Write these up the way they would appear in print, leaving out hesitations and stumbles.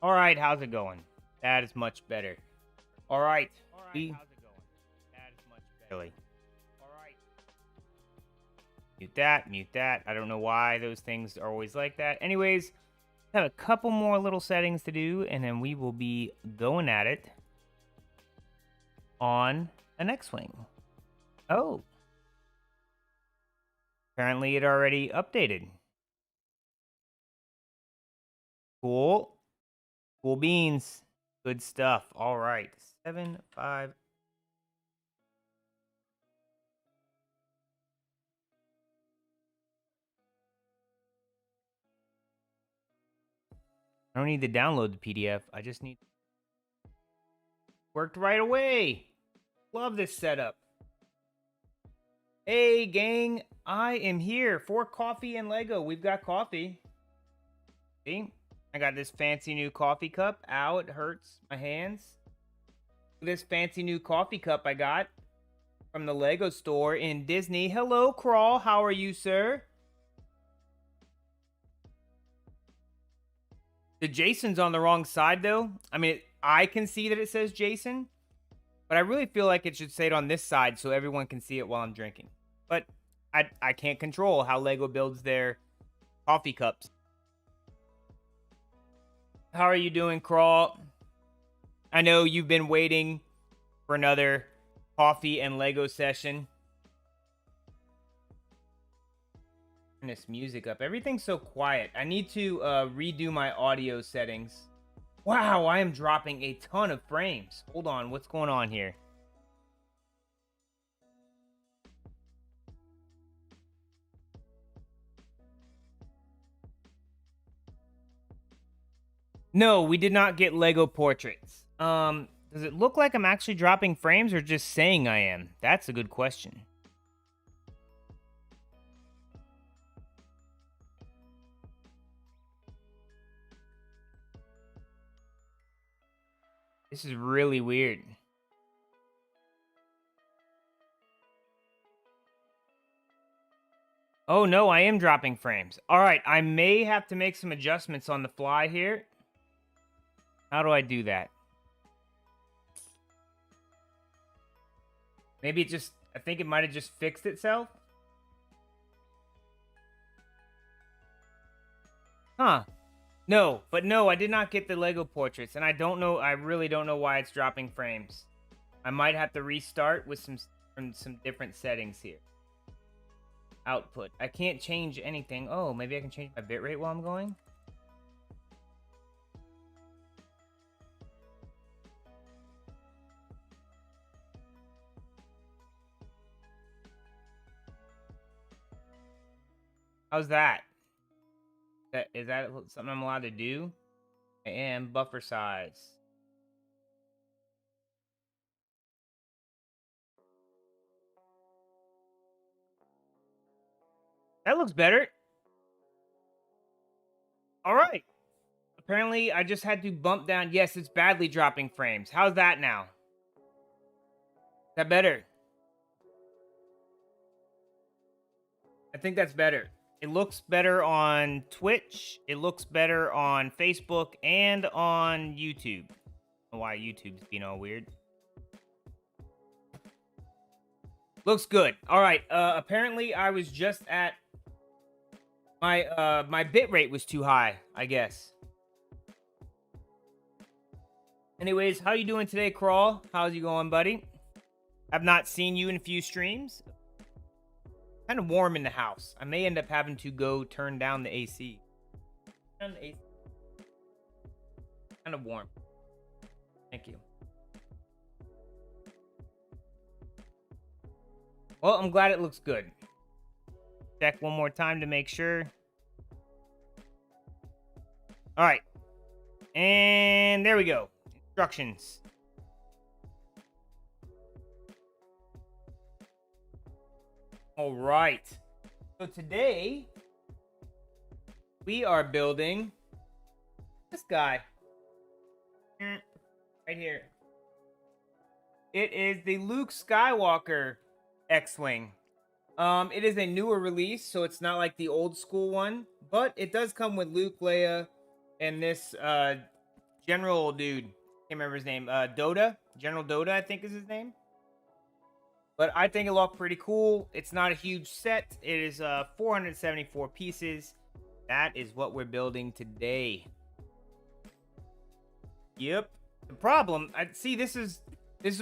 All right, how's it going? That is much better. All right. We How's it going? That is much better. really All right. mute that, mute that. I don't know why those things are always like that. Anyways, have a couple more little settings to do, and then we will be going at it on an X-Wing. Oh, apparently it already updated. Cool. Cool beans. Good stuff. All right. 7, 5. I don't need to download the PDF. I just need. Worked right away. Love this setup. Hey, gang. I am here for coffee and Lego. We've got coffee. See? I got this fancy new coffee cup. Ow, it hurts my hands. This fancy new coffee cup I got from the Lego store in Disney. Hello, Crawl. How are you, sir? The Jason's on the wrong side, though. I mean, I can see that it says Jason, but I really feel like it should say it on this side so everyone can see it while I'm drinking. But I can't control how Lego builds their coffee cups. How are you doing, Crawl? I know you've been waiting for another coffee and Lego session. Turn this music up. Everything's so quiet. I need to redo my audio settings. Wow, I am dropping a ton of frames. Hold on, what's going on here? No, we did not get Lego portraits. Does it look like I'm actually dropping frames or just saying I am? That's a good question. This is really weird. Oh no, I am dropping frames. All right, I may have to make some adjustments on the fly here. How do I do that? Maybe it just, I think it might have just fixed itself. Huh. No, but no, I did not get the Lego portraits, and I don't know, I really don't know why it's dropping frames. I might have to restart with some different settings here. Output. I can't change anything. Oh, maybe I can change my bitrate while I'm going? How's that? Is that something I'm allowed to do? I am. Buffer size. That looks better. All right. Apparently, I just had to bump down. Yes, it's badly dropping frames. How's that now? Is that better? I think that's better. It looks better on Twitch. It looks better on Facebook and on YouTube. I don't know why YouTube's being all weird. Looks good. All right. Apparently, I was just at my bit rate was too high, I guess. Anyways, how you doing today, Crawl? How's you going, buddy? I've not seen you in a few streams. Kind of warm in the house. I may end up having to go turn down the AC. Turn the AC. Kind of warm. Thank you. Well, I'm glad it looks good. Check one more time to make sure. All right. And there we go. Instructions. All right. So today, we are building this guy. Right here. It is the Luke Skywalker X-Wing. It is a newer release, so it's not like the old school one, but it does come with Luke, Leia, and this General dude. Can't remember his name. Doda. General Doda, I think is his name. But I think it looked pretty cool. It's not a huge set. It is 474 pieces. That is what we're building today. Yep. The problem, I see this is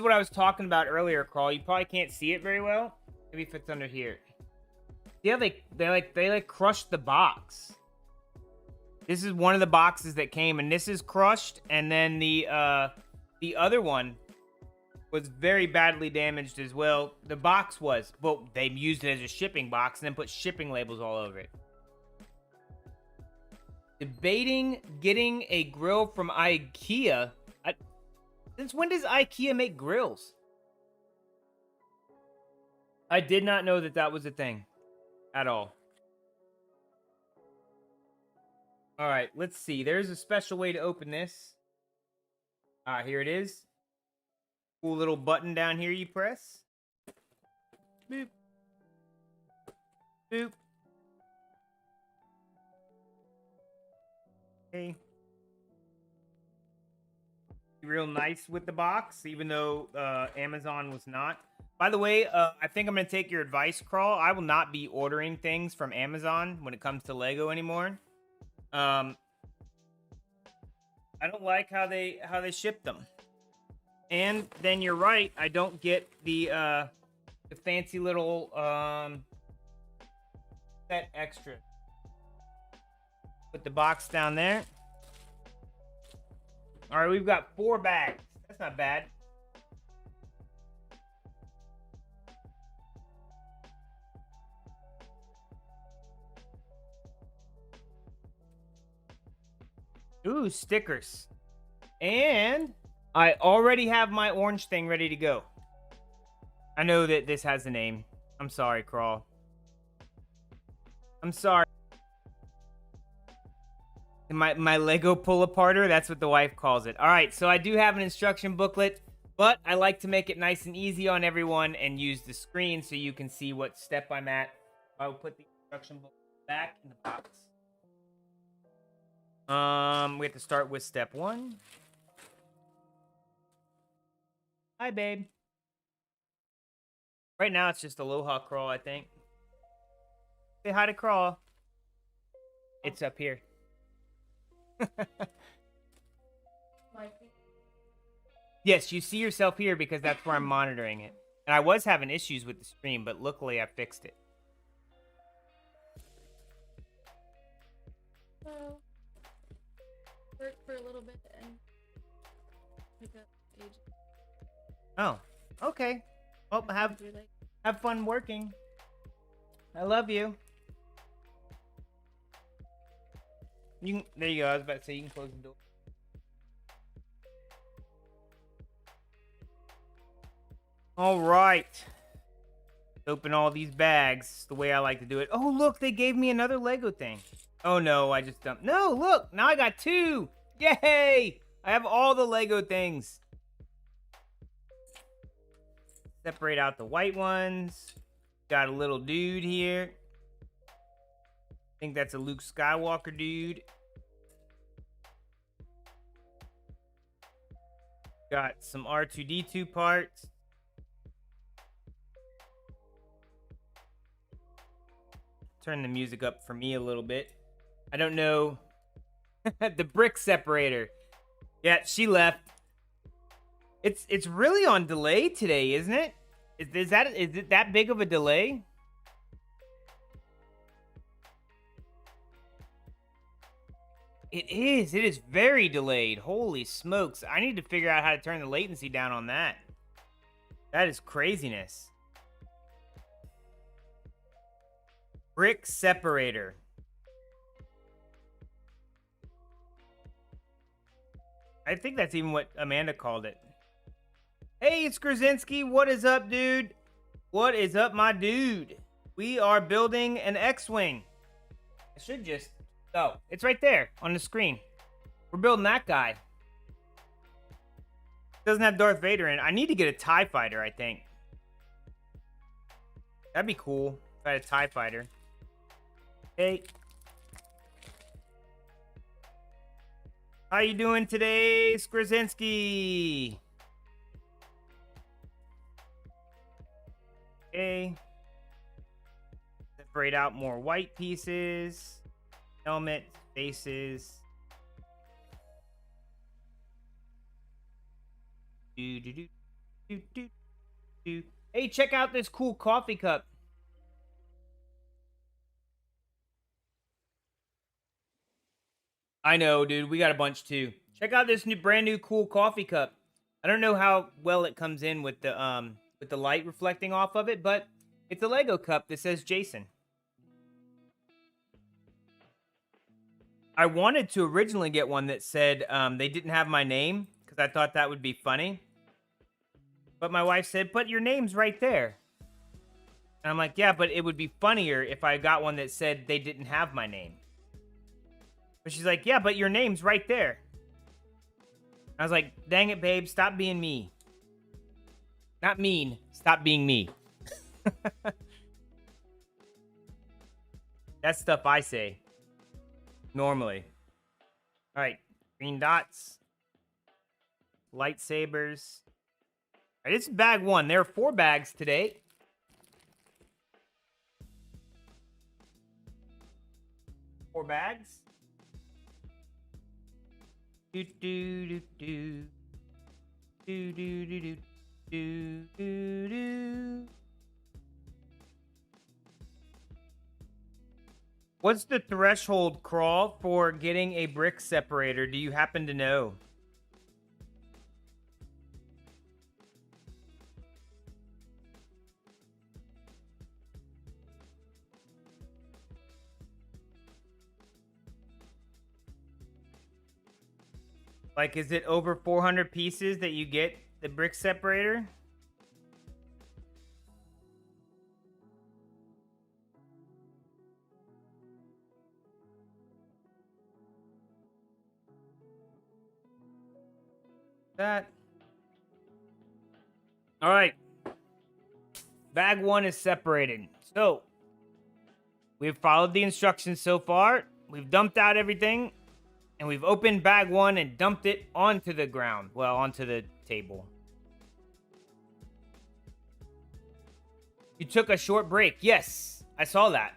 what I was talking about earlier, Carl. You probably can't see it very well. Maybe if it's under here. Yeah, they crushed the box. This is one of the boxes that came, and this is crushed, and then the other one was very badly damaged as well. The box was, but they used it as a shipping box and then put shipping labels all over it. Debating getting a grill from IKEA. Since when does IKEA make grills? I did not know that that was a thing at all. All right, let's see. There's a special way to open this. Here it is. Cool little button down here you press. Boop. Boop. Okay. Real nice with the box, even though Amazon was not. By the way, I think I'm going to take your advice, Crawl. I will not be ordering things from Amazon when it comes to Lego anymore. I don't like how they ship them. And then you're right, I don't get the fancy little set extra. Put the box down there. All right, we've got 4 bags. That's not bad. Ooh, stickers. And I already have my orange thing ready to go. I know that this has a name. I'm sorry, Crawl. I'm sorry. My Lego pull-aparter, that's what the wife calls it. All right, so I do have an instruction booklet, but I like to make it nice and easy on everyone and use the screen so you can see what step I'm at. I will put the instruction booklet back in the box. We have to start with step 1. Hi, babe. Right now, it's just Aloha Crawl, I think. Say hi to Crawl. It's up here. Yes, you see yourself here because that's where I'm monitoring it. And I was having issues with the stream, but luckily I fixed it. Well, work for a little bit and pick up age. Oh, okay. Well, have fun working. I love you. There you go. I was about to say you can close the door. All right. Open all these bags. It's the way I like to do it. Oh, look, they gave me another Lego thing. Oh no, I just dumped. No, look, now I got 2. Yay! I have all the Lego things. Separate out the white ones. Got a little dude here. I think that's a Luke Skywalker dude. Got some R2-D2 parts. Turn the music up for me a little bit. I don't know. The brick separator. Yeah, she left. It's really on delay today, isn't it? Is it that big of a delay? It is. It is very delayed. Holy smokes. I need to figure out how to turn the latency down on that. That is craziness. Brick separator. I think that's even what Amanda called it. Hey, it's Krasinski. What is up, dude? What is up, my dude? We are building an X-Wing. I should just... Oh, it's right there on the screen. We're building that guy. Doesn't have Darth Vader in it. I need to get a TIE fighter, I think. That'd be cool if I had a TIE fighter. Hey. How you doing today, Skrazinski? Okay. Separate out more white pieces. Helmet, faces. Do, do, do, do, do, do. Hey, check out this cool coffee cup. I know, dude. We got a bunch too. Check out this brand new cool coffee cup. I don't know how well it comes in with the light reflecting off of it, but it's a Lego cup that says Jason. I wanted to originally get one that said they didn't have my name because I thought that would be funny. But my wife said, "But your name's right there." And I'm like, "Yeah, but it would be funnier if I got one that said they didn't have my name." But she's like, "Yeah, but your name's right there." I was like, "Dang it, babe, stop being me." Not mean, stop being me. That's stuff I say. Normally. All right, green dots. Lightsabers. All right, this is bag 1. There are 4 bags today. Four bags. Do do do do. Do do do do do do do. What's the threshold, Crawl, for getting a brick separator? Do you happen to know? Like, is it over 400 pieces that you get the brick separator? That. All right. Bag 1 is separated. So, we've followed the instructions so far. We've dumped out everything. And we've opened bag 1 and dumped it onto the ground. Well, onto the table. You took a short break. Yes, I saw that.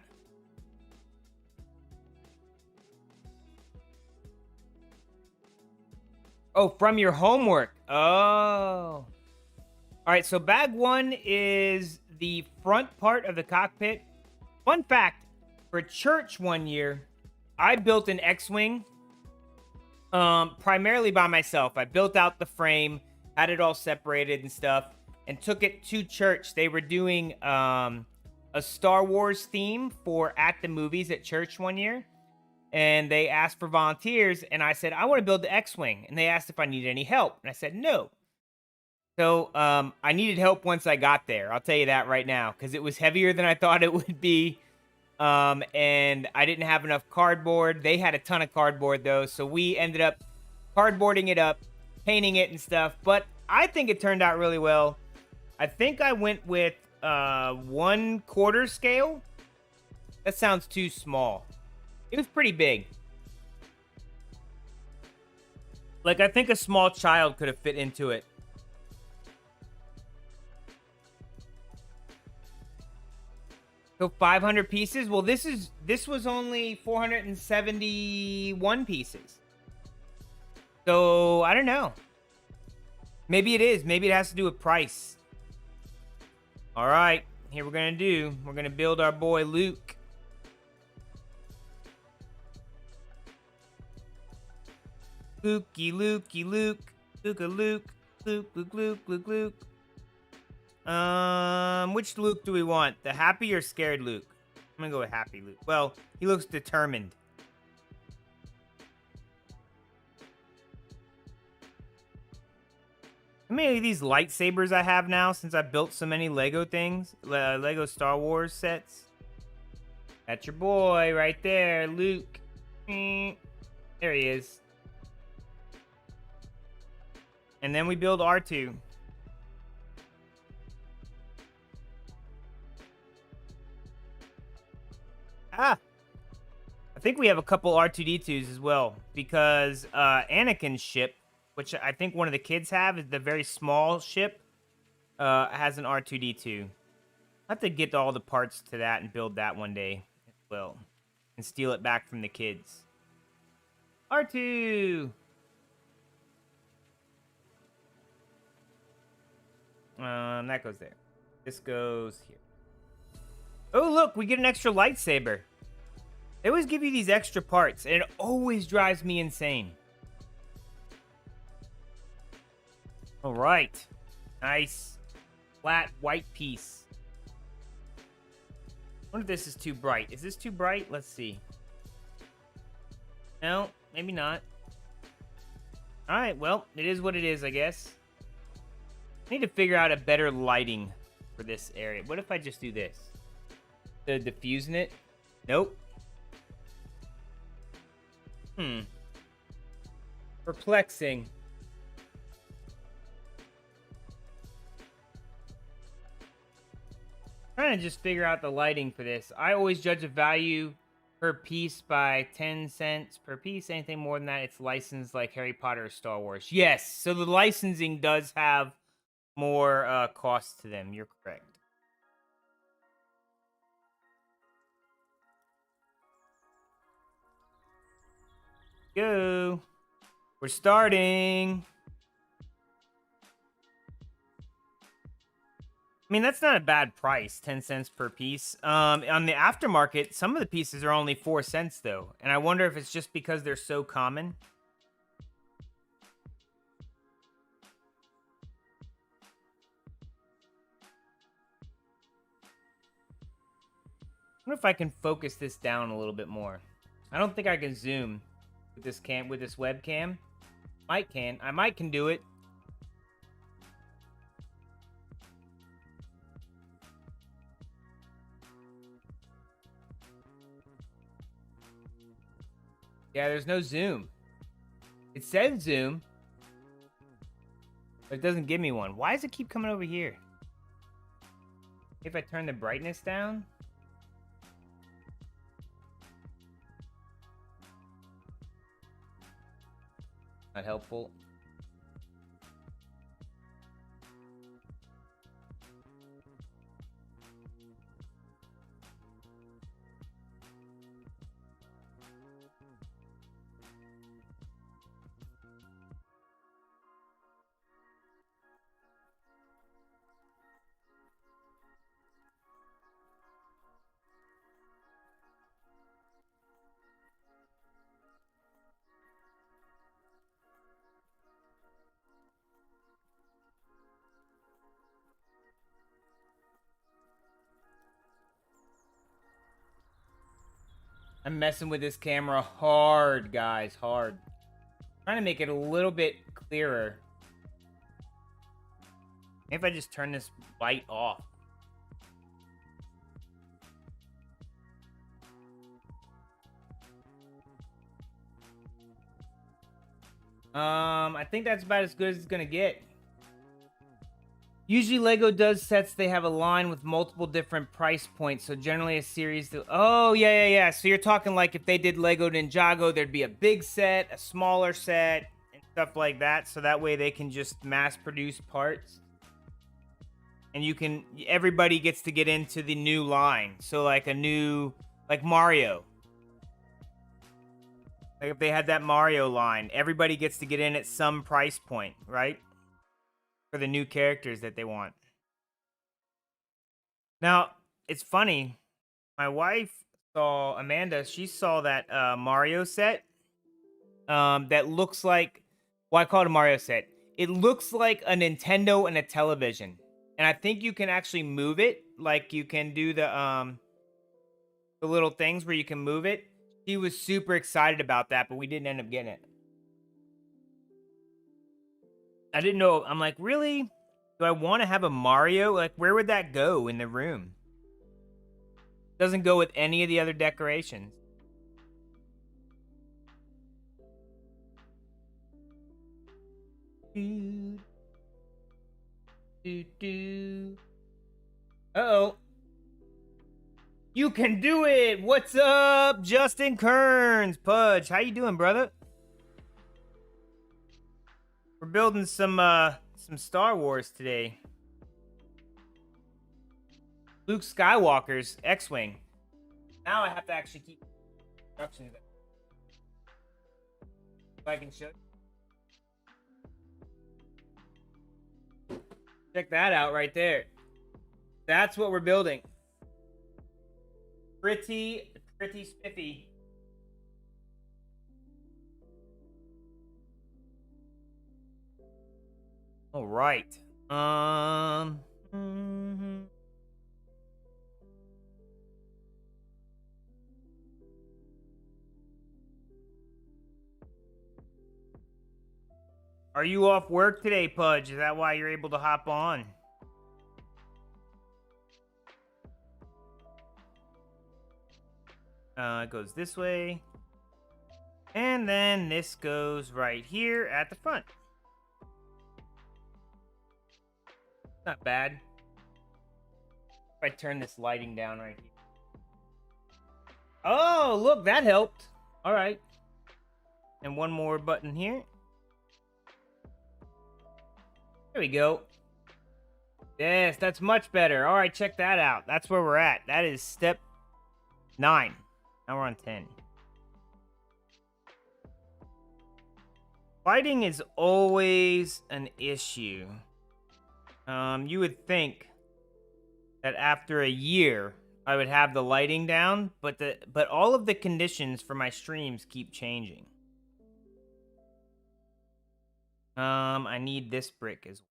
Oh, from your homework. Oh. All right, so bag 1 is the front part of the cockpit. Fun fact, for church one year, I built an X-Wing primarily by myself. I built out the frame, had it all separated and stuff, and took it to church. They were doing a Star Wars theme for at the movies at church one year. And they asked for volunteers, and I said, I want to build the X-Wing. And they asked if I needed any help. And I said, no. So I needed help once I got there. I'll tell you that right now, because it was heavier than I thought it would be. And I didn't have enough cardboard. They had a ton of cardboard, though. So we ended up cardboarding it up, painting it and stuff. But I think it turned out really well. I think I went with 1/4 scale. That sounds too small. It was pretty big. Like, I think a small child could have fit into it. So 500 pieces? Well, this was only 471 pieces. So, I don't know. Maybe it is. Maybe it has to do with price. All right. Here we're going to do. We're going to build our boy Luke. Lukey, Lukey, Luke. Luke, Luke. Luke, Luke, Luke, Luke, Luke. Which Luke do we want? The happy or scared Luke? I'm gonna go with happy Luke. Well, he looks determined. How many of these lightsabers I have now since I built so many Lego things? Lego Star Wars sets. That's your boy right there, Luke. There he is. And then we build R2. Ah! I I think we have a couple R2D2s as well, because Anakin's ship, which I think one of the kids have, is the very small ship, has an R2D2. I have to get all the parts to that and build that one day as well, and steal it back from the kids. R2! That goes there. This goes here. Oh, look, we get an extra lightsaber. They always give you these extra parts, and it always drives me insane. All right. Nice. Flat white piece. I wonder if this is too bright. Is this too bright? Let's see. No, maybe not. All right, well, it is what it is, I guess. I need to figure out a better lighting for this area. What if I just do this? The diffusing it? Nope. Perplexing. Trying to just figure out the lighting for this. I always judge a value per piece by 10 cents per piece. Anything more than that, it's licensed like Harry Potter or Star Wars. Yes, so the licensing does have more cost to them. You're correct. Go. We're starting. I mean, that's not a bad price, 10 cents per piece. On the aftermarket, some of the pieces are only 4 cents, though. And I wonder if it's just because they're so common. I wonder if I can focus this down a little bit more. I don't think I can zoom with this webcam. I might can do it. Yeah, there's no zoom. It says zoom, but it doesn't give me one. Why does it keep coming over here? If I turn the brightness down? Not helpful. I'm messing with this camera hard, guys, hard. Trying to make it a little bit clearer. Maybe if I just turn this light off. I think that's about as good as it's gonna get. Usually Lego does sets, they have a line with multiple different price points, so generally a series... Oh, yeah. So you're talking like if they did Lego Ninjago, there'd be a big set, a smaller set, and stuff like that, so that way they can just mass produce parts. And you can... Everybody gets to get into the new line. So like a new... Like Mario. Like if they had that Mario line, everybody gets to get in at some price point, right? For the new characters that they want. Now, it's funny. My wife saw, Amanda, she saw that Mario set that looks like, well, I call it a Mario set. It looks like a Nintendo and a television. And I think you can actually move it. Like you can do the little things where you can move it. She was super excited about that, but we didn't end up getting it. I didn't know. I'm like, really? Do I want to have a Mario? Like, where would that go in the room? Doesn't go with any of the other decorations. Uh-oh. You can do it. What's up, Justin Kearns? Pudge, how you doing, brother? We're building some Star Wars today. Luke Skywalker's X-Wing. Now I have to actually keep instructions. If I can show you. Check that out right there. That's what we're building. Pretty spiffy. All right. Are you off work today, Pudge? Is that why you're able to hop on? It goes this way. And then this goes right here at the front. Not bad. If I turn this lighting down right here. Oh, look, that helped. All right. And one more button here. There we go. Yes, that's much better. All right, check that out. That's where we're at. That is step 9. Now we're on 10. Lighting is always an issue. You would think that after a year I would have the lighting down, but all of the conditions for my streams keep changing. I need this brick as well.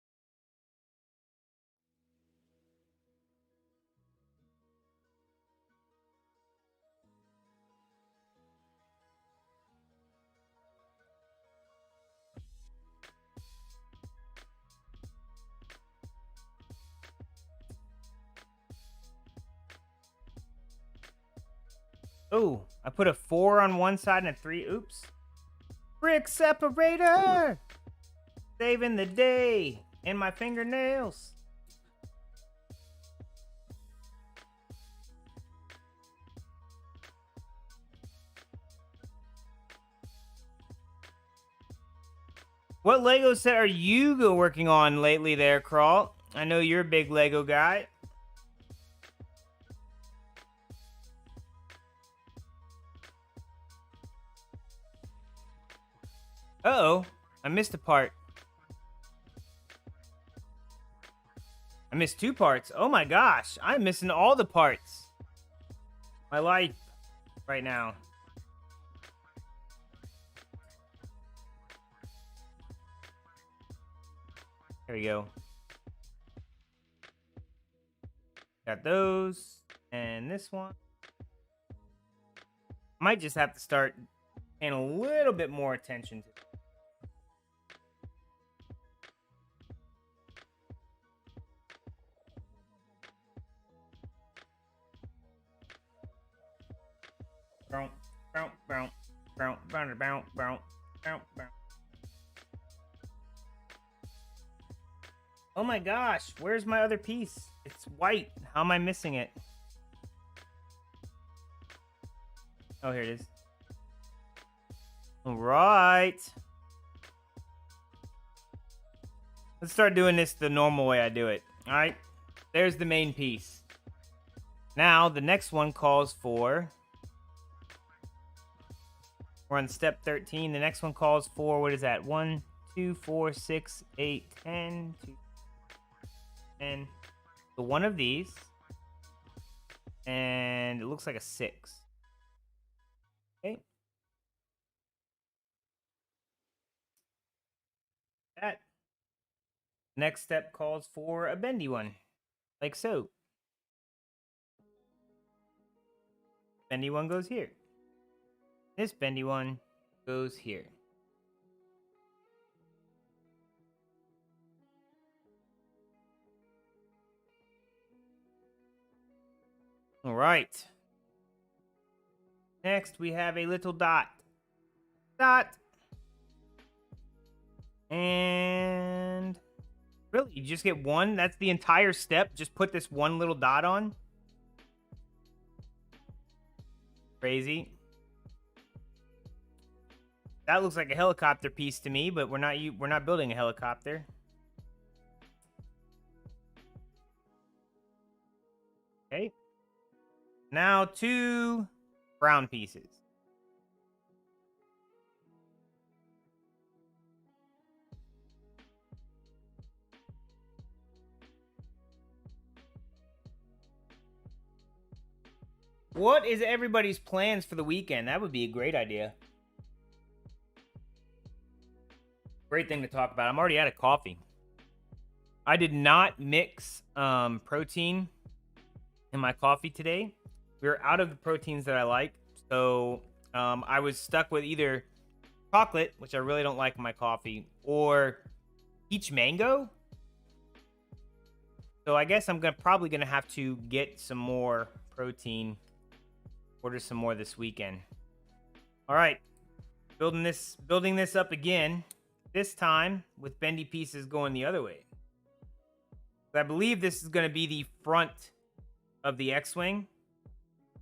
Oh, I put a 4 on one side and a 3. Oops. Brick separator! Saving the day. And my fingernails. What Lego set are you working on lately there, Crawl? I know you're a big Lego guy. Uh-oh, I missed a part. I missed 2 parts. Oh my gosh, I'm missing all the parts. My life right now. There we go. Got those. And this one. Might just have to start paying a little bit more attention to it. Oh my gosh, where's my other piece? It's white. How am I missing it? Oh, here it is. All right. Let's start doing this the normal way I do it. All right. There's the main piece. Now, the next one calls for... We're on step 13. The next one calls for, what is that? 1, 2, 4, 6, 8, 10, 2, 10. So one of these. And it looks like a 6. Okay. That. Next step calls for a bendy one. Like so. Bendy one goes here. This bendy one goes here. All right. Next, we have a little dot. Dot. And really, you just get one. That's the entire step. Just put this one little dot on. Crazy. That looks like a helicopter piece to me, but we're not building a helicopter. Okay. Now 2 brown pieces. What is everybody's plans for the weekend? That would be a great idea. Great thing to talk about. I'm already out of coffee. I did not mix protein in my coffee today. We were out of the proteins that I like. So I was stuck with either chocolate, which I really don't like in my coffee, or peach mango. So I guess I'm probably going to have to get some more protein. Order some more this weekend. All right. Building this up again. This time with bendy pieces going the other way. I believe this is going to be the front of the X-Wing.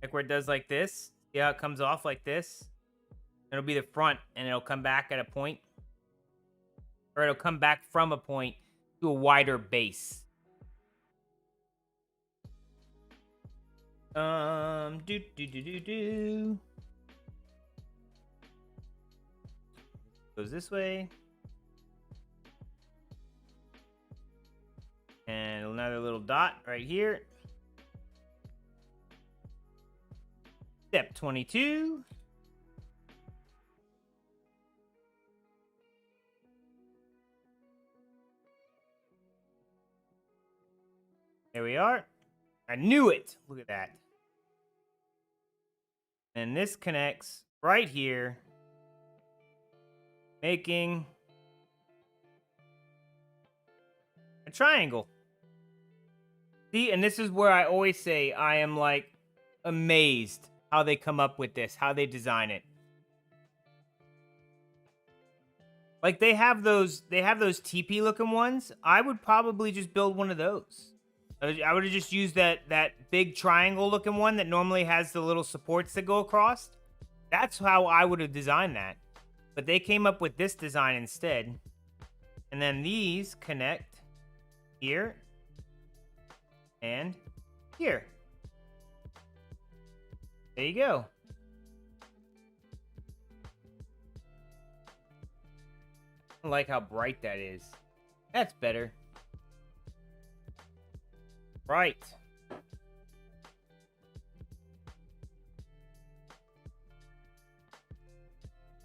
Like where it does like this. See how it comes off like this? It'll be the front and it'll come back at a point. Or it'll come back from a point to a wider base. Goes this way. And another little dot right here. Step 22. There we are. I knew it. Look at that. And this connects right here, making a triangle. See, and this is where I always say I am like amazed how they come up with this, how they design it. Like they have those teepee looking ones. I would probably just build one of those. I would have just used that big triangle looking one that normally has the little supports that go across. That's how I would have designed that. But they came up with this design instead. And then these connect here and here. There you go. I like how bright that is. That's better. Right.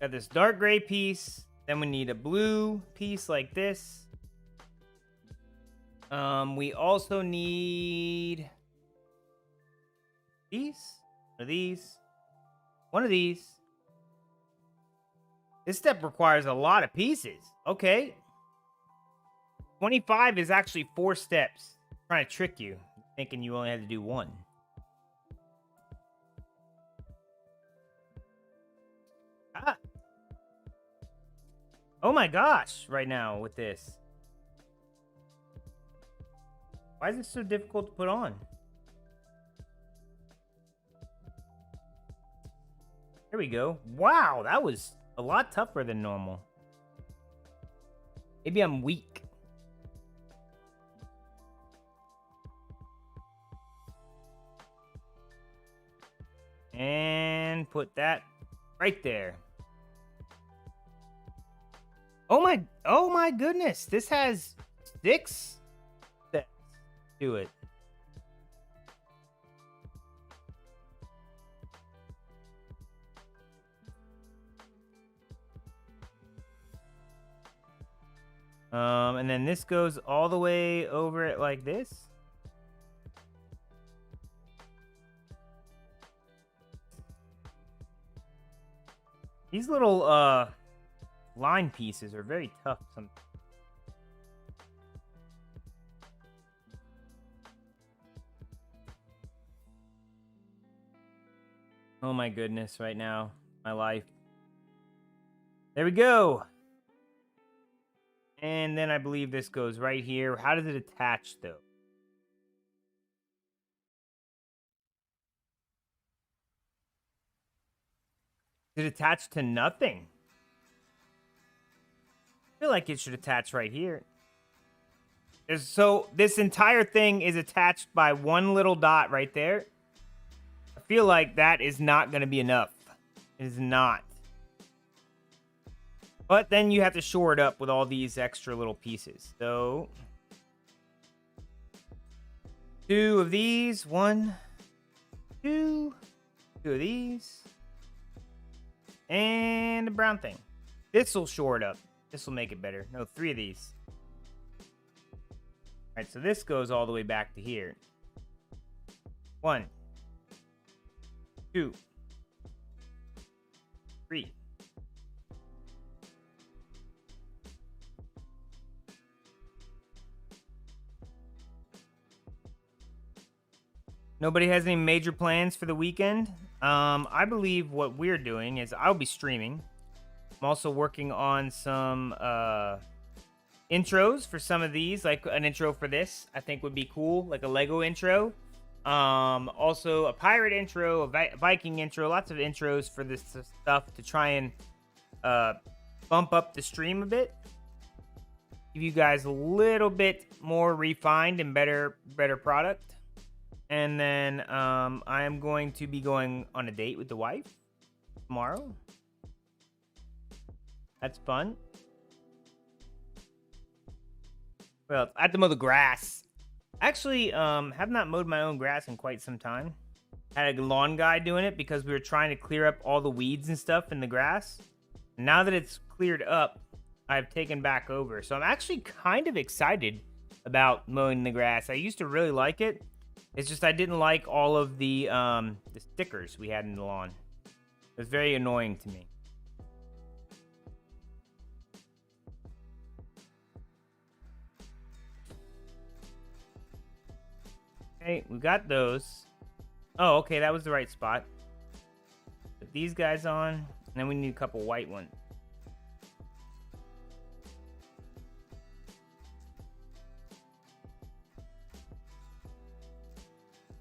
Got this dark gray piece. Then we need a blue piece like this. We also need these. One of these. One of these. This step requires a lot of pieces. Okay. 25 is actually 4 steps. Trying to trick you, thinking you only had to do 1. Ah. Oh my gosh, right now with this. Why is it so difficult to put on? There we go. Wow, that was a lot tougher than normal. Maybe I'm weak. And put that right there. Oh my goodness. This has 6 steps to it. And then this goes all the way over it like this. These little line pieces are very tough sometimes. Oh my goodness, right now, my life. There we go. And then I believe this goes right here. How does it attach though? Is it attached to nothing? I feel like it should attach right here. So this entire thing is attached by one little dot right there. I feel like that is not going to be enough. It is not. But then you have to shore it up with all these extra little pieces. So 2 of these. 1, 2. 2 of these. And the brown thing. This will shore it up. This will make it better. No, 3 of these. Alright, so this goes all the way back to here. 1, 2, 3. Nobody has any major plans for the weekend? I believe what we're doing is I'll be streaming. I'm also working on some intros for some of these, like an intro for this I think would be cool, like a Lego intro. Also a pirate intro, a Viking intro, lots of intros for this stuff to try and bump up the stream a bit. Give you guys a little bit more refined and better product. And then I am going to be going on a date with the wife tomorrow. That's fun. Well, I have to mow the grass. Actually, have not mowed my own grass in quite some time. Had a lawn guy doing it because we were trying to clear up all the weeds and stuff in the grass. And now that it's cleared up, I've taken back over. So I'm actually kind of excited about mowing the grass. I used to really like it. It's just I didn't like all of the stickers we had in the lawn. It was very annoying to me. Okay, we got those. Oh, okay, that was the right spot. Put these guys on, and then we need a couple white ones.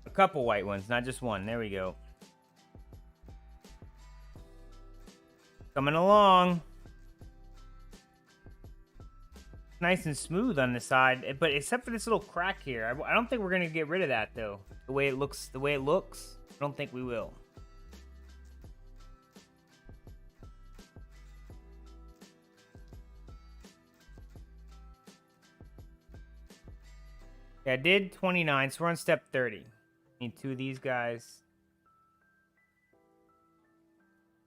A couple white ones, not just one. There we go. Coming along. Nice and smooth on the side, but except for this little crack here. I don't think we're gonna get rid of that though. The way it looks, I don't think we will. Yeah, I did 29, so we're on step 30. Need 2 of these guys.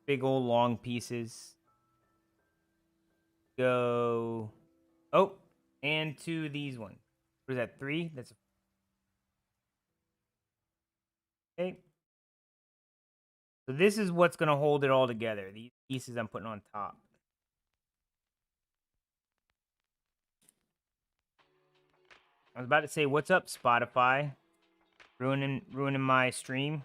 Big old long pieces. Go. Oh, and 2 of these ones. What is that, 3? That's okay. So this is what's going to hold it all together. These pieces I'm putting on top. I was about to say, what's up, Spotify? Ruining my stream.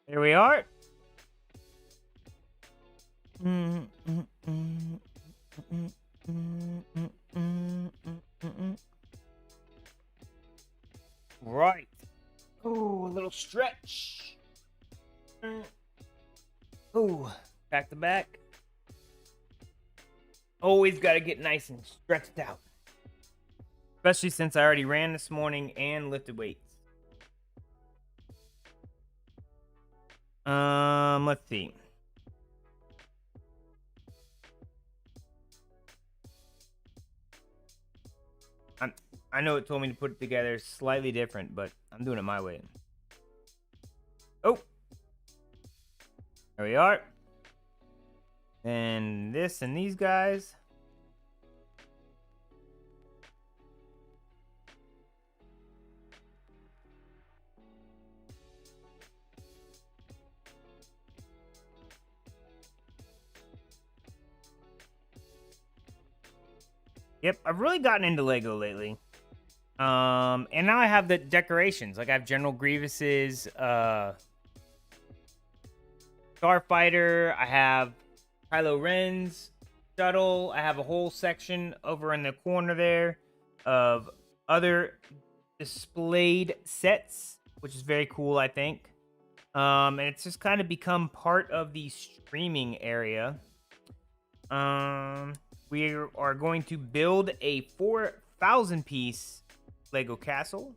There we are. Right. Oh, a little stretch. Oh, back to back. Always got to get nice and stretched out. Especially since I already ran this morning and lifted weights. Let's see. I know it told me to put it together slightly different, but I'm doing it my way. Oh. There we are. And this and these guys. Yep, I've really gotten into Lego lately. And now I have the decorations. Like I have General Grievous's Starfighter. I have Kylo Ren's shuttle. I have a whole section over in the corner there of other displayed sets which is very cool, I think. And it's just kind of become part of the streaming area. We are going to build a 4,000 piece Lego castle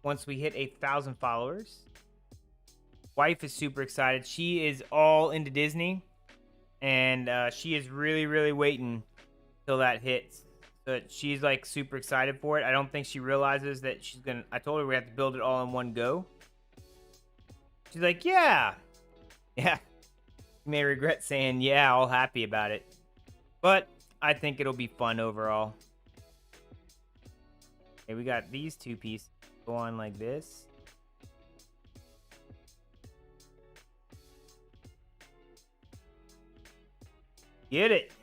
once we hit 1,000 followers. Wife is super excited. She is all into Disney, and she is really waiting till that hits. So she's like super excited for it. I don't think she realizes that she's gonna. I told her we have to build it all in one go. She's like, yeah. You may regret saying yeah, all happy about it, but I think it'll be fun overall. Okay, we got these two pieces go on like this. Get it.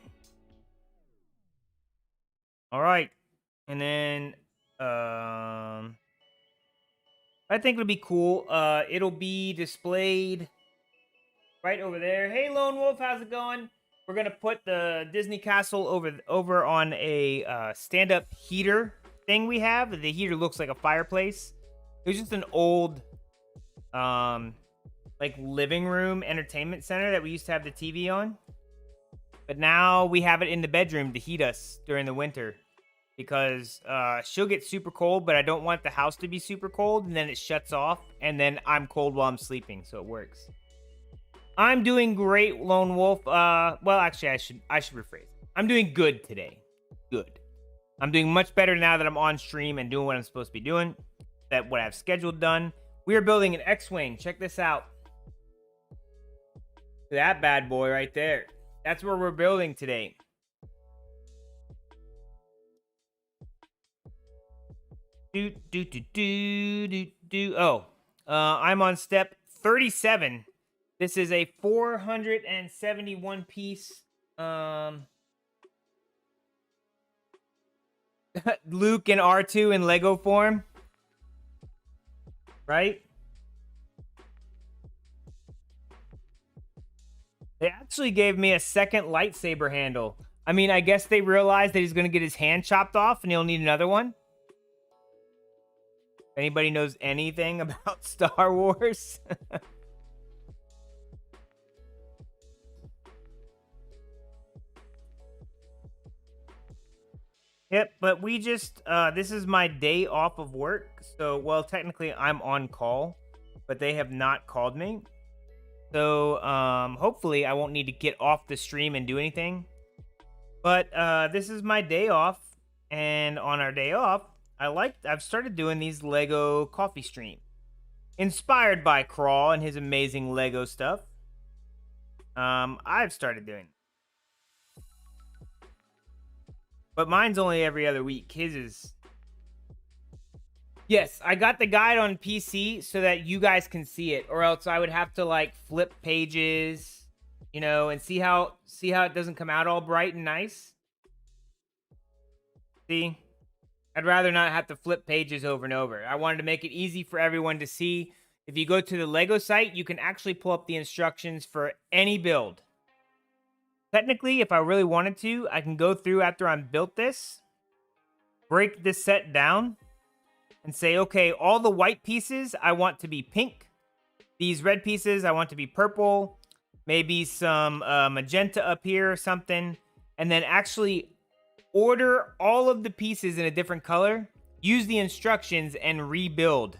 All right. And then I think it'll be cool. It'll be displayed right over there. Hey Lone Wolf, how's it going? We're gonna put the Disney Castle over on a stand-up heater thing we have. The heater looks like a fireplace. It was just an old like living room entertainment center that we used to have the TV on. But now we have it in the bedroom to heat us during the winter. Because she'll get super cold, but I don't want the house to be super cold, and then it shuts off, and then I'm cold while I'm sleeping, so it works. I'm doing great, Lone Wolf. Well, actually, I should rephrase. I'm doing good today. Good. I'm doing much better now that I'm on stream and doing what I'm supposed to be doing. That what I've scheduled done. We are building an X-Wing. Check this out. That bad boy right there. That's where we're building today. Oh, I'm on step 37. This is a 471 piece Luke and R2 in Lego form. Right? They actually gave me a second lightsaber handle. I mean, I guess they realized that he's going to get his hand chopped off and he'll need another one. Anybody knows anything about Star Wars? Yep, but we just, this is my day off of work. So, well, technically I'm on call, but they have not called me. So, hopefully I won't need to get off the stream and do anything. But, this is my day off. And on our day off, I've started doing these Lego coffee stream. Inspired by Crawl and his amazing Lego stuff. I've started doing. But mine's only every other week. His is... Yes, I got the guide on PC so that you guys can see it. Or else I would have to, like, flip pages, you know, and see how it doesn't come out all bright and nice. See? I'd rather not have to flip pages over and over. I wanted to make it easy for everyone to see. If you go to the Lego site, you can actually pull up the instructions for any build. Technically, if I really wanted to, I can go through after I'm built this, break this set down, and say, okay, all the white pieces I want to be pink. These red pieces I want to be purple. Maybe some magenta up here or something. And then actually order all of the pieces in a different color. Use the instructions and rebuild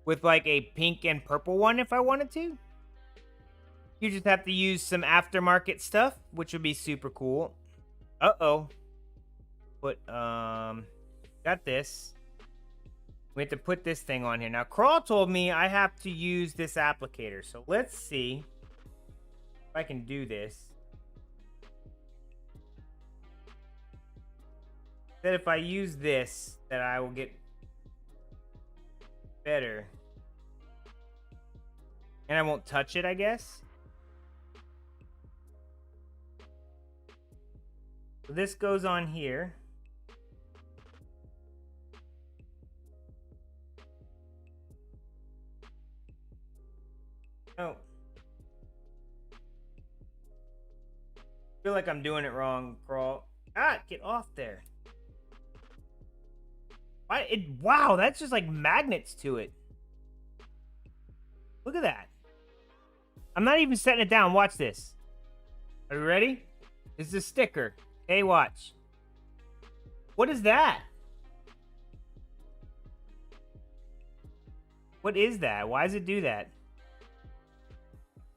with like a pink and purple one if I wanted to. You just have to use some aftermarket stuff, which would be super cool. Uh-oh. Got this. We have to put this thing on here. Now, Crawl told me I have to use this applicator. So let's see if I can do this. That if I use this, that I will get better. And I won't touch it, I guess. So this goes on here. Oh. I feel like I'm doing it wrong, Crawl. Ah, get off there. Why? Wow, that's just like magnets to it. Look at that. I'm not even setting it down. Watch this. Are you ready? This is a sticker. Hey, watch. What is that? What is that? Why does it do that?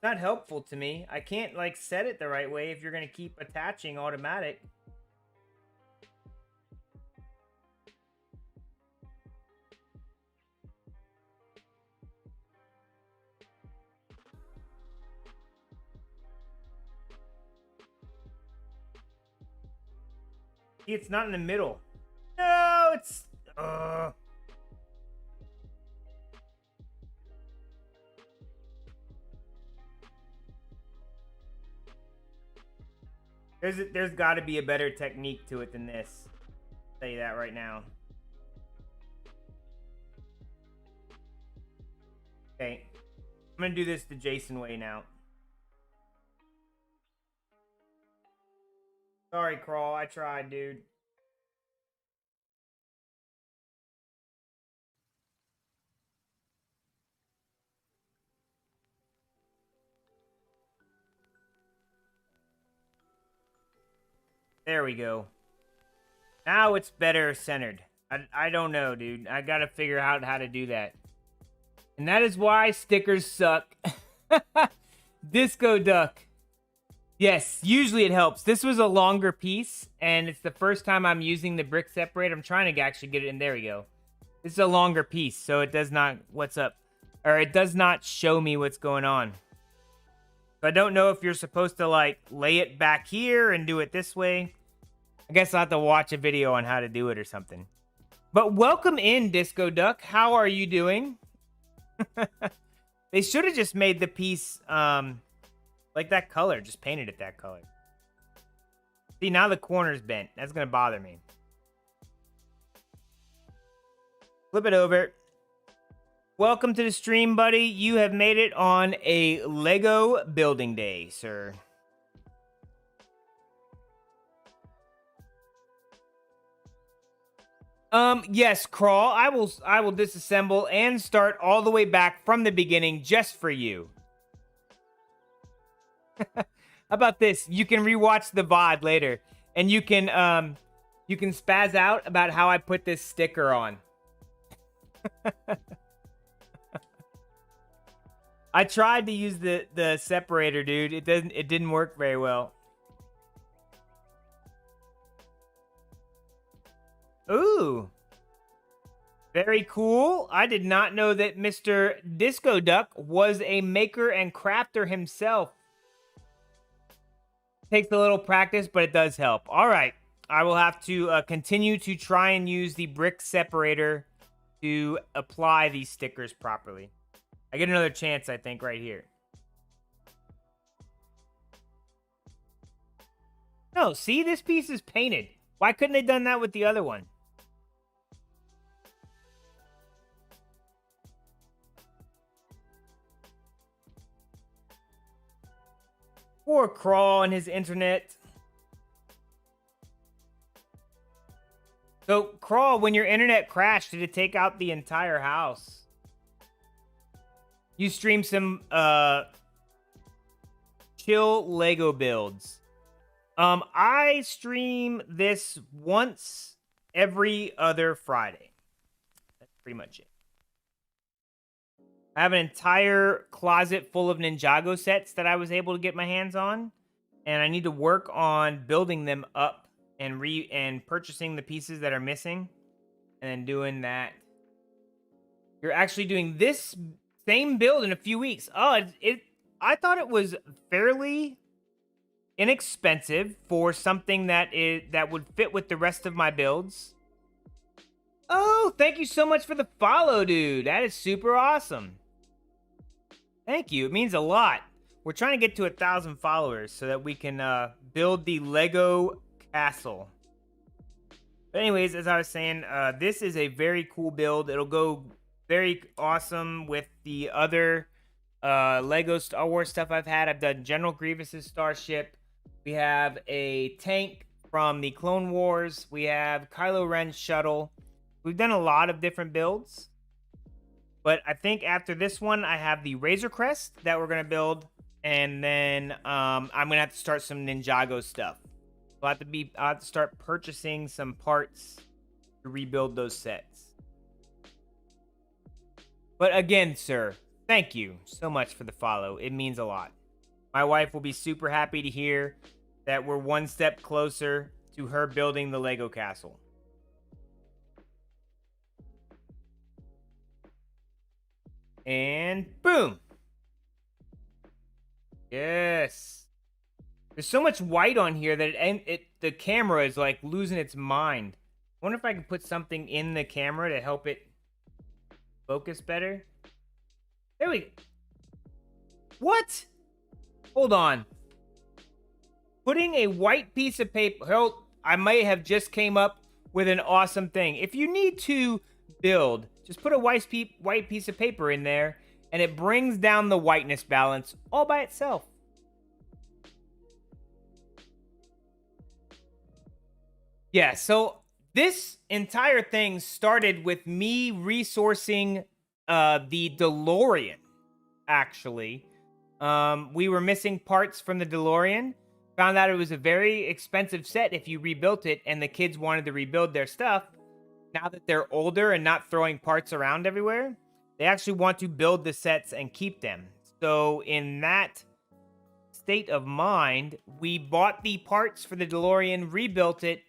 Not helpful to me. I can't like set it the right way if you're going to keep attaching automatic. See, it's not in the middle. No, it's There's got to be a better technique to it than this. I'll tell you that right now. Okay. I'm going to do this the Jason way now. Sorry, Crawl. I tried, dude. There we go. Now it's better centered. I don't know, dude. I gotta figure out how to do that. And that is why stickers suck. Disco Duck. Yes, usually it helps. This was a longer piece, and it's the first time I'm using the brick separator. I'm trying to actually get it in. There we go. This is a longer piece, so it does not... What's up? Or it does not show me what's going on. So I don't know if you're supposed to, like, lay it back here and do it this way. I guess I'll have to watch a video on how to do it or something. But welcome in, Disco Duck. How are you doing? They should have just made the piece, like that color. Just painted it that color. See, now the corner's bent. That's going to bother me. Flip it over. Welcome to the stream, buddy. You have made it on a Lego building day, sir. Yes, Crawl. I will disassemble and start all the way back from the beginning just for you. How about this? You can rewatch the VOD later, and you can spaz out about how I put this sticker on. I tried to use the separator, dude. It didn't work very well. Ooh. Very cool. I did not know that Mr. Disco Duck was a maker and crafter himself. Takes a little practice, but it does help. All right. I will have to continue to try and use the brick separator to apply these stickers properly. I get another chance, I think, right here. No, see? This piece is painted. Why couldn't they done that with the other one? Poor Crawl and his internet. So, Crawl, when your internet crashed, did it take out the entire house? You stream some chill Lego builds. I stream this once every other Friday. That's pretty much it. I have an entire closet full of Ninjago sets that I was able to get my hands on, and I need to work on building them up and purchasing the pieces that are missing, and then doing that. You're actually doing this same build in a few weeks. Oh, I thought it was fairly inexpensive for something that would fit with the rest of my builds. Oh, thank you so much for the follow, dude. That is super awesome. Thank you. It means a lot. We're trying to get to 1,000 followers so that we can build the Lego castle. But anyways, as I was saying, this is a very cool build. It'll go very awesome with the other Lego Star Wars stuff I've had. I've done General Grievous's starship. We have a tank from the Clone Wars. We have Kylo Ren's shuttle. We've done a lot of different builds. But I think after this one, I have the Razor Crest that we're gonna build, and then I'm gonna have to start some Ninjago stuff. I'll have to start purchasing some parts to rebuild those sets. But again, sir, thank you so much for the follow. It means a lot. My wife will be super happy to hear that we're one step closer to her building the Lego castle. And boom. Yes. There's so much white on here that the camera is like losing its mind. I wonder if I can put something in the camera to help it focus better. There we go. What? Hold on. Putting a white piece of paper. I may have just came up with an awesome thing. If you need to build, just put a white piece of paper in there, and it brings down the whiteness balance all by itself. Yeah, so this entire thing started with me resourcing the DeLorean, actually. We were missing parts from the DeLorean. Found out it was a very expensive set if you rebuilt it, and the kids wanted to rebuild their stuff. Now that they're older and not throwing parts around everywhere, they actually want to build the sets and keep them. So in that state of mind, we bought the parts for the DeLorean, rebuilt it.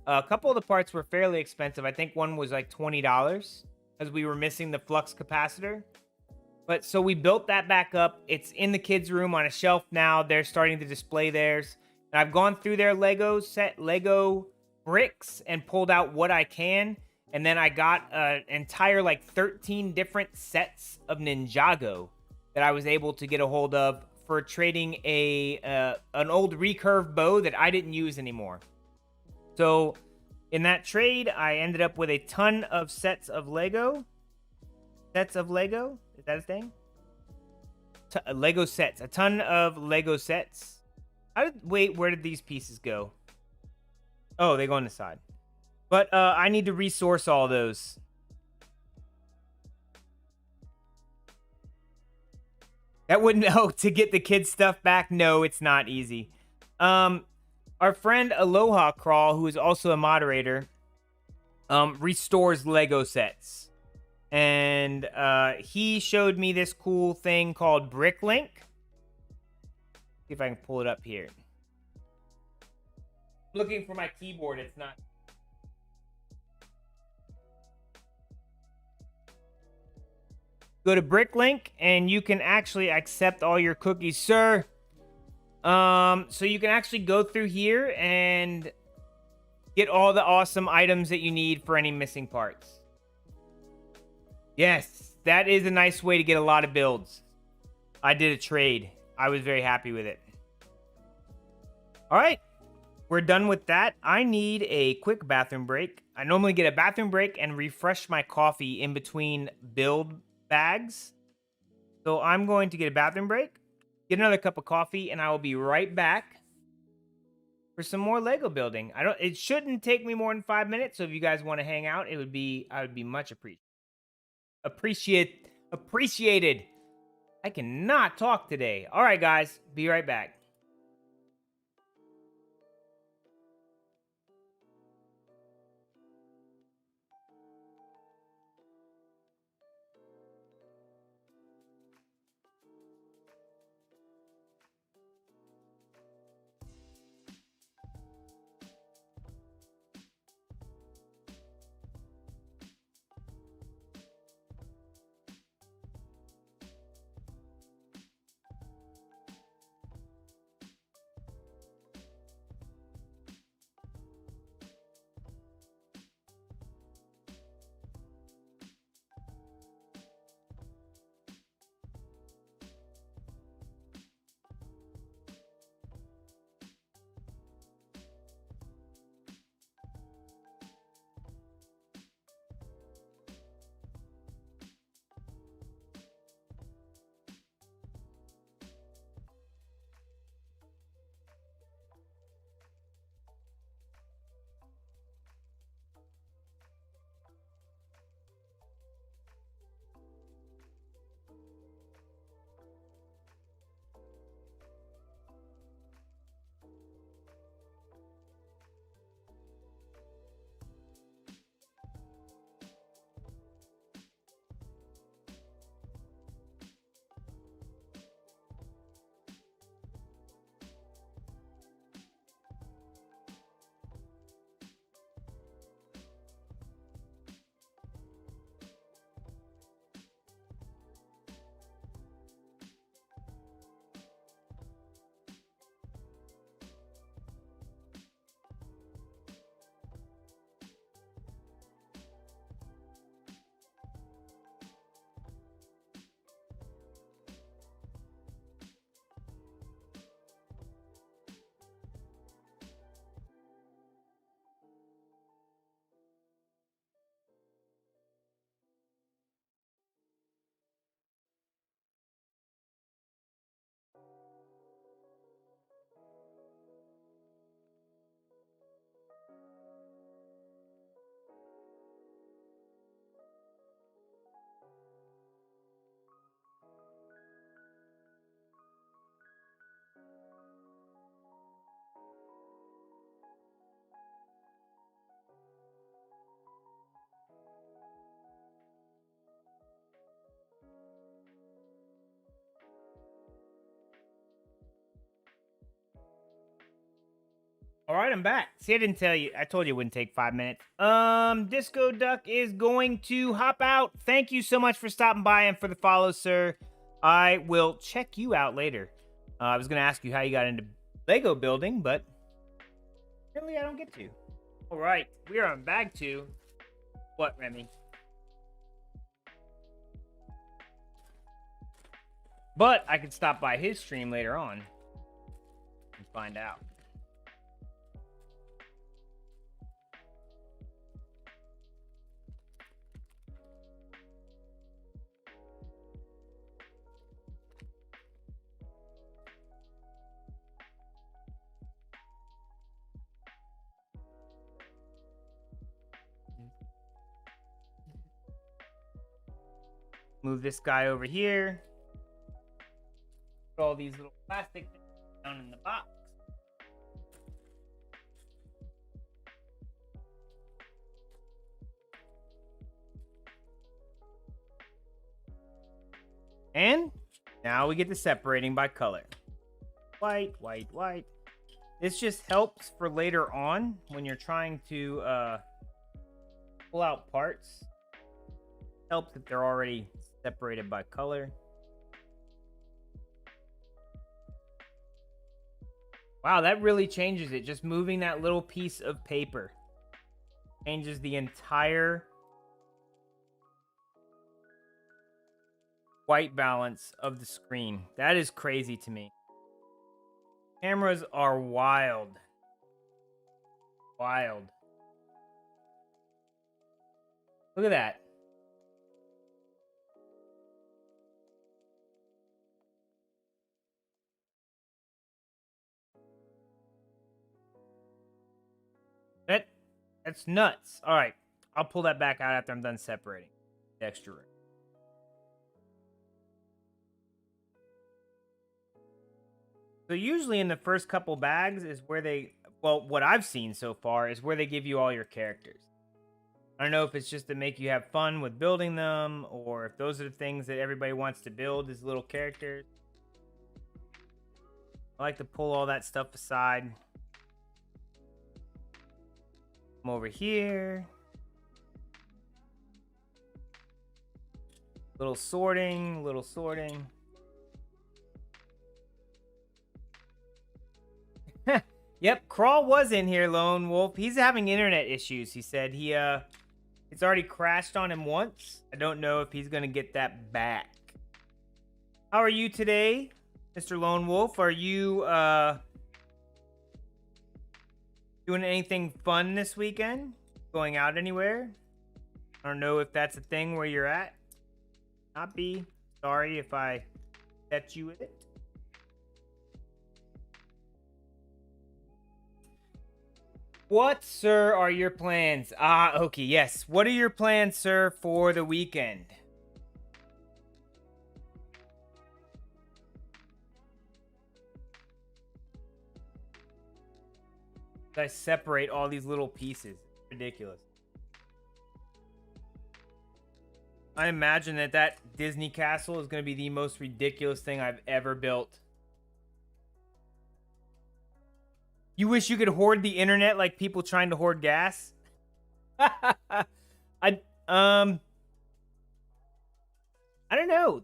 A couple of the parts were fairly expensive. I think one was like $20 because we were missing the flux capacitor. But so we built that back up. It's in the kids' room on a shelf now. They're starting to display theirs. And I've gone through their Lego bricks and pulled out what I can. And then I got an entire like 13 different sets of Ninjago that I was able to get a hold of for trading an old recurve bow that I didn't use anymore. So in that trade, I ended up with a ton of sets of Lego. Sets of Lego? Is that a thing? Lego sets. A ton of Lego sets. Wait, where did these pieces go? Oh, they go on the side. But I need to resource all those. That wouldn't help to get the kids' stuff back. No, it's not easy. Our friend Aloha Crawl, who is also a moderator, restores Lego sets. And he showed me this cool thing called Bricklink. See if I can pull it up here. Looking for my keyboard, it's not. Go to Bricklink, and you can actually accept all your cookies, sir. So you can actually go through here and get all the awesome items that you need for any missing parts. Yes, that is a nice way to get a lot of builds. I did a trade. I was very happy with it. All right, we're done with that. I need a quick bathroom break. I normally get a bathroom break and refresh my coffee in between build bags. So I'm going to get a bathroom break, get another cup of coffee, and I will be right back for some more Lego building. It shouldn't take me more than 5 minutes, so if you guys want to hang out, I would be much appreciated. I cannot talk today. All right, guys, be right back. All right, I'm back. See, I didn't tell you. I told you it wouldn't take 5 minutes. Disco Duck is going to hop out. Thank you so much for stopping by and for the follow, sir. I will check you out later. I was going to ask you how you got into Lego building, but apparently I don't get to. All right, we are on bag 2. What, Remy? But I could stop by his stream later on and find out. Move this guy over here. Put all these little plastic things down in the box. And now we get to separating by color. White, white, white. This just helps for later on when you're trying to pull out parts. Helps if they're already separated by color. Wow, that really changes it. Just moving that little piece of paper changes the entire white balance of the screen. That is crazy to me. Cameras are wild. Wild. Look at that. That's nuts. All right. I'll pull that back out after I'm done separating the extra room. So usually in the first couple bags is where they, well, what I've seen so far is where they give you all your characters. I don't know if it's just to make you have fun with building them, or if those are the things that everybody wants to build as little characters. I like to pull all that stuff aside. Come over here. Little sorting, little sorting. Yep, Crawl was in here, Lone Wolf. He's having internet issues. He said it's already crashed on him once. I don't know if he's gonna get that back. How are you today, Mr. Lone Wolf? Are you doing anything fun this weekend? Going out anywhere? I don't know if that's a thing where you're at. Not be. Sorry if I set you with it. What, sir, are your plans? Okay, yes. What are your plans, sir, for the weekend? I separate all these little pieces. It's ridiculous. I imagine that Disney castle is going to be the most ridiculous thing I've ever built. You wish you could hoard the internet like people trying to hoard gas? I don't know.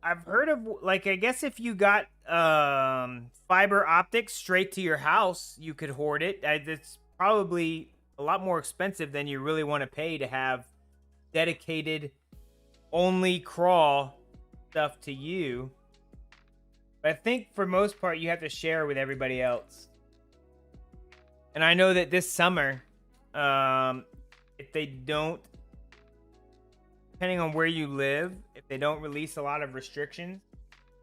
I've heard of, like, I guess if you got fiber optics straight to your house, you could hoard it. It's probably a lot more expensive than you really want to pay to have dedicated only Crawl stuff to you. But I think for most part you have to share with everybody else. And I know that this summer, if they don't, depending on where you live, if they don't release a lot of restrictions,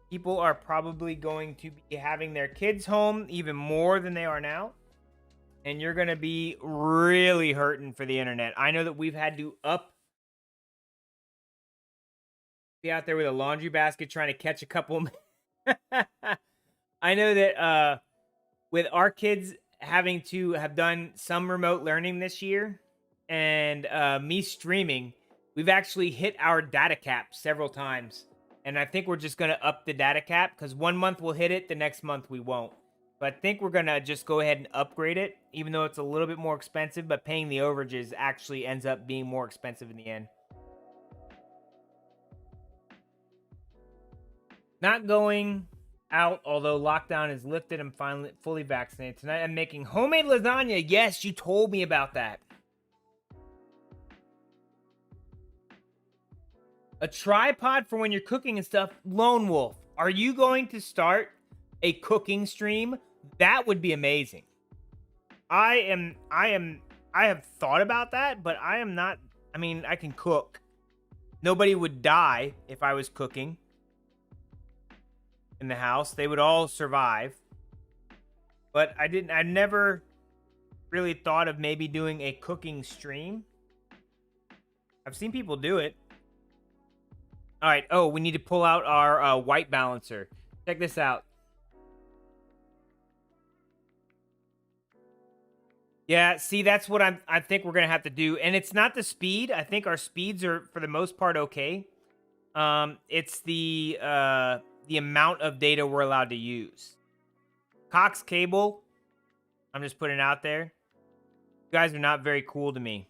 people are probably going to be having their kids home even more than they are now. And you're going to be really hurting for the internet. I know that we've had to be out there with a laundry basket trying to catch a couple. I know that with our kids having to have done some remote learning this year and me streaming, we've actually hit our data cap several times. And I think we're just going to up the data cap because 1 month we'll hit it, the next month we won't. So I think we're gonna just go ahead and upgrade it, even though it's a little bit more expensive, but paying the overages actually ends up being more expensive in the end. Not going out, although lockdown is lifted. I'm finally fully vaccinated. Tonight I'm making homemade lasagna. Yes, you told me about that. A tripod for when you're cooking and stuff. Lone Wolf, are you going to start a cooking stream? That would be amazing. I have thought about that, but I am not. I mean, I can cook. Nobody would die if I was cooking in the house. They would all survive. But I never really thought of maybe doing a cooking stream. I've seen people do it. All right. Oh, we need to pull out our white balancer. Check this out. Yeah, see, that's what I think we're gonna have to do, and it's not the speed. I think our speeds are for the most part okay. It's the amount of data we're allowed to use. Cox cable. I'm just putting it out there. You guys are not very cool to me.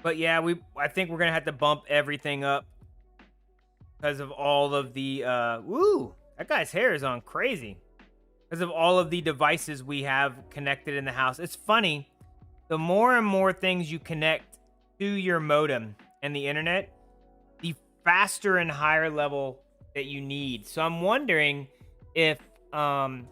But yeah, I think we're gonna have to bump everything up because of all of the woo, that guy's hair is on crazy. Because of all of the devices we have connected in the house. It's funny, the more and more things you connect to your modem and the internet, the faster and higher level that you need. So I'm wondering if the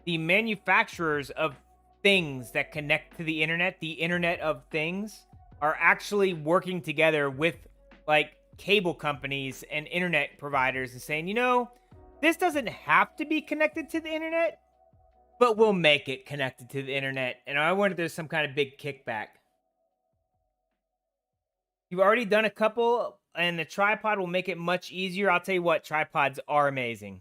manufacturers of things that connect to the Internet of Things, are actually working together with like cable companies and internet providers and saying, you know, this doesn't have to be connected to the internet, but we'll make it connected to the internet. And I wonder if there's some kind of big kickback. You've already done a couple, and the tripod will make it much easier. I'll tell you what, tripods are amazing.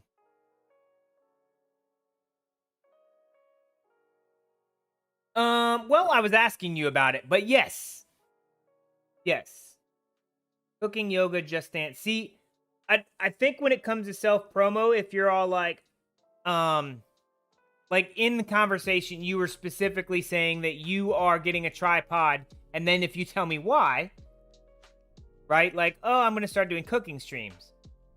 Well, I was asking you about it, but yes. Yes. Cooking, yoga, just dance. See, I think when it comes to self-promo, if you're all like in the conversation, you were specifically saying that you are getting a tripod, and then if you tell me why, right? Like, oh, I'm going to start doing cooking streams.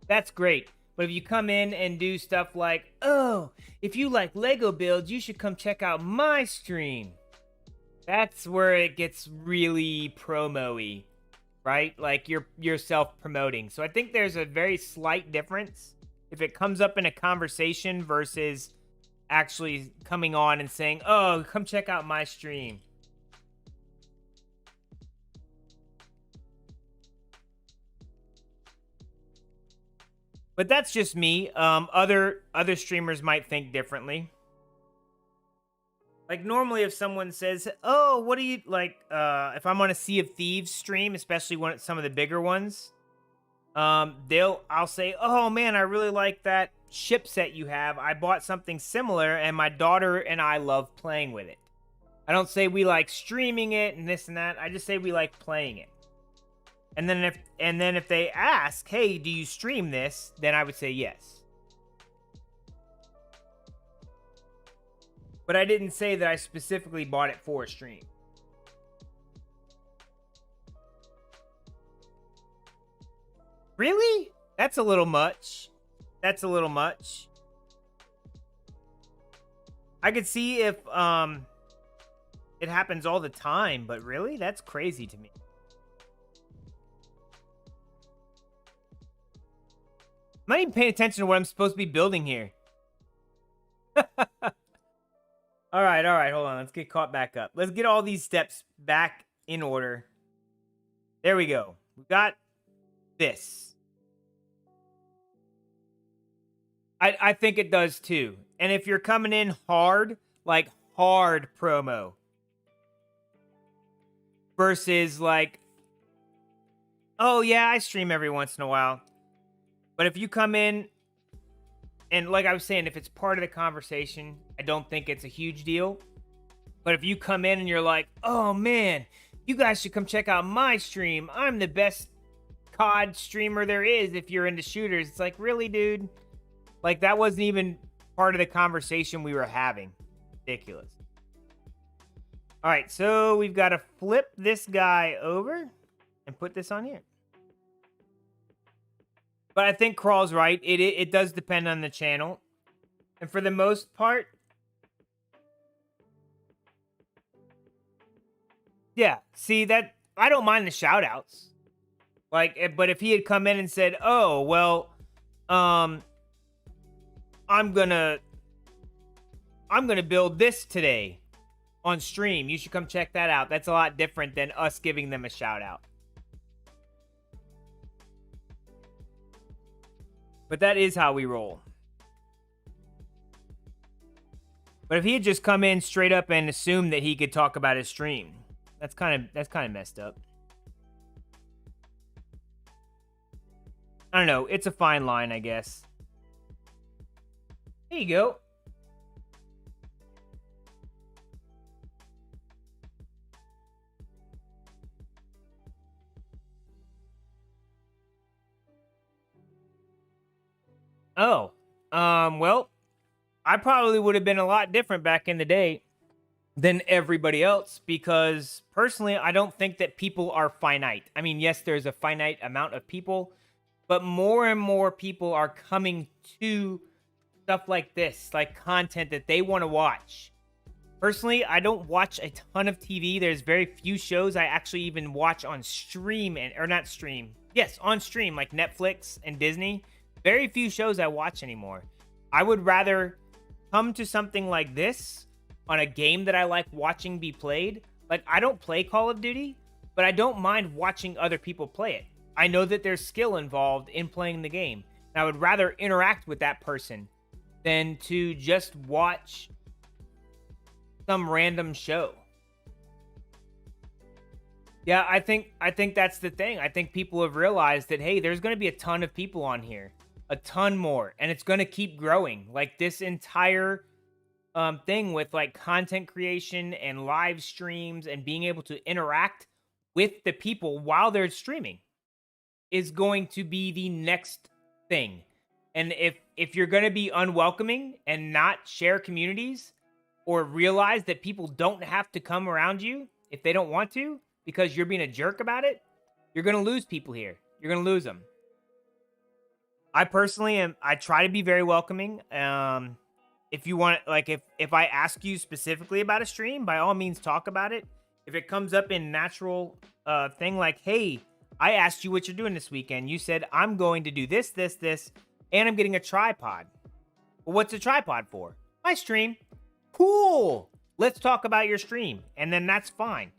That's great. But if you come in and do stuff like, oh, if you like Lego builds, you should come check out my stream. That's where it gets really promo-y, right? Like you're self-promoting. So I think there's a very slight difference if it comes up in a conversation versus actually coming on and saying, oh, come check out my stream. But that's just me. Other streamers might think differently. Like normally if someone says, oh, what do you like, if I'm on a Sea of Thieves stream, especially when it's some of the bigger ones, I'll say, oh man, I really like that ship set you have. I bought something similar and my daughter and I love playing with it. I don't say we like streaming it and this and that. I just say we like playing it. And then if they ask, hey, do you stream this? Then I would say yes. But I didn't say that I specifically bought it for a stream. Really? That's a little much. That's a little much. I could see if it happens all the time, but really? That's crazy to me. I'm not even paying attention to what I'm supposed to be building here. All right, hold on. Let's get caught back up. Let's get all these steps back in order. There we go. We got this. I think it does too. And if you're coming in hard, like hard promo, versus like, oh yeah, I stream every once in a while. But if you come in, and like I was saying, if it's part of the conversation, I don't think it's a huge deal. But if you come in and you're like, oh man, you guys should come check out my stream. I'm the best COD streamer there is if you're into shooters. It's like, really, dude? Like, that wasn't even part of the conversation we were having. Ridiculous. All right, so we've got to flip this guy over and put this on here. But I think Crawl's right. It does depend on the channel. And for the most part, yeah, see, that I don't mind the shout outs. Like, but if he had come in and said, "Oh, well, I'm gonna build this today on stream. You should come check that out." That's a lot different than us giving them a shout out. But that is how we roll. But if he had just come in straight up and assumed that he could talk about his stream, that's kind of messed up. I don't know. It's a fine line, I guess. There you go. Oh, well, I probably would have been a lot different back in the day than everybody else because personally, I don't think that people are finite. I mean, yes, there's a finite amount of people, but more and more people are coming to stuff like this, like content that they want to watch. Personally, I don't watch a ton of TV. There's very few shows I actually even watch on stream or not stream. Yes, on stream, like Netflix and Disney. Very few shows I watch anymore. I would rather come to something like this on a game that I like watching be played. Like, I don't play Call of Duty, but I don't mind watching other people play it. I know that there's skill involved in playing the game. And I would rather interact with that person than to just watch some random show. Yeah, I think that's the thing. I think people have realized that, hey, there's going to be a ton of people on here. A ton more. And it's going to keep growing. Like, this entire thing with, like, content creation and live streams and being able to interact with the people while they're streaming is going to be the next thing. And if you're going to be unwelcoming and not share communities or realize that people don't have to come around you if they don't want to because you're being a jerk about it, you're going to lose people here. You're going to lose them. I personally I try to be very welcoming. If you want, like, if I ask you specifically about a stream, by all means talk about it. If it comes up in natural thing like, hey, I asked you what you're doing this weekend. You said, I'm going to do this, this, this, and I'm getting a tripod. Well, what's a tripod for? My stream. Cool. Let's talk about your stream. And then that's fine.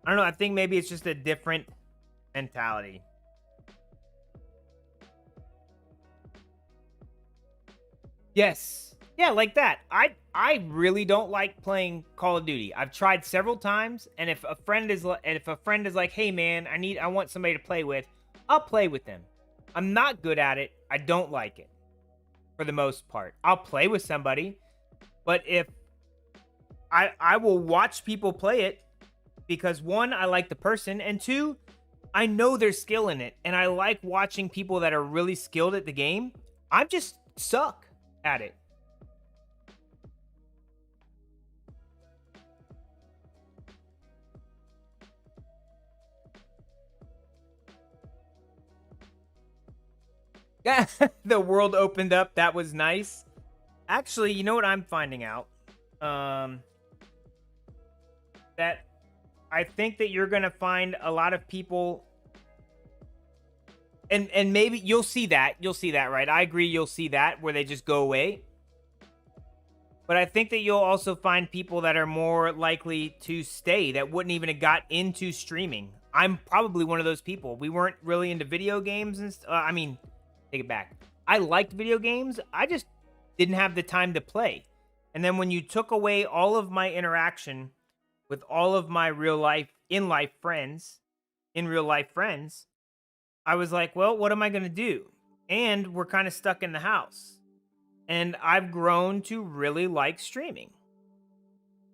I don't know. I think maybe it's just a different mentality. Yes. Yeah, like that. I really don't like playing Call of Duty. I've tried several times, and if a friend is like, "Hey man, I want somebody to play with," I'll play with them. I'm not good at it. I don't like it for the most part. I'll play with somebody, but if I will watch people play it because one, I like the person, and two, I know there's skill in it, and I like watching people that are really skilled at the game. I just suck at it. Yeah, the world opened up. That was nice. Actually, you know what I'm finding out? That I think that you're going to find a lot of people, and maybe you'll see that. You'll see that, right? I agree you'll see that, where they just go away. But I think that you'll also find people that are more likely to stay, that wouldn't even have got into streaming. I'm probably one of those people. We weren't really into video games, and I mean, take it back. I liked video games. I just didn't have the time to play. And then when you took away all of my interaction with all of my real life friends, I was like, well, what am I going to do? And we're kind of stuck in the house. And I've grown to really like streaming.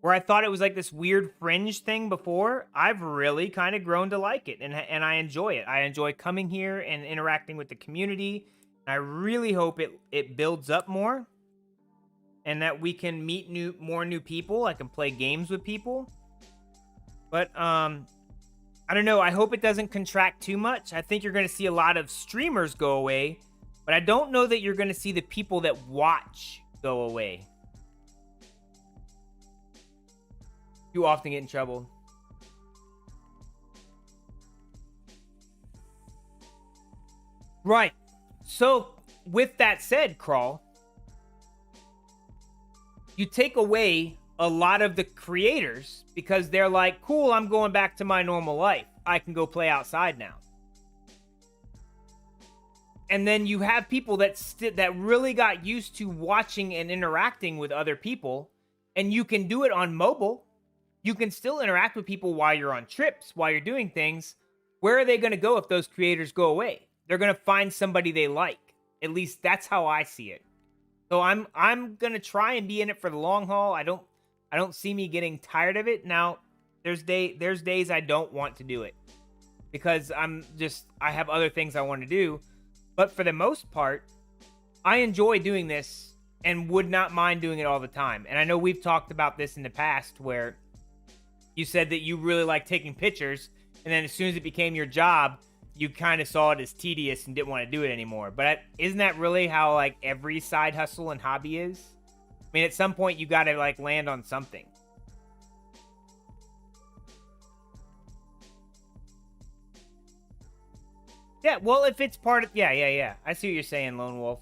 where I thought it was like this weird fringe thing before, I've really kind of grown to like it, and I enjoy it. I enjoy coming here and interacting with the community. I really hope it builds up more, and that we can meet more new people. I can play games with people. But I don't know. I hope it doesn't contract too much. I think you're going to see a lot of streamers go away, but I don't know that you're going to see the people that watch go away. You often get in trouble. Right. So, with that said, Crawl, you take away a lot of the creators because they're like, cool, I'm going back to my normal life. I can go play outside now. And then you have people that really got used to watching and interacting with other people, and you can do it on mobile. You can still interact with people while you're on trips, while you're doing things. Where are they going to go if those creators go away? They're going to find somebody they like. At least that's how I see it. So I'm going to try and be in it for the long haul. I don't see me getting tired of it. Now, there's days I don't want to do it because I have other things I want to do. But for the most part, I enjoy doing this and would not mind doing it all the time. And I know we've talked about this in the past where you said that you really like taking pictures, and then as soon as it became your job, you kind of saw it as tedious and didn't want to do it anymore. But isn't that really how like every side hustle and hobby is? I mean, at some point you got to like land on something. Yeah, well, if it's part of... Yeah. I see what you're saying, Lone Wolf.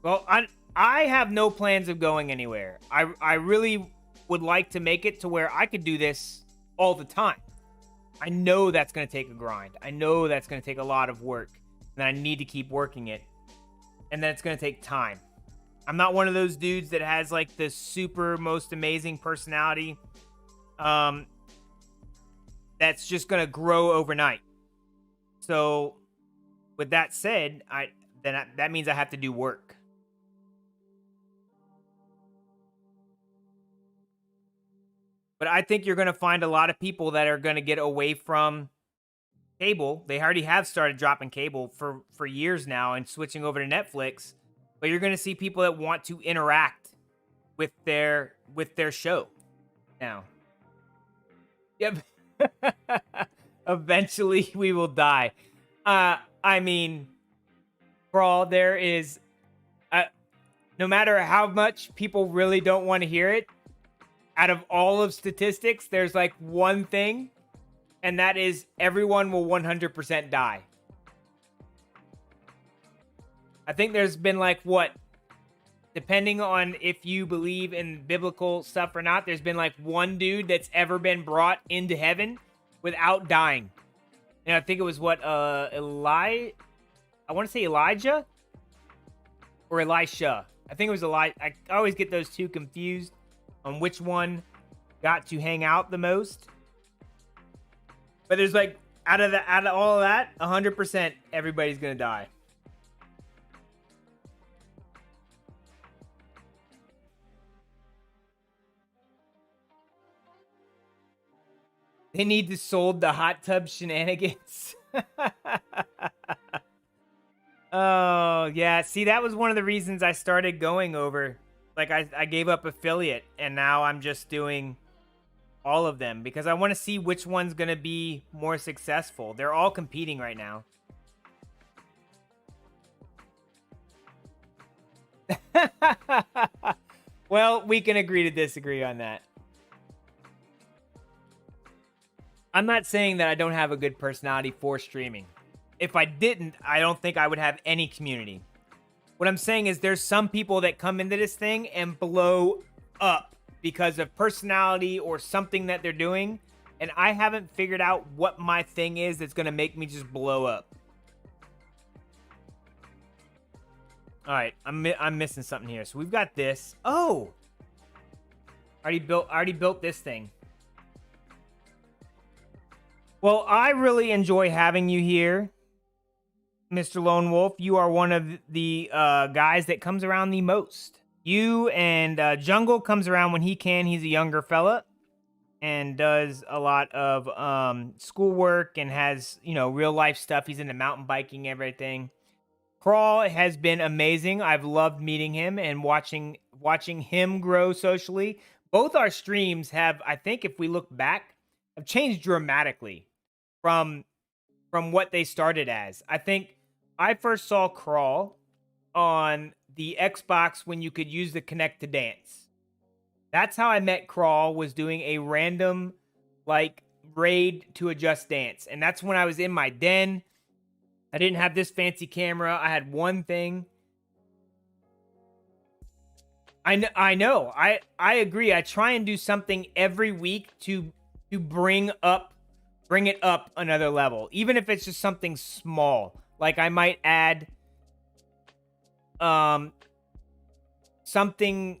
Well, I have no plans of going anywhere. I really would like to make it to where I could do this all the time. I know that's going to take a grind. I know that's going to take a lot of work. And I need to keep working it. And then it's going to take time. I'm not one of those dudes that has like the super most amazing personality. That's just going to grow overnight. So with that said, that means I have to do work. But I think you're going to find a lot of people that are going to get away from cable. They already have started dropping cable for years now and switching over to Netflix. But you're going to see people that want to interact with their show now. Yep. Eventually we will die. I mean, Brawl, there is... no matter how much people really don't want to hear it, out of all of statistics, there's like one thing, and that is everyone will 100% die. I think there's been like, what, depending on if you believe in biblical stuff or not, there's been like one dude that's ever been brought into heaven without dying. And I think it was what, I want to say Elijah or Elisha. I think it was Elijah. I always get those two confused on which one got to hang out the most. But there's like, out of all of that, 100% everybody's gonna die. They need to sold the hot tub shenanigans. Oh, yeah. See, that was one of the reasons I started going over. Like, I gave up affiliate, and now I'm just doing all of them because I want to see which one's going to be more successful. They're all competing right now. Well, we can agree to disagree on that. I'm not saying that I don't have a good personality for streaming. If I didn't, I don't think I would have any community. What I'm saying is there's some people that come into this thing and blow up because of personality or something that they're doing, and I haven't figured out what my thing is that's going to make me just blow up. All right, I'm missing something here. So we've got this. Oh, I already built this thing. Well, I really enjoy having you here. Mr. Lone Wolf, you are one of the guys that comes around the most. You and Jungle comes around when he can. He's a younger fella and does a lot of schoolwork and has, you know, real life stuff. He's into mountain biking, everything. Crawl has been amazing. I've loved meeting him and watching him grow socially. Both our streams have, I think, if we look back, have changed dramatically from what they started as. I think I first saw Crawl on the Xbox when you could use the Kinect to dance. That's how I met Crawl, was doing a random like raid to a Just Dance. And that's when I was in my den. I didn't have this fancy camera. I had one thing. I know. I agree. I try and do something every week to bring it up another level, even if it's just something small. Like I might add something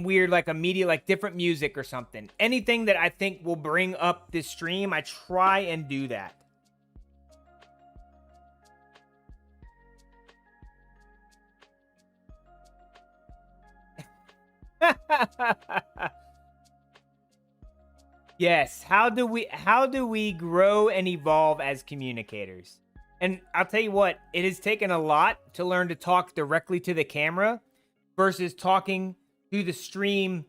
weird, like a media, like different music or something. Anything that I think will bring up this stream, I try and do that. Yes, how do we grow and evolve as communicators? And I'll tell you what, it has taken a lot to learn to talk directly to the camera versus talking to the stream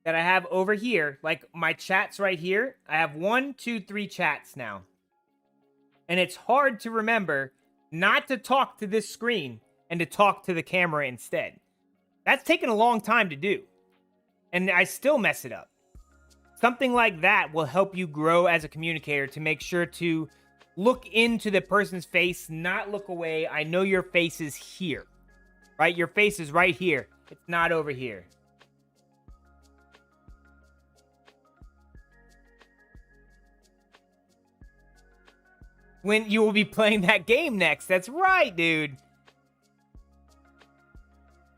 that I have over here. Like my chats right here, I have 1, 2, 3 chats now. And it's hard to remember not to talk to this screen and to talk to the camera instead. That's taken a long time to do. And I still mess it up. Something like that will help you grow as a communicator, to make sure to look into the person's face, not look away. I know your face is here, right? Your face is right here. It's not over here. When you will be playing that game next. That's right, dude.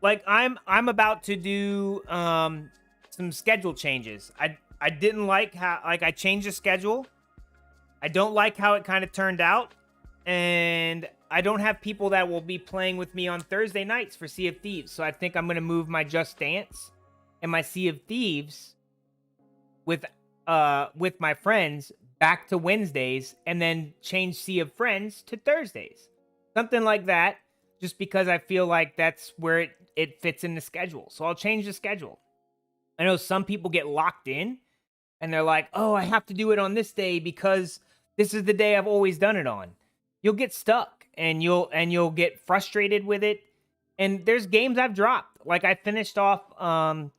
Like I'm about to do some schedule changes. I didn't like how, like, I changed the schedule. I don't like how it kind of turned out. And I don't have people that will be playing with me on Thursday nights for Sea of Thieves. So I think I'm going to move my Just Dance and my Sea of Thieves with my friends back to Wednesdays, and then change Sea of Friends to Thursdays. Something like that, just because I feel like that's where it fits in the schedule. So I'll change the schedule. I know some people get locked in and they're like, oh, I have to do it on this day because this is the day I've always done it on. You'll get stuck and you'll get frustrated with it. And there's games I've dropped. Like I finished off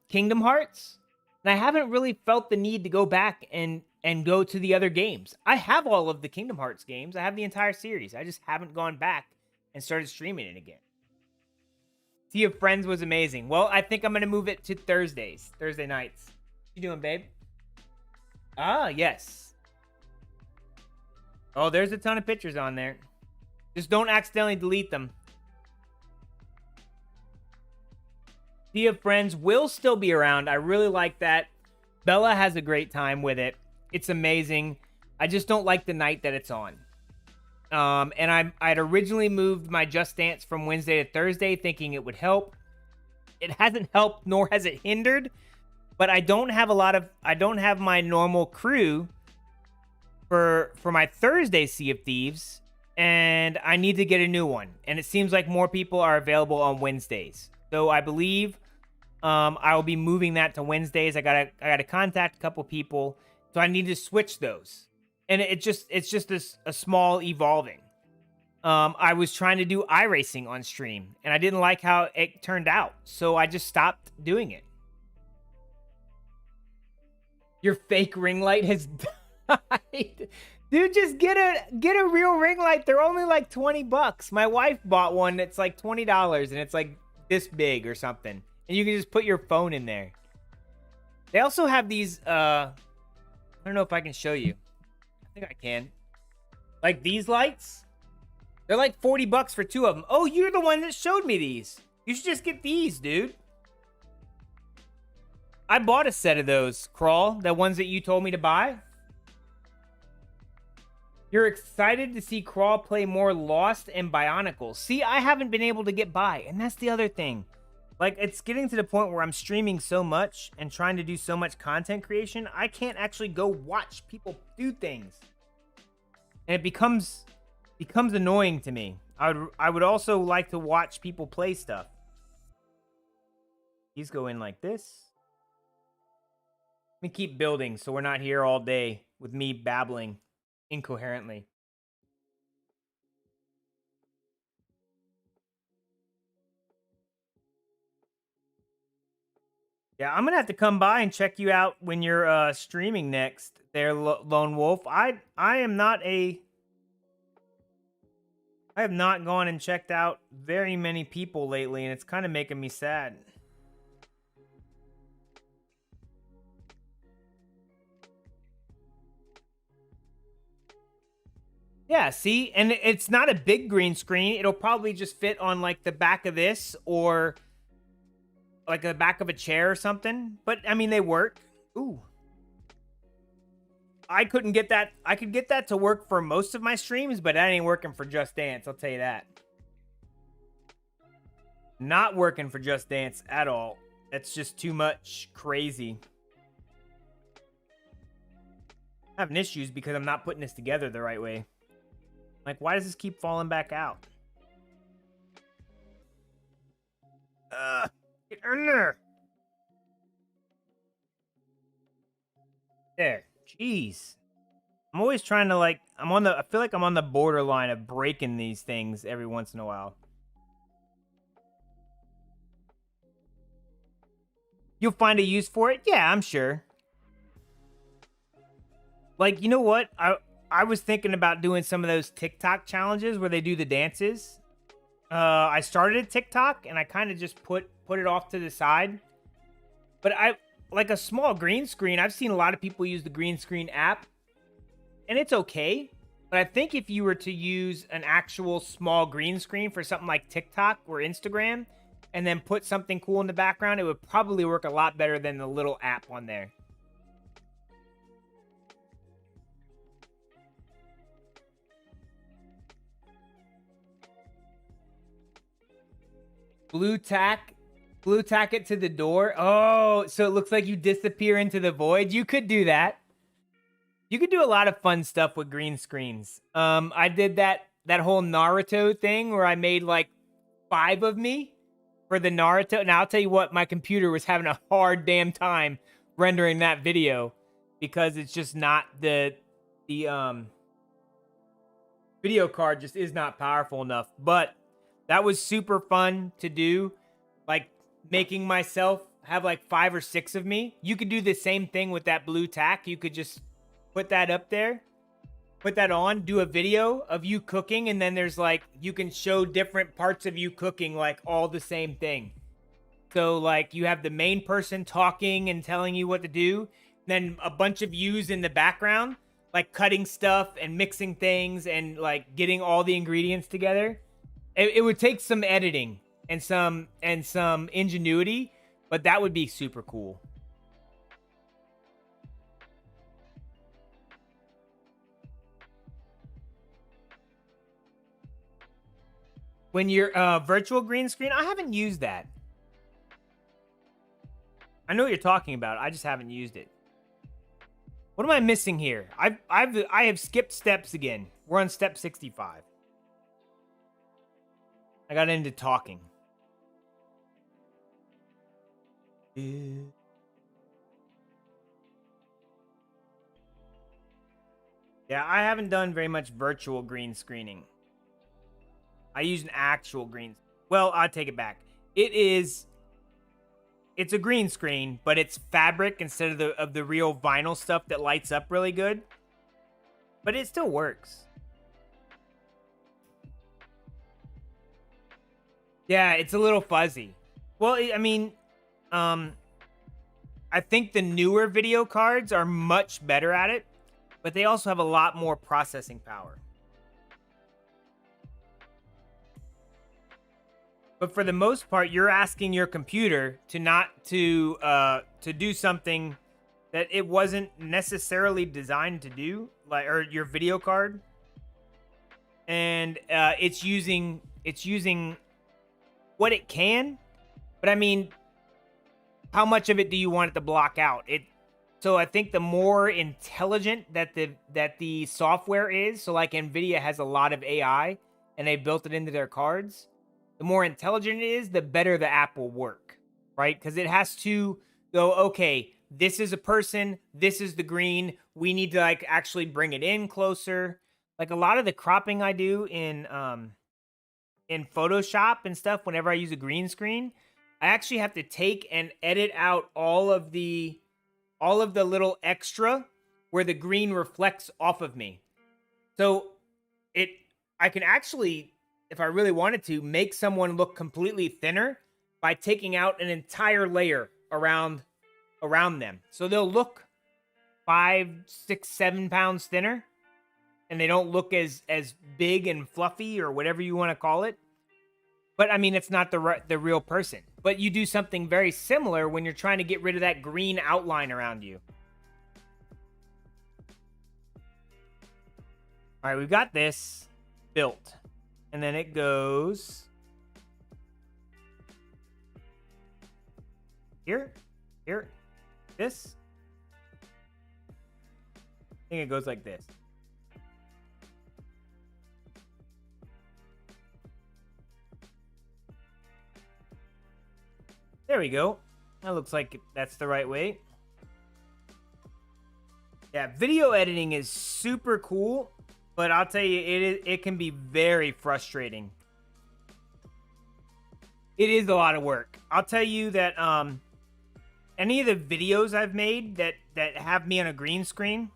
Kingdom Hearts, and I haven't really felt the need to go back and go to the other games. I have all of the Kingdom Hearts games. I have the entire series. I just haven't gone back and started streaming it again. Sea of Friends was amazing. Well, I think I'm going to move it to Thursday nights. What you doing, babe? Ah, yes. Oh, there's a ton of pictures on there. Just don't accidentally delete them. Sea of Friends will still be around. I really like that. Bella has a great time with it. It's amazing. I just don't like the night that it's on. And I'd originally moved my Just Dance from Wednesday to Thursday, thinking it would help. It hasn't helped, nor has it hindered. But I don't have my normal crew for my Thursday Sea of Thieves, and I need to get a new one. And it seems like more people are available on Wednesdays. So I believe I will be moving that to Wednesdays. I gotta contact a couple people, so I need to switch those. And it's just a small evolving. I was trying to do iRacing on stream, and I didn't like how it turned out, so I just stopped doing it. Your fake ring light has died. Dude, just get a real ring light. They're only like $20. My wife bought one that's like $20, and it's like this big or something. And you can just put your phone in there. They also have these, I don't know if I can show you. I think I can. Like these lights. They're like $40 for 2 of them. Oh, you're the one that showed me these. You should just get these, dude. I bought a set of those, Crawl. The ones that you told me to buy. You're excited to see Crawl play more Lost and Bionicle. See, I haven't been able to get by, and that's the other thing. Like, it's getting to the point where I'm streaming so much and trying to do so much content creation, I can't actually go watch people do things. And it becomes annoying to me. I would also like to watch people play stuff. These go in like this. Let me keep building so we're not here all day with me babbling incoherently. Yeah, I'm gonna have to come by and check you out when you're streaming next there, Lone Wolf. I have not gone and checked out very many people lately, and it's kind of making me sad. Yeah, see? And it's not a big green screen. It'll probably just fit on, like, the back of this or, like, the back of a chair or something. But, I mean, they work. Ooh. I couldn't get that. I could get that to work for most of my streams, but that ain't working for Just Dance. I'll tell you that. Not working for Just Dance at all. That's just too much crazy. I'm having issues because I'm not putting this together the right way. Like, why does this keep falling back out? Get in there. There. Jeez. I'm always trying to, like, I feel like I'm on the borderline of breaking these things every once in a while. You'll find a use for it? Yeah, I'm sure. Like, you know what? I was thinking about doing some of those TikTok challenges where they do the dances. I started a TikTok and I kind of just put it off to the side. But like a small green screen, I've seen a lot of people use the green screen app. And it's okay. But I think if you were to use an actual small green screen for something like TikTok or Instagram, and then put something cool in the background, it would probably work a lot better than the little app on there. Blue tack it to the door. Oh, so it looks like you disappear into the void. You could do that. You could do a lot of fun stuff with green screens. I did that whole Naruto thing where I made like 5 of me for the Naruto. Now I'll tell you what, my computer was having a hard damn time rendering that video because it's just not the video card just is not powerful enough. But that was super fun to do, like making myself have like 5 or 6 of me. You could do the same thing with that blue tack. You could just put that up there, put that on, do a video of you cooking, and then there's like, you can show different parts of you cooking, like all the same thing. So like you have the main person talking and telling you what to do, then a bunch of yous in the background, like cutting stuff and mixing things and like getting all the ingredients together. It would take some editing and some ingenuity, but that would be super cool. When you're virtual green screen, I haven't used that. I know what you're talking about. I just haven't used it. What am I missing here? I have skipped steps again. We're on step 65. I got into talking. Yeah, I haven't done very much virtual green screening. I use an actual green. Well, I'll take it back. It's a green screen, but it's fabric instead of the real vinyl stuff that lights up really good. But it still works. Yeah, it's a little fuzzy. Well, I mean, I think the newer video cards are much better at it, but they also have a lot more processing power. But for the most part, you're asking your computer to do something that it wasn't necessarily designed to do, like, or your video card. and it's using what it can. But I mean, how much of it do you want it to block out? So I think the more intelligent that the software is, so like Nvidia has a lot of AI and they built it into their cards, the more intelligent it is, the better the app will work, right? Because it has to go, okay, this is a person, this is the green, we need to like actually bring it in closer. Like a lot of the cropping I do in Photoshop and stuff, whenever I use a green screen, I actually have to take and edit out all of the little extra where the green reflects off of me. So I can actually, if I really wanted to, make someone look completely thinner by taking out an entire layer around them. So they'll look 5, 6, 7 pounds thinner, and they don't look as big and fluffy or whatever you want to call it. But I mean, it's not the real person. But you do something very similar when you're trying to get rid of that green outline around you. All right, we've got this built. And then it goes here, this. I think it goes like this. There we go. That looks like that's the right way. Yeah, video editing is super cool, but I'll tell you, it can be very frustrating. It is a lot of work. I'll tell you that any of the videos I've made that have me on a green screen,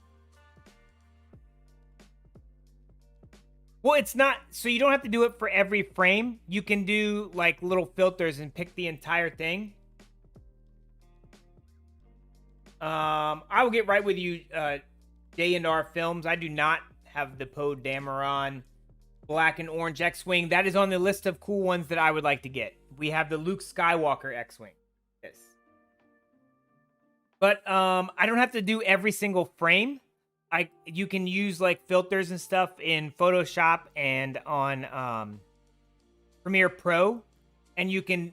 well, it's not, so you don't have to do it for every frame. You can do like little filters and pick the entire thing. I will get right with you, J&R Films. I do not have the Poe Dameron Black and Orange X-Wing. That is on the list of cool ones that I would like to get. We have the Luke Skywalker X-Wing. Yes. But I don't have to do every single frame. You can use like filters and stuff in Photoshop and on Premiere Pro, and you can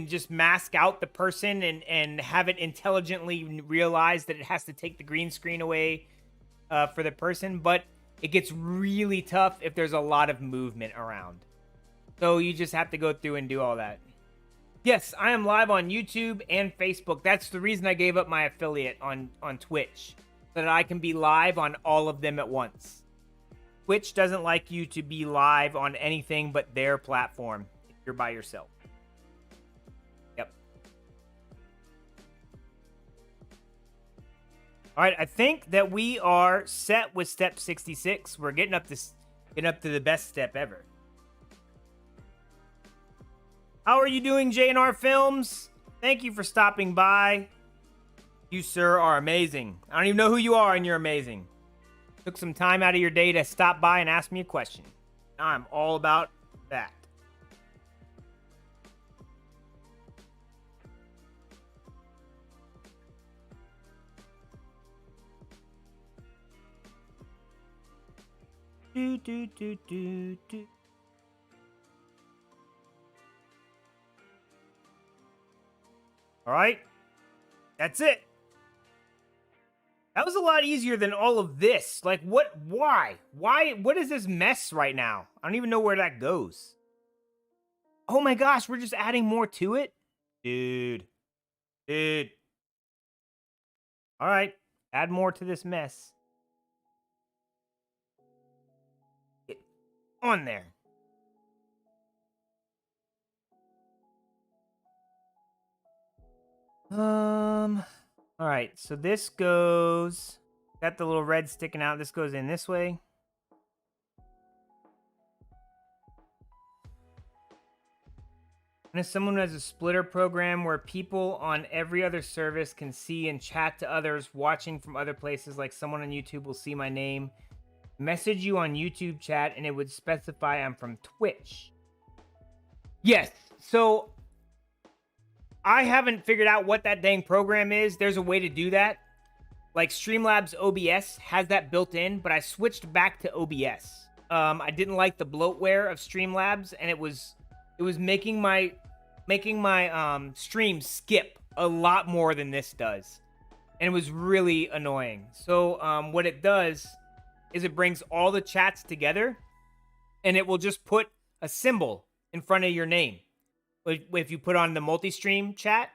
just mask out the person and have it intelligently realize that it has to take the green screen away for the person. But it gets really tough if there's a lot of movement around. So you just have to go through and do all that. Yes, I am live on YouTube and Facebook. That's the reason I gave up my affiliate on Twitch, so that I can be live on all of them at once. Twitch doesn't like you to be live on anything but their platform if you're by yourself. Yep. All right, I think that we are set with step 66. We're getting up to the best step ever. How are you doing, J&R Films? Thank you for stopping by. You, sir, are amazing. I don't even know who you are, and you're amazing. Took some time out of your day to stop by and ask me a question. I'm all about that. Do. All right. That's it. That was a lot easier than all of this. Like, what? Why? What is this mess right now? I don't even know where that goes. Oh my gosh, we're just adding more to it? Dude. All right. Add more to this mess. Get on there. All right, so this goes, got the little red sticking out. This goes in this way. And if someone has a splitter program where people on every other service can see and chat to others watching from other places, like someone on YouTube will see my name, message you on YouTube chat, and it would specify I'm from Twitch. Yes, so I haven't figured out what that dang program is. There's a way to do that. Like Streamlabs OBS has that built in, but I switched back to OBS. I didn't like the bloatware of Streamlabs, and it was making my stream skip a lot more than this does, and it was really annoying. So what it does is it brings all the chats together, and it will just put a symbol in front of your name if you put on the multi-stream chat.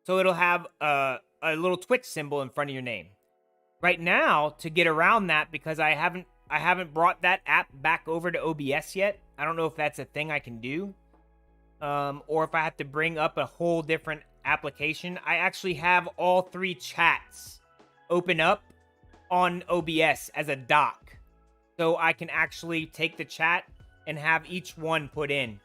So it'll have a little Twitch symbol in front of your name. Right now, to get around that, because I haven't brought that app back over to OBS yet. I don't know if that's a thing I can do, or if I have to bring up a whole different application. I actually have all 3 chats open up on OBS as a doc, so I can actually take the chat and have each one put in.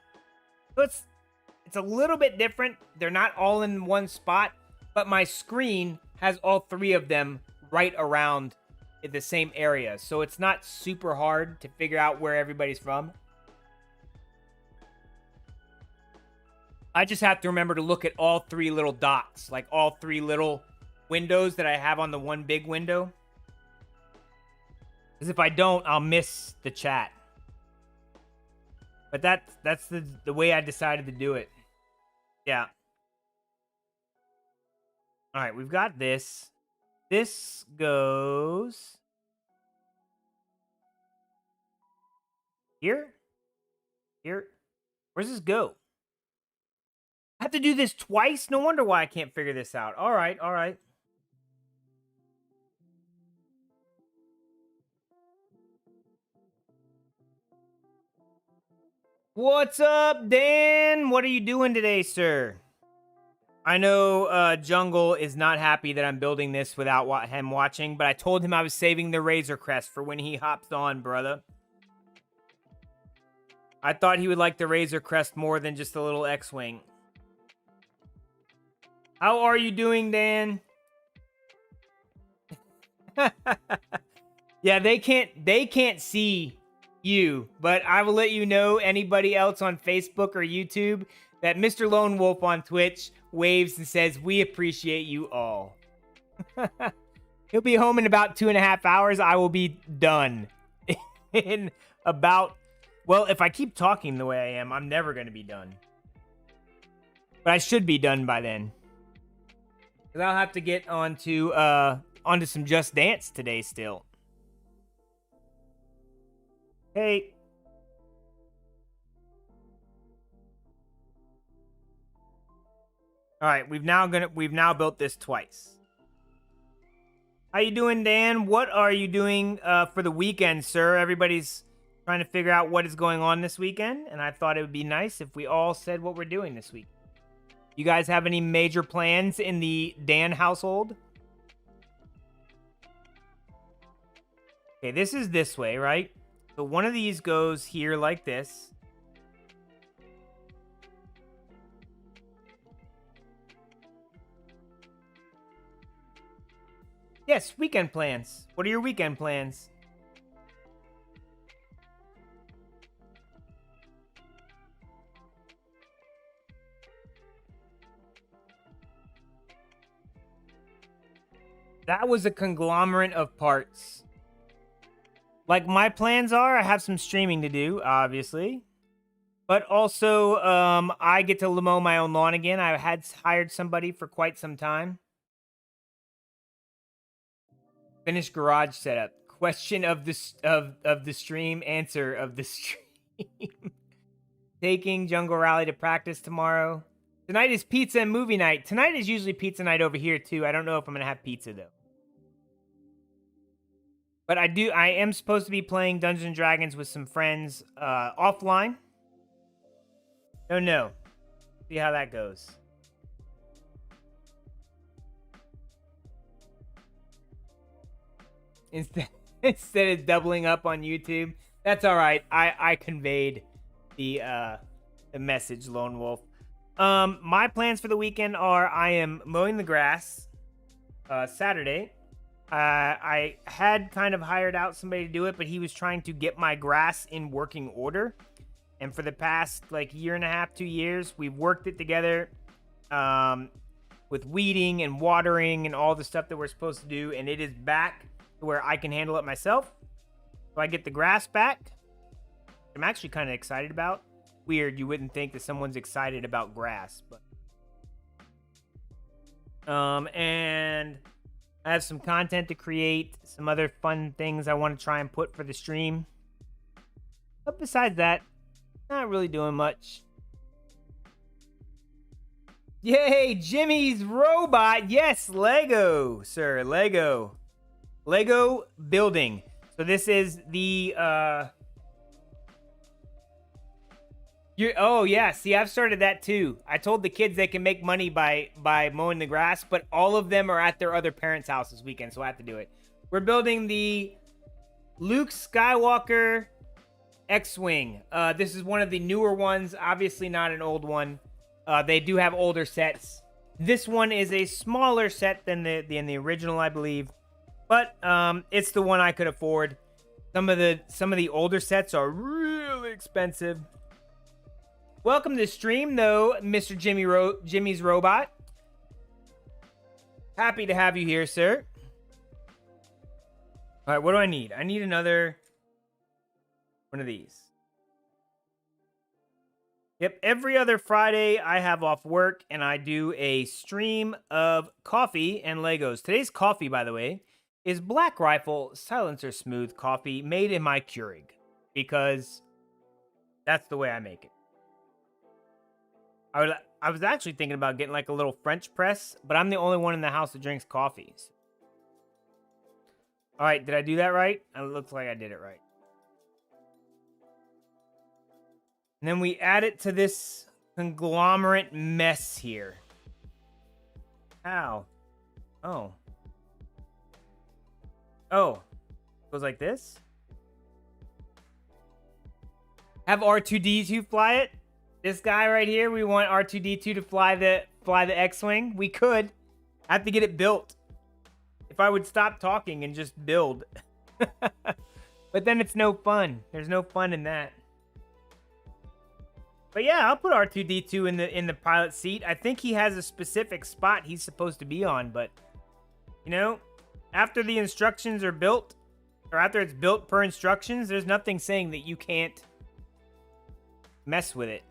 So it's a little bit different. They're not all in one spot, but my screen has all 3 of them right around in the same area. So it's not super hard to figure out where everybody's from. I just have to remember to look at all 3 little dots, like all 3 little windows that I have on the one big window. Because if I don't, I'll miss the chat. But that's the way I decided to do it. Yeah. All right, we've got this. This goes here. Here. Where's this go? I have to do this twice? No wonder why I can't figure this out. All right, all right. What's up, Dan? What are you doing today, sir? I know Jungle is not happy that I'm building this without him watching, but I told him I was saving the Razor Crest for when he hops on, brother. I thought he would like the Razor Crest more than just a little X-Wing. How are you doing, Dan? Yeah, they can't see you, but I will let you know, anybody else on Facebook or YouTube, that Mr. Lone Wolf on Twitch waves and says, "We appreciate you all." He'll be home in about 2.5 hours. I will be done in about, well, if I keep talking the way I am, I'm never going to be done. But I should be done by then. Because I'll have to get onto some Just Dance today still. Hey. All right, we've now built this twice. How you doing, Dan? What are you doing for the weekend, sir? Everybody's trying to figure out what is going on this weekend, and I thought it would be nice if we all said what we're doing this week. You guys have any major plans in the Dan household? Okay, this is this way, right? So one of these goes here like this. Yes, weekend plans. What are your weekend plans? That was a conglomerate of parts. Like, my plans are, I have some streaming to do, obviously. But also, I get to mow my own lawn again. I had hired somebody for quite some time. Finished garage setup. Question of the stream. Answer of the stream. Taking Jungle Rally to practice tomorrow. Tonight is pizza and movie night. Tonight is usually pizza night over here, too. I don't know if I'm going to have pizza, though. But I am supposed to be playing Dungeons & Dragons with some friends offline. Don't know. See how that goes. Instead of doubling up on YouTube. That's all right. I conveyed the message, Lone Wolf. My plans for the weekend are I am mowing the grass Saturday. I had kind of hired out somebody to do it, but he was trying to get my grass in working order. And for the past, like, 1.5, 2 years, we've worked it together with weeding and watering and all the stuff that we're supposed to do. And it is back to where I can handle it myself. So I get the grass back. I'm actually kind of excited about. Weird, you wouldn't think that someone's excited about grass, but and I have some content to create, some other fun things I want to try and put for the stream. But besides that, not really doing much. Yay, Jimmy's robot. Yes, Lego, sir. Lego building. So this is the oh yeah, see, I've started that too. I told the kids they can make money by mowing the grass, but all of them are at their other parents' house this weekend, so I have to do it. We're building the Luke Skywalker X-Wing. This is one of the newer ones, obviously not an old one. They do have older sets. This one is a smaller set than the original, I believe, but it's the one I could afford. Some of the older sets are really expensive. Welcome to the stream, though, Mr. Jimmy's robot. Happy to have you here, sir. All right, what do I need? I need another one of these. Yep, every other Friday I have off work and I do a stream of coffee and Legos. Today's coffee, by the way, is Black Rifle Silencer Smooth coffee made in my Keurig because that's the way I make it. I was actually thinking about getting like a little French press, but I'm the only one in the house that drinks coffees. All right, did I do that right? It looks like I did it right. And then we add it to this conglomerate mess here. How? Oh. Oh. Goes like this? Have R2-D2 fly it? This guy right here, we want R2-D2 to fly the X-Wing. We could. I have to get it built. If I would stop talking and just build. But then it's no fun. There's no fun in that. But yeah, I'll put R2-D2 in the pilot seat. I think he has a specific spot he's supposed to be on, but you know, after the instructions are built, or after it's built per instructions, there's nothing saying that you can't mess with it.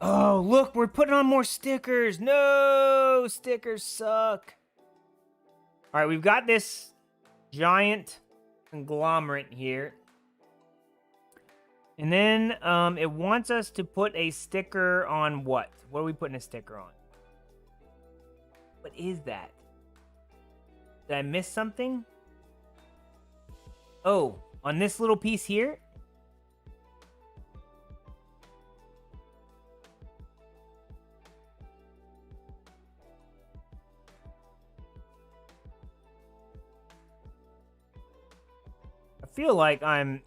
Oh, look, we're putting on more stickers. No, stickers suck. All right, we've got this giant conglomerate here. And then it wants us to put a sticker on what? What are we putting a sticker on? What is that? Did I miss something? Oh, on this little piece here? I feel like I'm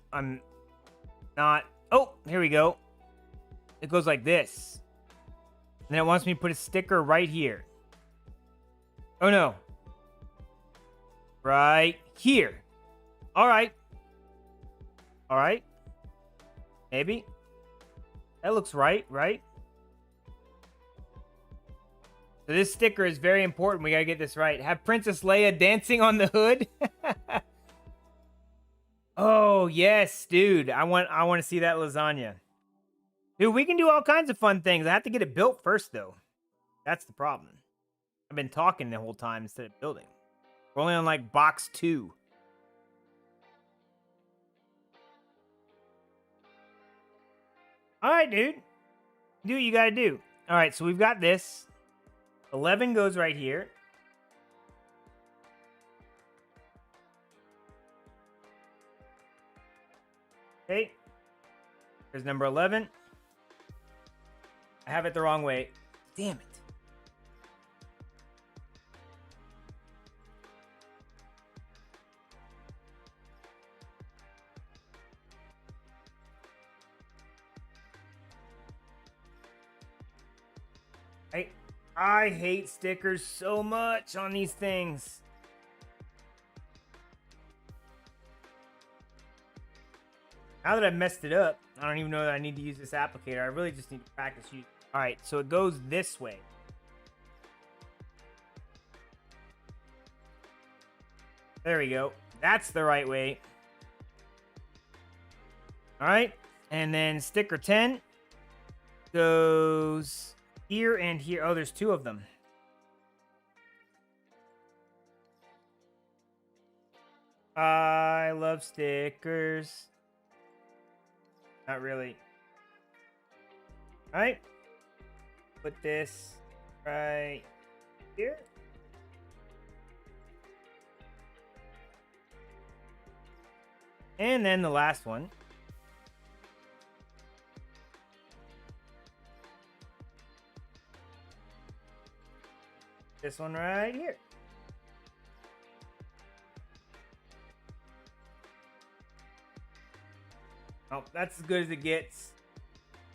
not. Oh, here we go. It goes like this. And then it wants me to put a sticker right here. Oh no. Right here. All right. All right. Maybe. That looks right, right? So this sticker is very important. We gotta get this right. Have Princess Leia dancing on the hood. Oh, yes, dude. I want to see that lasagna. Dude, we can do all kinds of fun things. I have to get it built first, though. That's the problem. I've been talking the whole time instead of building. We're only on, like, box 2. All right, dude. Do what you got to do. All right, so we've got this. 11 goes right here. Okay, here's number 11. I have it the wrong way. Damn it. I hate stickers so much on these things. Now that I've messed it up, I don't even know that I need to use this applicator. I really just need to practice using it. All right, so it goes this way. There we go. That's the right way. All right. And then sticker 10 goes here and here. Oh, there's 2 of them. I love stickers. Not really. All right. Put this right here. And then the last one. This one right here. Oh, that's as good as it gets.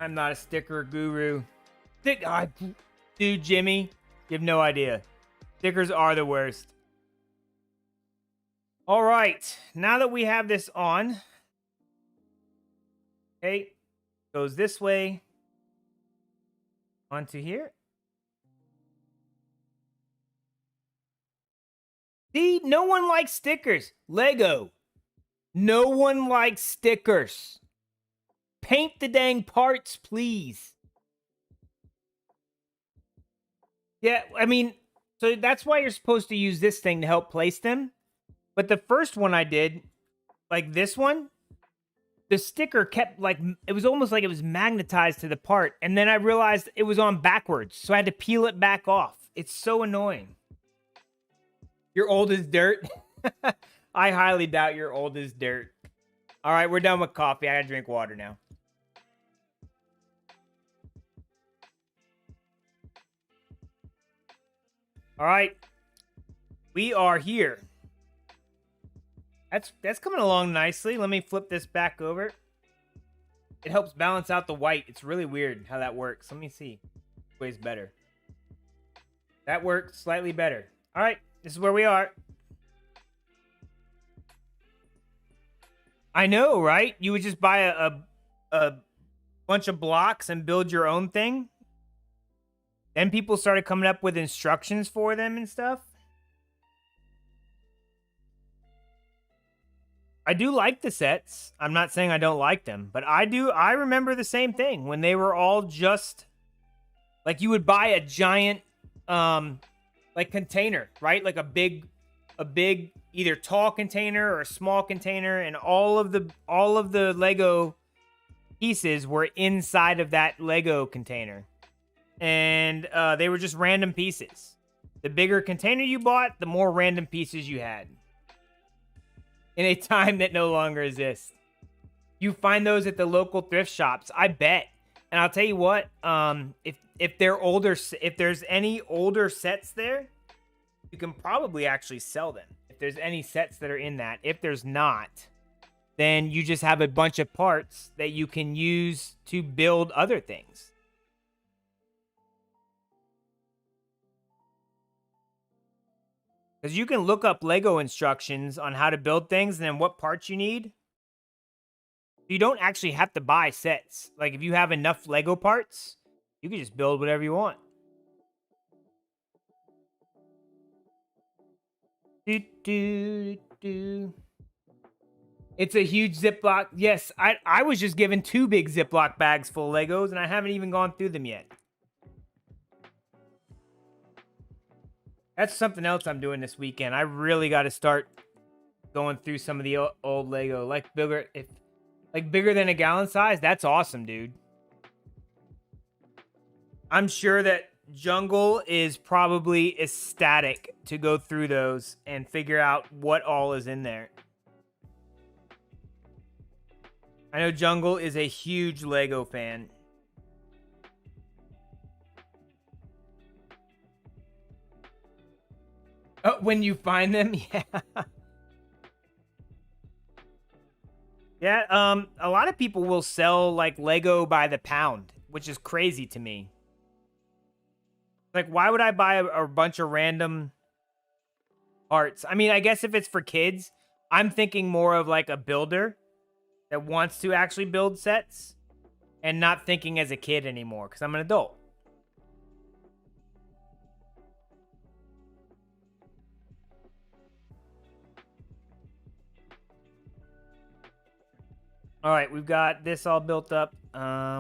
I'm not a sticker guru. Dude, Jimmy, you have no idea. Stickers are the worst. All right, now that we have this on, okay, goes this way onto here. See, no one likes stickers. Lego. No one likes stickers. Paint the dang parts, please. Yeah, I mean, so that's why you're supposed to use this thing to help place them. But the first one I did, like this one, the sticker kept like, it was almost like it was magnetized to the part. And then I realized it was on backwards. So I had to peel it back off. It's so annoying. You're old as dirt. I highly doubt you're old as dirt. All right, we're done with coffee. I gotta drink water now. All right, we are here. That's coming along nicely. Let me flip this back over. It helps balance out the white. It's really weird how that works. Let me see. Ways better. That works slightly better. All right, this is where we are. I know, right? You would just buy a bunch of blocks and build your own thing. Then people started coming up with instructions for them and stuff. I do like the sets. I'm not saying I don't like them, but I do. I remember the same thing when they were all just like you would buy a giant like container, right? Like a big either tall container or a small container, and all of the Lego pieces were inside of that Lego container. And they were just random pieces. The bigger container you bought, the more random pieces you had. In a time that no longer exists. You find those at the local thrift shops, I bet. And I'll tell you what, if they're older, if there's any older sets there, you can probably actually sell them. If there's any sets that are in that. If there's not, then you just have a bunch of parts that you can use to build other things. Because you can look up Lego instructions on how to build things and then what parts you need. You don't actually have to buy sets. Like, if you have enough Lego parts, you can just build whatever you want. It's a huge Ziploc. Yes, I was just given 2 big Ziploc bags full of Legos, and I haven't even gone through them yet. That's something else I'm doing this weekend. I really got to start going through some of the old Lego, like bigger than a gallon size. That's awesome, dude. I'm sure that Jungle is probably ecstatic to go through those and figure out what all is in there. I know Jungle is a huge Lego fan. Oh, when you find them, yeah. Yeah, a lot of people will sell like Lego by the pound, which is crazy to me. Like, why would I buy a bunch of random parts? I mean, I guess if it's for kids, I'm thinking more of like a builder that wants to actually build sets and not thinking as a kid anymore because I'm an adult. All right, we've got this all built up.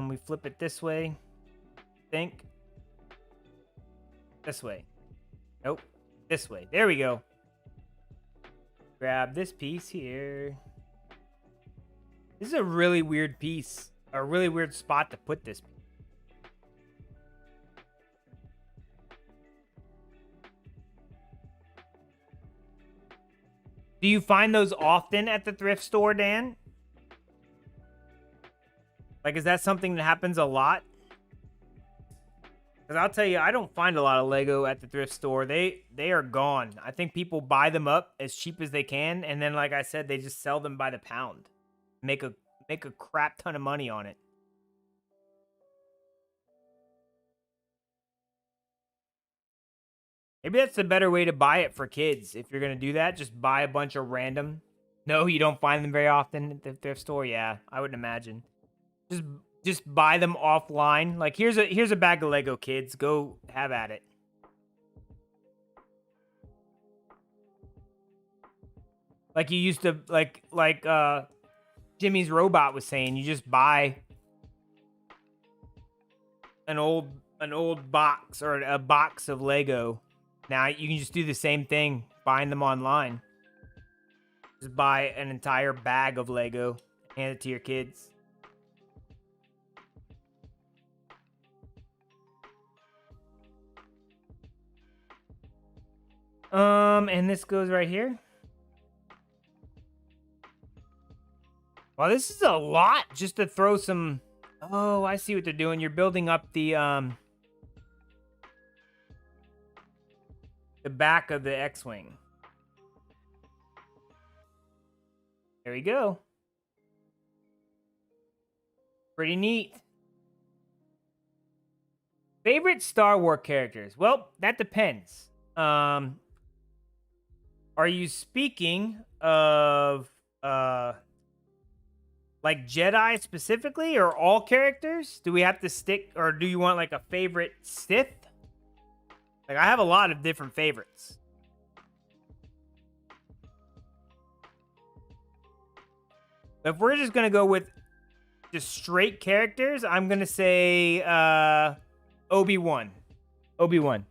We flip it this way. Think. This way. Nope. This way. There we go. Grab this piece here. This is a really weird piece. A really weird spot to put this. Do you find those often at the thrift store, Dan? Like, is that something that happens a lot? Because I'll tell you, I don't find a lot of Lego at the thrift store. They are gone. I think people buy them up as cheap as they can, and then, like I said, they just sell them by the pound. Make a crap ton of money on it. Maybe that's the better way to buy it for kids. If you're gonna do that, just buy a bunch of random. No, you don't find them very often at the thrift store. Yeah, I would imagine. Just buy them offline. Like here's a bag of Lego, kids. Go have at it. Like you used to like Jimmy's robot was saying, you just buy an old box or a box of Lego. Now you can just do the same thing, buying them online. Just buy an entire bag of Lego, hand it to your kids. And this goes right here. Well, this is a lot just to throw some. Oh, I see what they're doing. You're building up the back of the X-Wing. There we go. Pretty neat. Favorite Star Wars characters? Well, that depends. Are you speaking of like Jedi specifically, or all characters? Do we have to stick, or do you want like a favorite Sith? Like I have a lot of different favorites. If we're just gonna go with just straight characters, I'm gonna say Obi-Wan. Obi-Wan.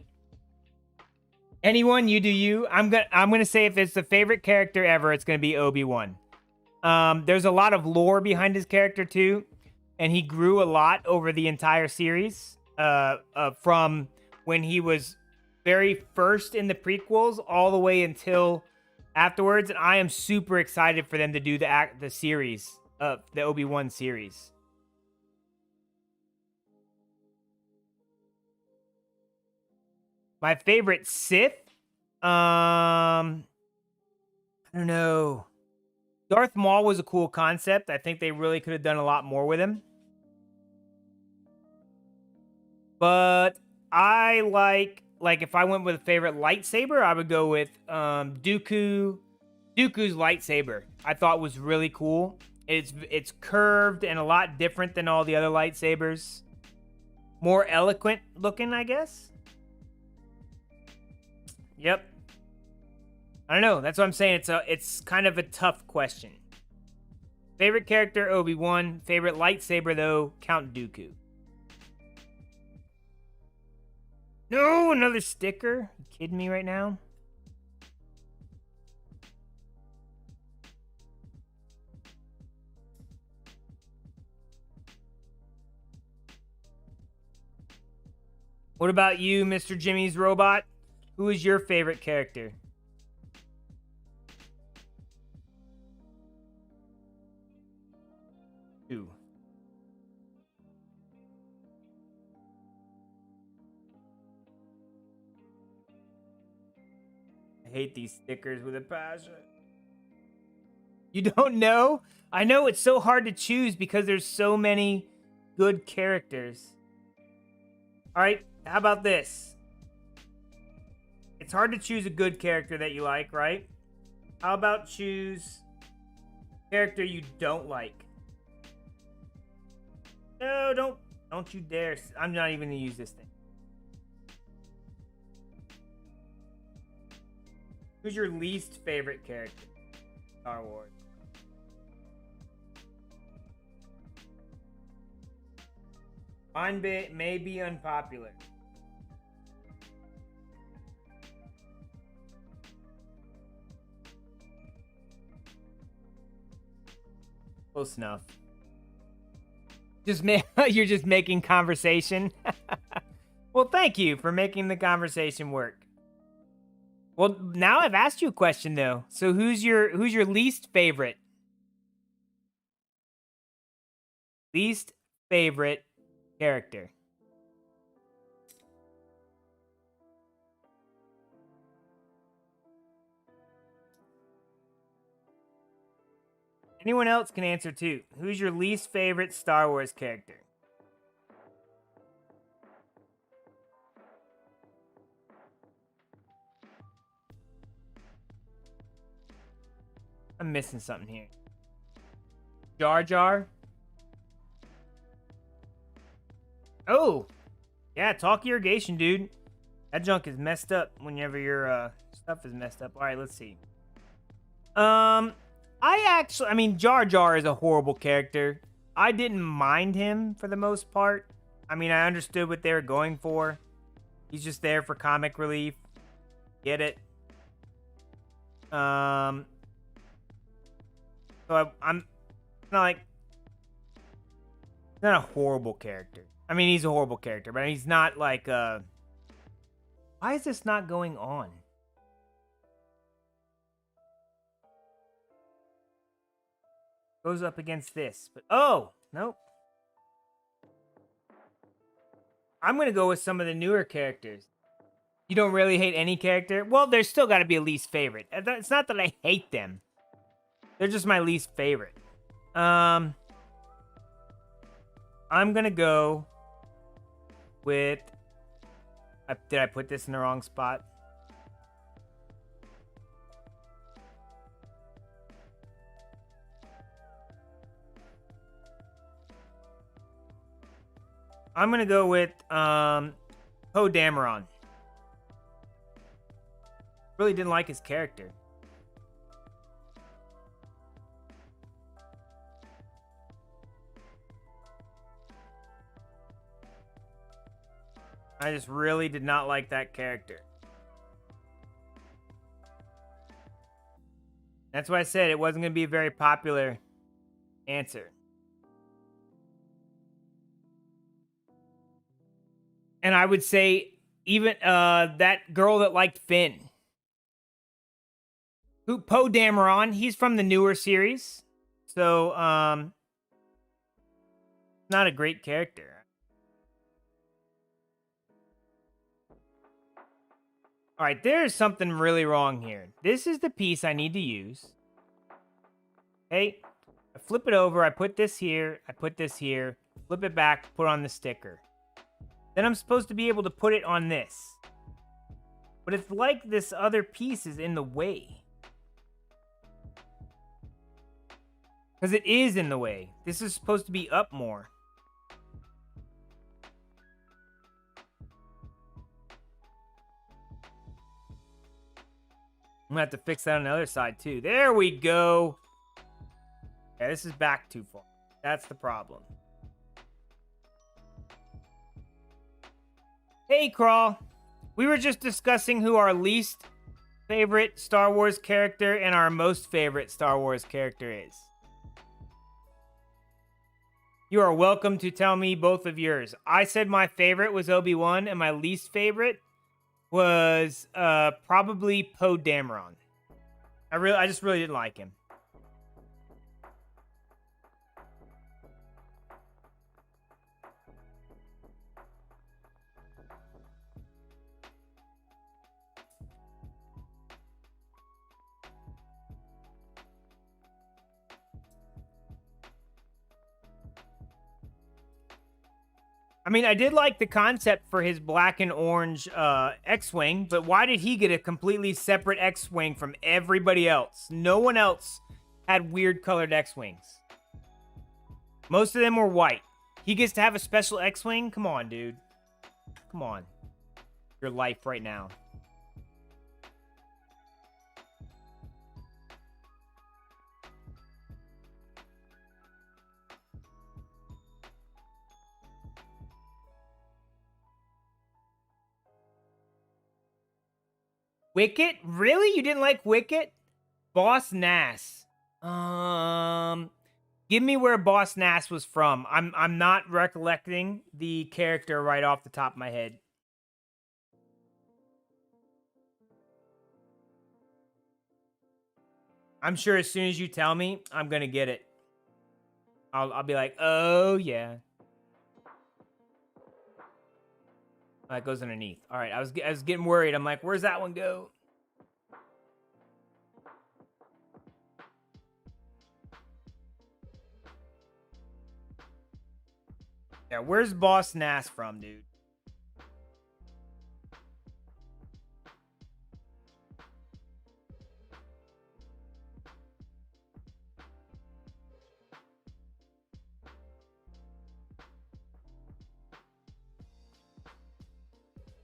Anyone, you do you. I'm gonna say if it's the favorite character ever, it's gonna be Obi-Wan. There's a lot of lore behind his character too, and he grew a lot over the entire series. From when he was very first in the prequels all the way until afterwards, and I am super excited for them to do the series, the Obi-Wan series. My favorite Sith, I don't know. Darth Maul was a cool concept. I think they really could have done a lot more with him. But I like if I went with a favorite lightsaber, I would go with Dooku's lightsaber. I thought was really cool. It's curved and a lot different than all the other lightsabers. More eloquent looking, I guess. Yep. I don't know. That's what I'm saying. It's kind of a tough question. Favorite character, Obi-Wan. Favorite lightsaber, though, Count Dooku. No, another sticker? You kidding me right now? What about you, Mr. Jimmy's robot? Who is your favorite character? Who? I hate these stickers with a passion. You don't know? I know it's so hard to choose because there's so many good characters. All right, how about this? It's hard to choose a good character that you like, right? How about choose character you don't like? No, don't you dare. I'm not even gonna use this thing. Who's your least favorite character? Star Wars. Mine may be unpopular. Close enough. You're just making conversation. Well, thank you for making the conversation work. Well, now I've asked you a question though. So who's your least favorite? Least favorite character. Anyone else can answer too. Who's your least favorite Star Wars character? I'm missing something here. Jar Jar? Oh! Yeah, talk irrigation, dude. That junk is messed up whenever your stuff is messed up. Alright, let's see. I mean, Jar Jar is a horrible character. I didn't mind him for the most part. I mean, I understood what they were going for. He's just there for comic relief. Get it? So I'm not like, not a horrible character. I mean, he's a horrible character, but he's not like, why is this not going on? Goes up against this, but oh, nope. I'm gonna go with some of the newer characters. You don't really hate any character? Well, there's still got to be a least favorite. It's not that I hate them. They're just my least favorite. I'm gonna go with... did I put this in the wrong spot? I'm gonna go with HOJGaming. Really didn't like his character. I just really did not like that character. That's why I said it wasn't going to be a very popular answer. And I would say even that girl that liked Finn. HOJGaming, he's from the newer series. So, not a great character. All right, there's something really wrong here. This is the piece I need to use. Okay, I flip it over. I put this here. I put this here. Flip it back. Put on the sticker. Then I'm supposed to be able to put it on this. But it's like this other piece is in the way. Because it is in the way. This is supposed to be up more. I'm going to have to fix that on the other side, too. There we go. Yeah, this is back too far. That's the problem. Hey, Crawl. We were just discussing who our least favorite Star Wars character and our most favorite Star Wars character is. You are welcome to tell me both of yours. I said my favorite was Obi-Wan, and my least favorite was probably HOJGaming. I just really didn't like him. I mean, I did like the concept for his black and orange X-Wing, but why did he get a completely separate X-Wing from everybody else? No one else had weird colored X-Wings. Most of them were white. He gets to have a special X-Wing? Come on, dude. Come on. Your life right now. Wicket? Really? You didn't like Wicket? Boss Nass. Give me where Boss Nass was from. I'm not recollecting the character right off the top of my head. I'm sure as soon as you tell me, I'm gonna get it. I'll be like, oh yeah. Oh, it goes underneath. All right, I was getting worried. I'm like, where's that one go? Yeah, where's Boss Nass from, dude?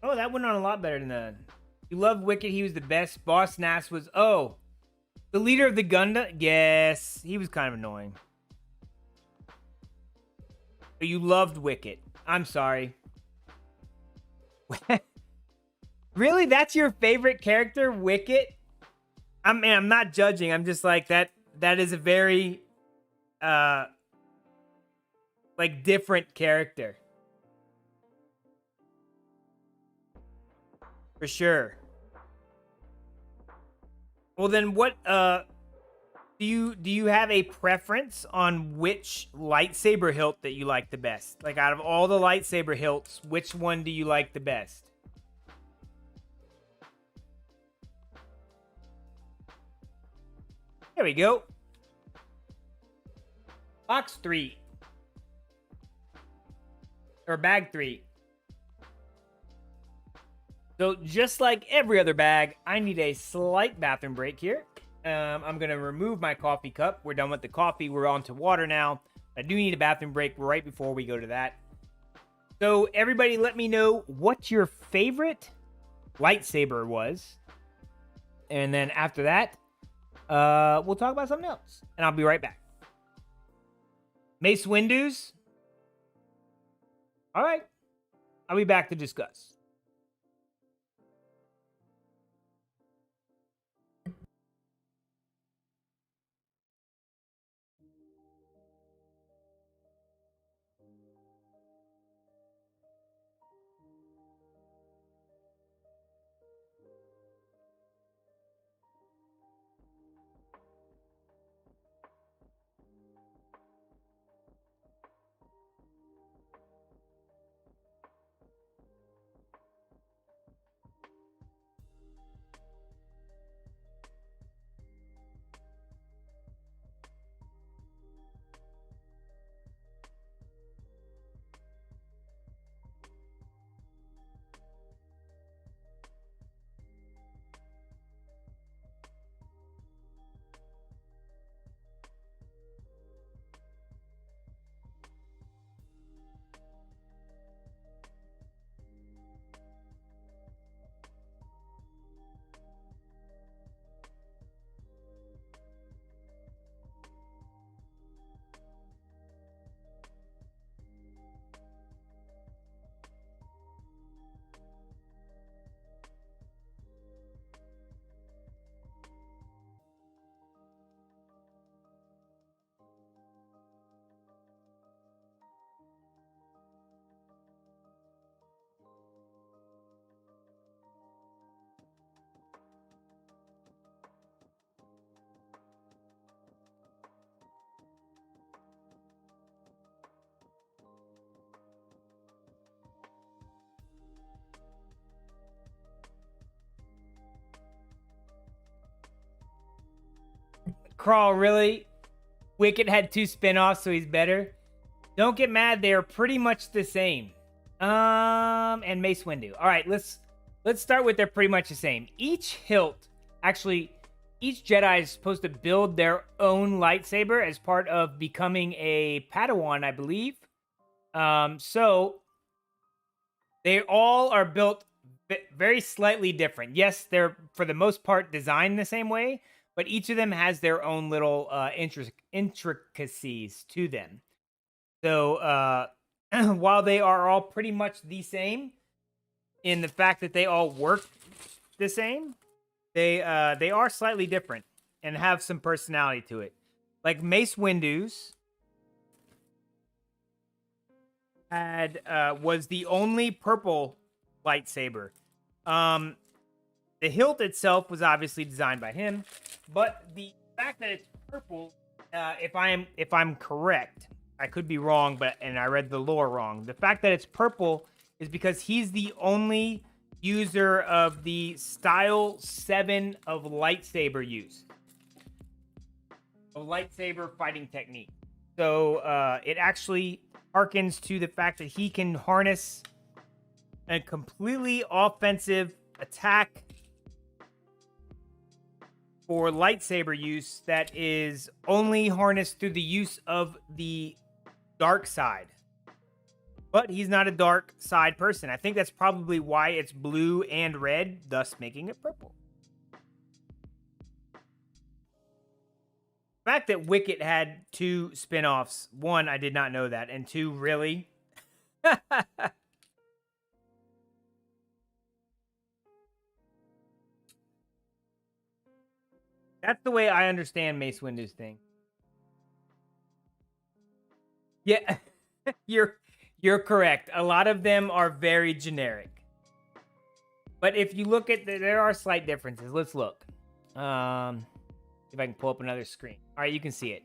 Oh, that went on a lot better than that. You loved Wicket. He was the best. Boss Nass was, oh, the leader of the Gunda? Yes, he was kind of annoying. But you loved Wicket. I'm sorry. Really? That's your favorite character, Wicket? I mean, I'm not judging. I'm just like, that is a very, like, different character. For sure. Well, then what, do you have a preference on which lightsaber hilt that you like the best? Like, out of all the lightsaber hilts, which one do you like the best? There we go. Box 3. Or bag 3. So just like every other bag, I need a slight bathroom break here. I'm going to remove my coffee cup. We're done with the coffee. We're on to water now. I do need a bathroom break right before we go to that. So everybody let me know what your favorite lightsaber was. And then after that, we'll talk about something else. And I'll be right back. Mace Windu's. All right. I'll be back to discuss. Crawl, really? Wicket had 2 spin-offs, so he's better. Don't get mad, they are pretty much the same. And Mace Windu. All right, let's start with they're pretty much the same. Each hilt, actually, each Jedi is supposed to build their own lightsaber as part of becoming a Padawan, I believe. So they all are built very slightly different. Yes, they're for the most part designed the same way, but each of them has their own little intricacies to them. So while they are all pretty much the same in the fact that they all work the same, They are slightly different and have some personality to it. Like Mace Windu's had was the only purple lightsaber. The hilt itself was obviously designed by him, but the fact that it's purple, if I'm correct, I could be wrong, and I read the lore wrong. The fact that it's purple is because he's the only user of the style 7 of lightsaber use. Of lightsaber fighting technique. So it actually harkens to the fact that he can harness a completely offensive attack for lightsaber use that is only harnessed through the use of the dark side. But he's not a dark side person. I think that's probably why it's blue and red, thus making it purple. The fact that Wicket had 2 spin-offs, 1, I did not know that, and 2, really? That's the way I understand Mace Windu's thing. Yeah, you're correct. A lot of them are very generic. But if you look at there are slight differences. Let's look. See if I can pull up another screen. All right, you can see it.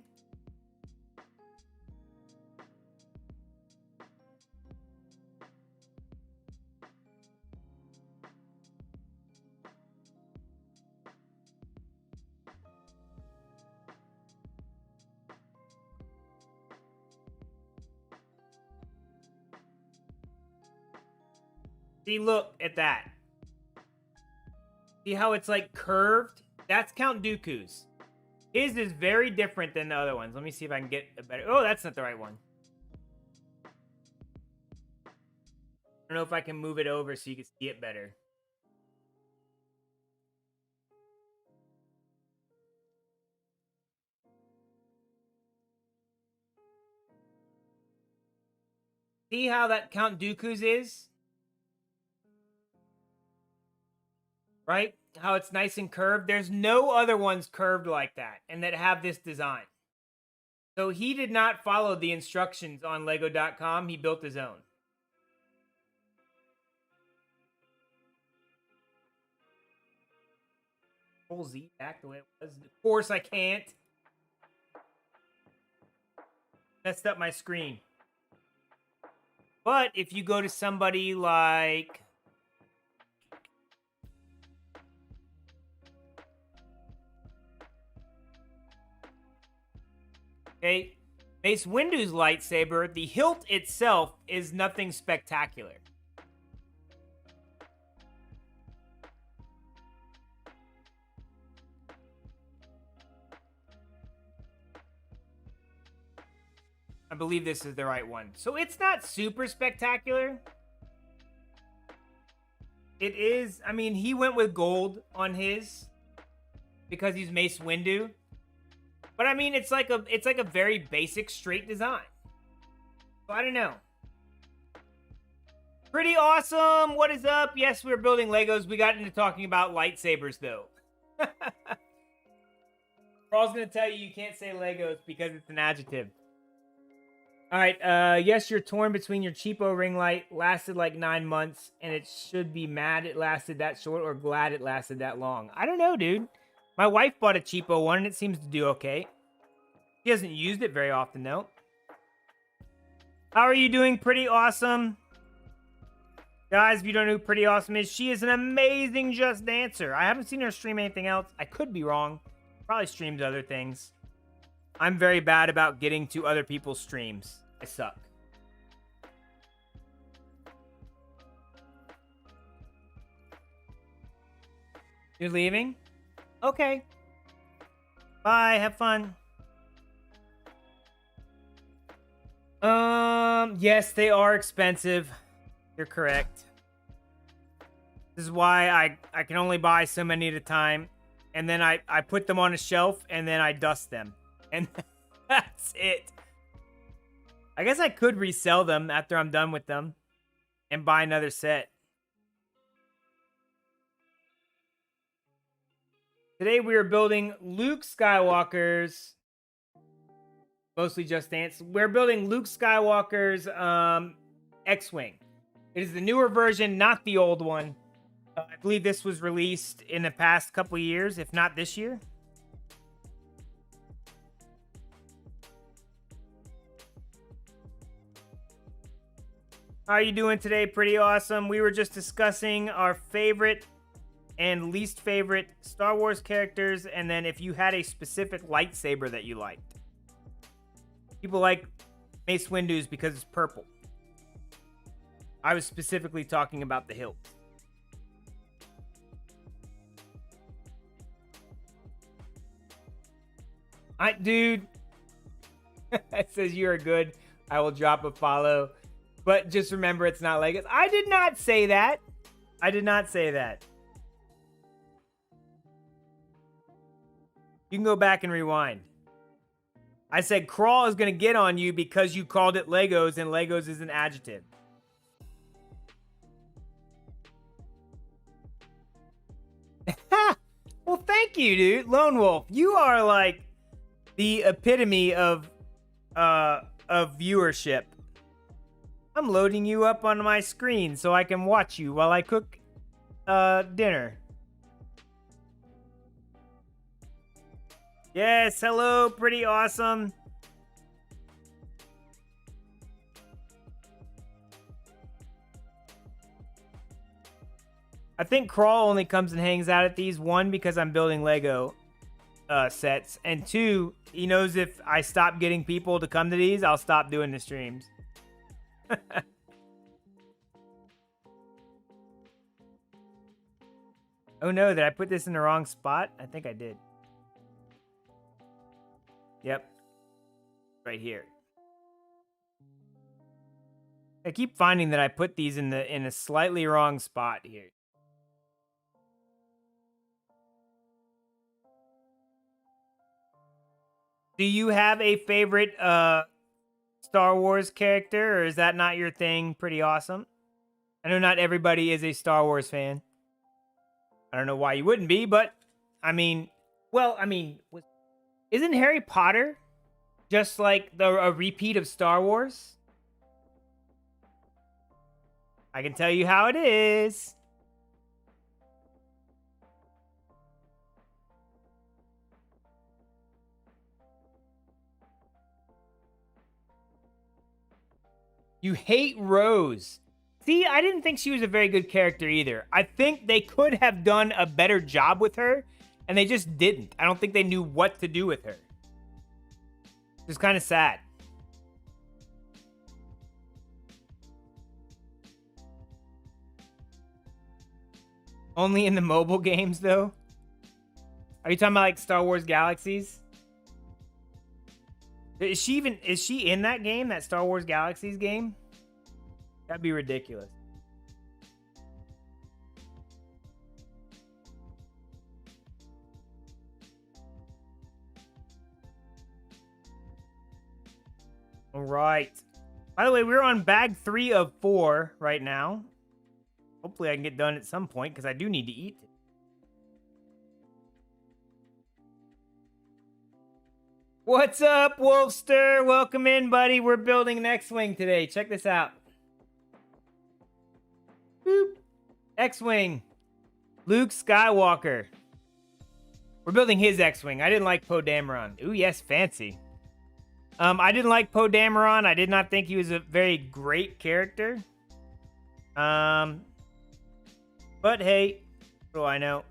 See, look at that. See how it's like curved? That's Count Dooku's. His is very different than the other ones. Let me see if I can get a better... Oh, that's not the right one. I don't know if I can move it over so you can see it better. See how that Count Dooku's is? Right? How it's nice and curved. There's no other ones curved like that and that have this design. So he did not follow the instructions on Lego.com. He built his own. Control Z back the way it was. Of course I can't. Messed up my screen. But if you go to somebody like... Okay, Mace Windu's lightsaber, the hilt itself is nothing spectacular. I believe this is the right one. So it's not super spectacular. It is, I mean, he went with gold on his because he's Mace Windu. But I mean, it's like a very basic straight design. So I don't know. Pretty awesome. What is up? Yes, we're building Legos. We got into talking about lightsabers though. Carl's gonna tell you can't say Legos because it's an adjective. All right. Yes, you're torn between your cheapo ring light. Lasted like 9 months, and it should be mad it lasted that short or glad it lasted that long. I don't know, dude. My wife bought a cheapo one, and it seems to do okay. She hasn't used it very often, though. How are you doing? Pretty awesome. Guys, if you don't know who Pretty Awesome is, she is an amazing Just Dancer. I haven't seen her stream anything else. I could be wrong. Probably streams other things. I'm very bad about getting to other people's streams. I suck. You're leaving? Okay. Bye. Have fun. Yes, they are expensive. You're correct. This is why I can only buy so many at a time. And then I put them on a shelf and then I dust them. And that's it. I guess I could resell them after I'm done with them and buy another set. Today we are building Luke Skywalker's, mostly Just Dance. We're building Luke Skywalker's X-Wing. It is the newer version, not the old one. I believe this was released in the past couple years, if not this year. How are you doing today? Pretty awesome. We were just discussing our favorite and least favorite Star Wars characters, and then if you had a specific lightsaber that you liked. People like Mace Windu's because it's purple. I was specifically talking about the hilt. Dude, it says you're good. I will drop a follow. But just remember, it's not Legos. I did not say that. I did not say that. You can go back and rewind. I said crawl is going to get on you because you called it Legos, and Legos is an adjective. Well, thank you, dude. Lone Wolf, you are like the epitome of viewership. I'm loading you up on my screen so I can watch you while I cook dinner. Yes, hello, pretty awesome. I think Crawl only comes and hangs out at these. One, because I'm building Lego sets. And two, he knows if I stop getting people to come to these, I'll stop doing the streams. Oh no, did I put this in the wrong spot? I think I did. Yep. Right here. I keep finding that I put these in a slightly wrong spot here. Do you have a favorite Star Wars character, or is that not your thing? Pretty awesome. I know not everybody is a Star Wars fan. I don't know why you wouldn't be, but I mean, well, I mean, isn't Harry Potter just like a repeat of Star Wars? I can tell you how it is. You hate Rose. See, I didn't think she was a very good character either. I think they could have done a better job with her, and they just didn't. I don't think they knew what to do with her. It's kind of sad. Only in the mobile games, though? Are you talking about, like, Star Wars Galaxies? Is she in that game, that Star Wars Galaxies game? That'd be ridiculous. All right. By the way, we're on bag 3 of 4 right now. Hopefully I can get done at some point because I do need to eat. What's up, Wolfster? Welcome in, buddy. We're building an X-Wing today. Check this out. Boop. X-Wing. Luke Skywalker. We're building his X-Wing. I didn't like Poe Dameron. Ooh, yes, fancy. I didn't like Poe Dameron. I did not think he was a very great character. But hey, what do I know?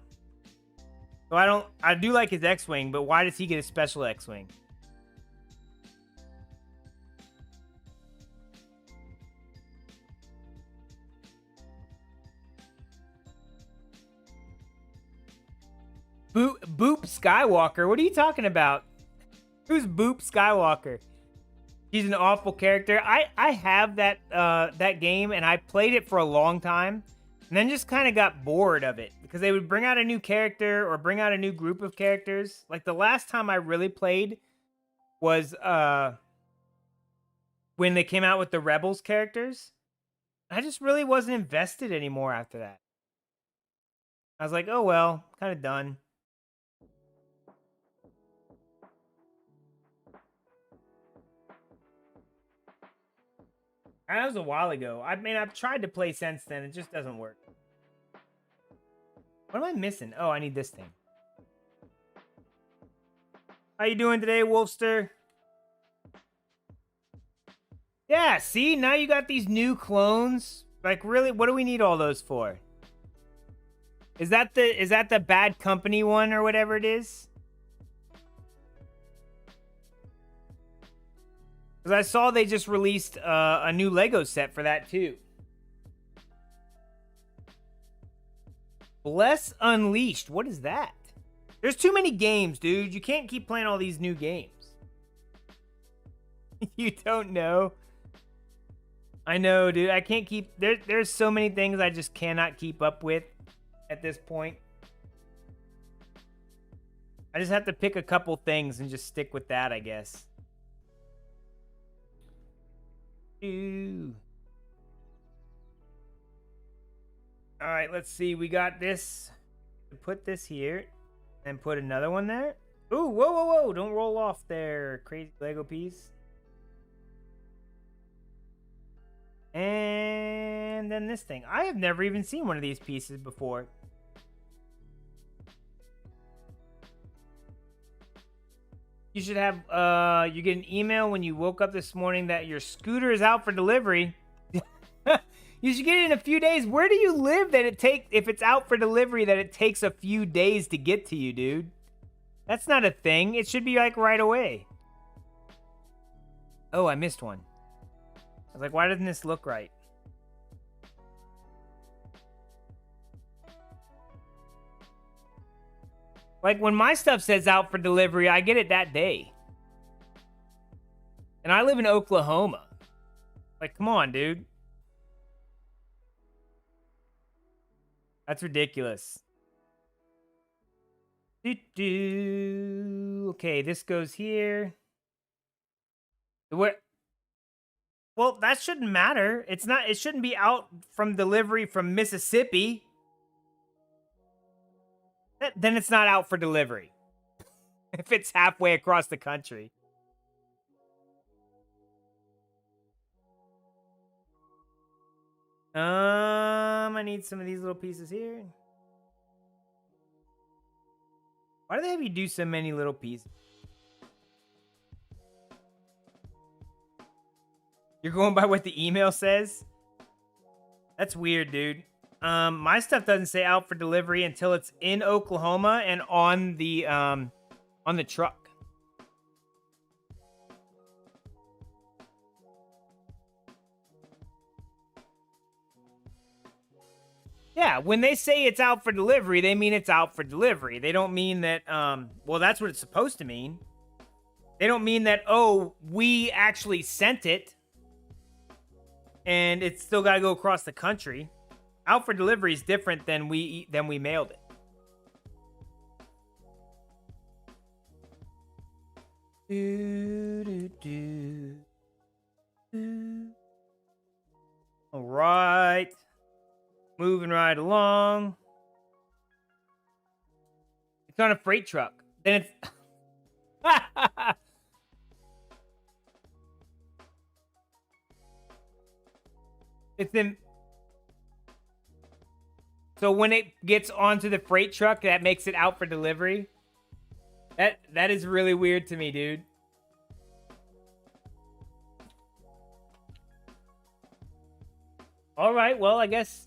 So I do like his X-Wing, but why does he get a special X-Wing? Boop Skywalker? What are you talking about? Who's Boop Skywalker? He's an awful character. I have that that game, and I played it for a long time, and then just kind of got bored of it because they would bring out a new character or bring out a new group of characters. Like the last time I really played was when they came out with the Rebels characters. I just really wasn't invested anymore after that. I was like, oh well, kind of done. That was a while ago. I mean, I've tried to play since then. It just doesn't work. What am I missing? Oh, I need this thing. How you doing today, Wolfster? Yeah, see? Now you got these new clones. Like, really? What do we need all those for? Is that the Bad Company one or whatever it is? Because I saw they just released a new Lego set for that, too. Bless Unleashed. What is that? There's too many games, dude. You can't keep playing all these new games. You don't know? I know, dude. I can't keep... There's so many things I just cannot keep up with at this point. I just have to pick a couple things and just stick with that, I guess. Ooh. All right, let's see. We got this. Put this here and put another one there. Ooh, whoa, whoa, whoa. Don't roll off there, crazy Lego piece. And then this thing. I have never even seen one of these pieces before. You should have, you get an email when you woke up this morning that your scooter is out for delivery. You should get it in a few days. Where do you live that if it's out for delivery, that it takes a few days to get to you, dude? That's not a thing. It should be like right away. Oh, I missed one. I was like, why doesn't this look right? Like, when my stuff says out for delivery, I get it that day. And I live in Oklahoma. Like, come on, dude. That's ridiculous. Okay, this goes here. Where? Well, that shouldn't matter. It's not. It shouldn't be out from delivery from Mississippi. Then it's not out for delivery. If it's halfway across the country. I need some of these little pieces here. Why do they have you do so many little pieces? You're going by what the email says? That's weird, dude. My stuff doesn't say out for delivery until it's in Oklahoma and on the truck. Yeah, when they say it's out for delivery, they mean it's out for delivery. They don't mean that, well, that's what it's supposed to mean. They don't mean that, oh, we actually sent it and it's still got to go across the country. Out for delivery is different than we mailed it. All right. Moving right along. It's on a freight truck. Then it's... It's in... So when it gets onto the freight truck, that makes it out for delivery? That is really weird to me, dude. All right, well, I guess...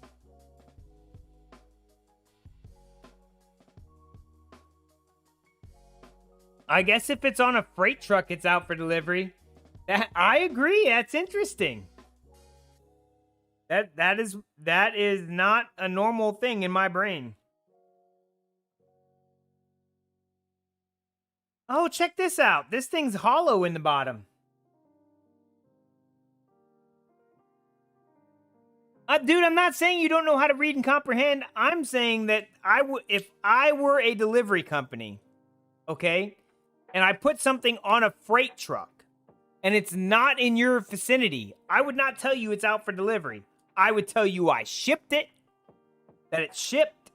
if it's on a freight truck, it's out for delivery. I agree. That's interesting. That is not a normal thing in my brain. Oh, check this out. This thing's hollow in the bottom. Dude, I'm not saying you don't know how to read and comprehend. I'm saying that if I were a delivery company, okay, and I put something on a freight truck, and it's not in your vicinity, I would not tell you it's out for delivery. I would tell you I shipped it, that it's shipped.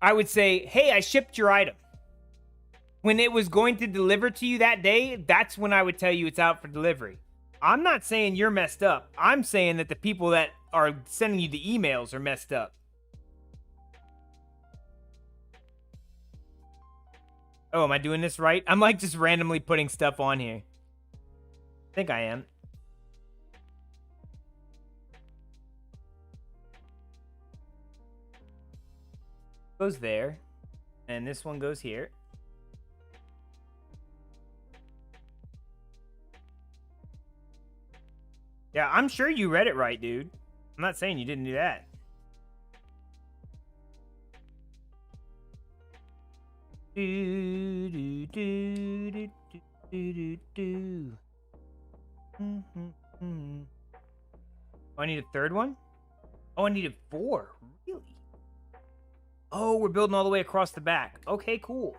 I would say, hey, I shipped your item. when it was going to deliver to you that day, that's when I would tell you it's out for delivery. I'm not saying you're messed up. I'm saying that the people that are sending you the emails are messed up. Oh, am I doing this right? I'm like just randomly putting stuff on here. I think I am. Goes there. And this one goes here. Yeah, I'm sure you read it right, dude. I'm not saying you didn't do that. Do, do, do, do, do, do, do. Oh, I need a third one? Oh, I needed 4. Really? Oh, we're building all the way across the back. Okay, cool.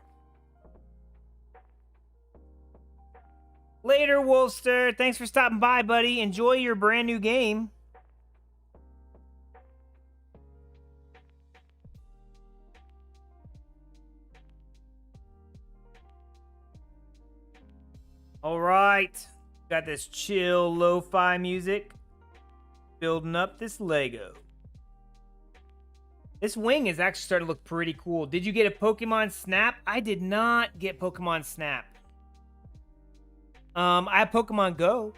Later, Wolster. Thanks for stopping by, buddy. Enjoy your brand new game. All right. Got this chill lo-fi music. Building up this Lego. This wing is actually starting to look pretty cool. Did you get a Pokemon Snap? I did not get Pokemon Snap. I have Pokemon Go.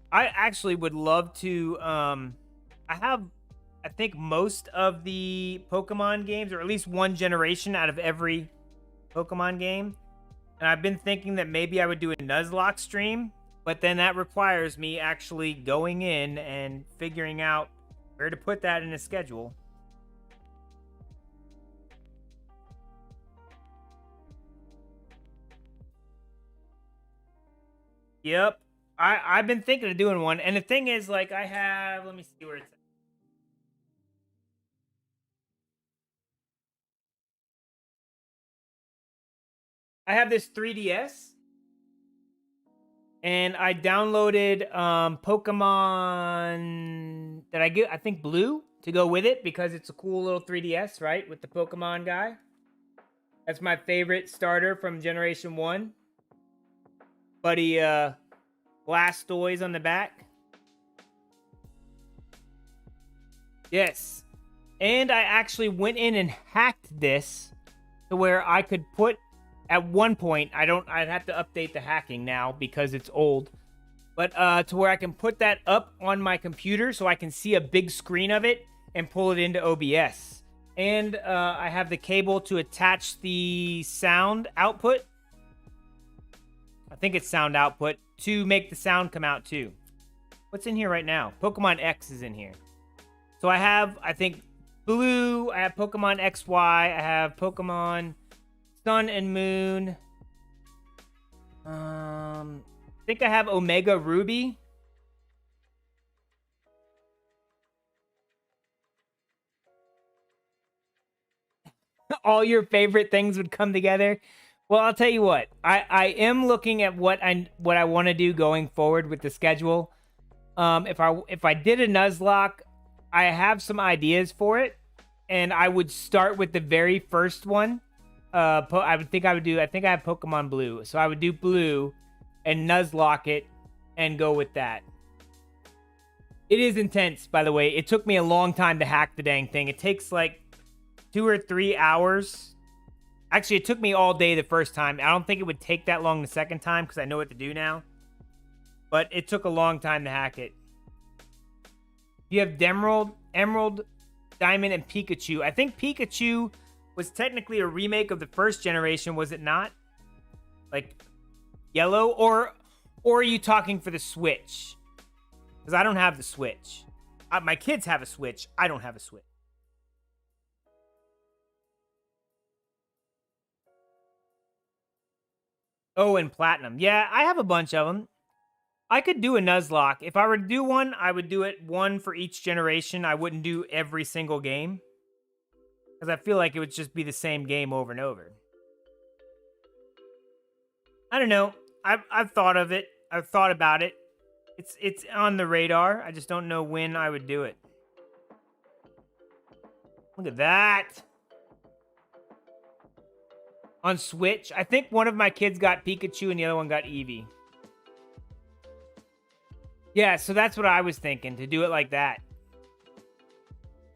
I actually would love to, I think most of the Pokemon games, or at least one generation out of every Pokemon game. And I've been thinking that maybe I would do a Nuzlocke stream, but then that requires me actually going in and figuring out where to put that in a schedule. Yep. I've been thinking of doing one. And the thing is, like, I have, let me see where it's at. I have this 3DS. And I downloaded Pokemon that I think Blue to go with it because it's a cool little 3DS, right? With the Pokemon guy. That's my favorite starter from Generation 1. Buddy Blastoise on the back. Yes. And I actually went in and hacked this to where I could put, at one point, I'd have to update the hacking now because it's old. But to where I can put that up on my computer so I can see a big screen of it and pull it into OBS. And I have the cable to attach the sound output. I think it's sound output to make the sound come out too. What's in here right now? Pokemon X is in here. So I have, I think, Blue. I have Pokemon XY. I have Pokemon Sun and Moon. I think I have Omega Ruby. All your favorite things would come together. Well, I'll tell you what. I am looking at what I want to do going forward with the schedule. If I did a Nuzlocke, I have some ideas for it, and I would start with the very first one. I think I have Pokemon Blue, so I would do Blue and Nuzlocke it and go with that. It is intense, by the way. It took me a long time to hack the dang thing. It takes like 2 or 3 hours. Actually, it took me all day the first time. I don't think it would take that long the second time because I know what to do now. But it took a long time to hack it. You have Emerald, Diamond, and Pikachu. I think Pikachu was technically a remake of the first generation, was it not? Like Yellow, or are you talking for the Switch? Because I don't have the Switch. My kids have a Switch. I don't have a Switch. Oh, and Platinum. Yeah, I have a bunch of them. I could do a Nuzlocke. If I were to do one, I would do it one for each generation. I wouldn't do every single game. Because I feel like it would just be the same game over and over. I don't know. I've thought of it. I've thought about it. It's on the radar. I just don't know when I would do it. Look at that. On Switch, I think one of my kids got Pikachu and the other one got Eevee. Yeah, so that's what I was thinking, to do it like that.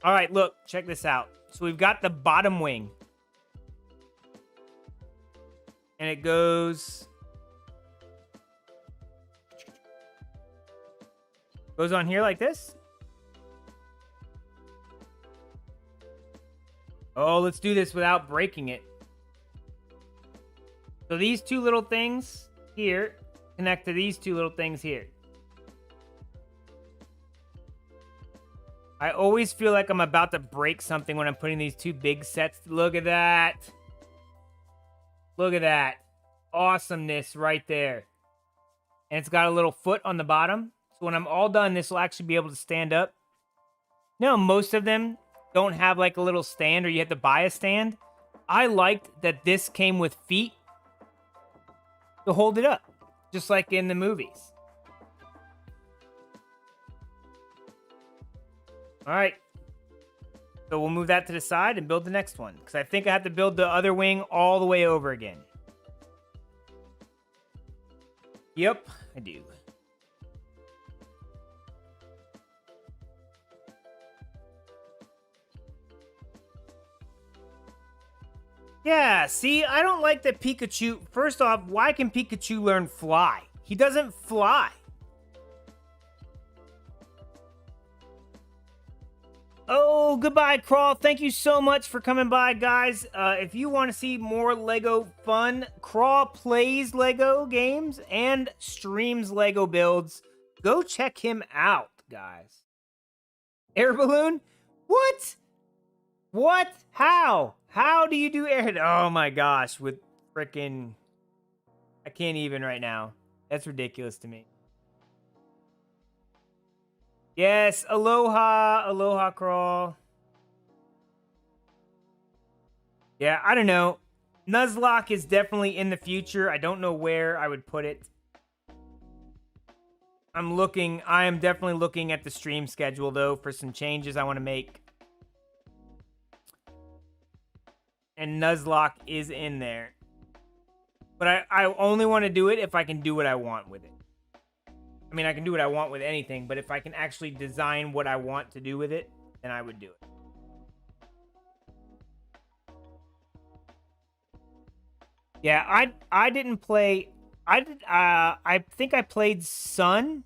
All right, look, check this out. So we've got the bottom wing. And it goes on here like this. Oh, let's do this without breaking it. So these two little things here connect to these two little things here. I always feel like I'm about to break something when I'm putting these two big sets. Look at that. Look at that. Awesomeness right there. And it's got a little foot on the bottom. So when I'm all done, this will actually be able to stand up. No, most of them don't have like a little stand or you have to buy a stand. I liked that this came with feet to hold it up, just like in the movies. All right. So we'll move that to the side and build the next one, because I think I have to build the other wing all the way over again. Yep, I do. Yeah, see, I don't like that Pikachu... First off, why can Pikachu learn fly? He doesn't fly. Oh, goodbye, Crawl. Thank you so much for coming by, guys. If you want to see more Lego fun, Crawl plays Lego games and streams Lego builds. Go check him out, guys. Air balloon? What? What? How? How do you do air? Oh my gosh, with frickin'... I can't even right now. That's ridiculous to me. Yes, aloha, aloha, Crawl. Yeah, I don't know. Nuzlocke is definitely in the future. I don't know where I would put it. I am definitely looking at the stream schedule, though, for some changes I want to make. And Nuzlocke is in there. But I only want to do it if I can do what I want with it. I mean, I can do what I want with anything, but if I can actually design what I want to do with it, then I would do it. Yeah, I didn't play... I think I played Sun,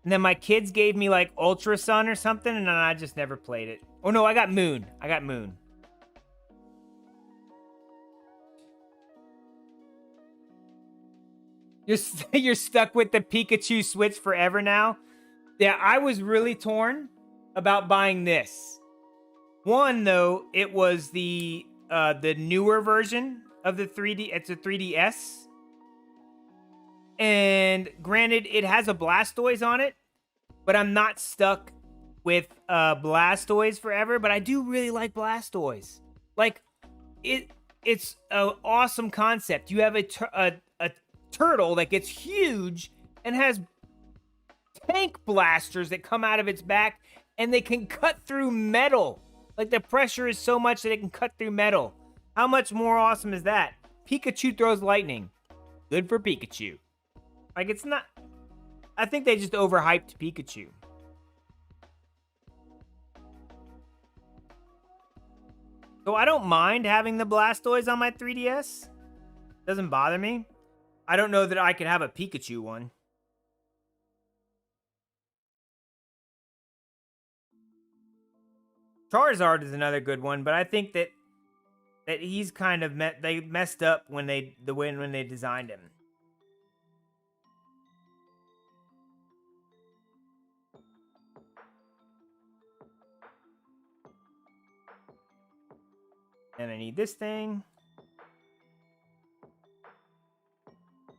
and then my kids gave me, like, Ultra Sun or something, and then I just never played it. Oh, no, I got Moon. I got Moon. You're stuck with the Pikachu Switch forever now? Yeah, I was really torn about buying this. One, though, it was the newer version of the 3D. It's a 3DS. And granted, it has a Blastoise on it, but I'm not stuck with Blastoise forever. But I do really like Blastoise. Like, it's an awesome concept. You have a turtle that gets huge and has tank blasters that come out of its back, and they can cut through metal. Like, the pressure is so much that it can cut through metal. How much more awesome is that? Pikachu throws lightning. Good for Pikachu. Like, it's not... I think they just overhyped Pikachu. So I don't mind having the Blastoise on my 3DS. Doesn't bother me. I don't know that I could have a Pikachu one. Charizard is another good one, but I think that he's kind of they messed up when they designed him. And I need this thing.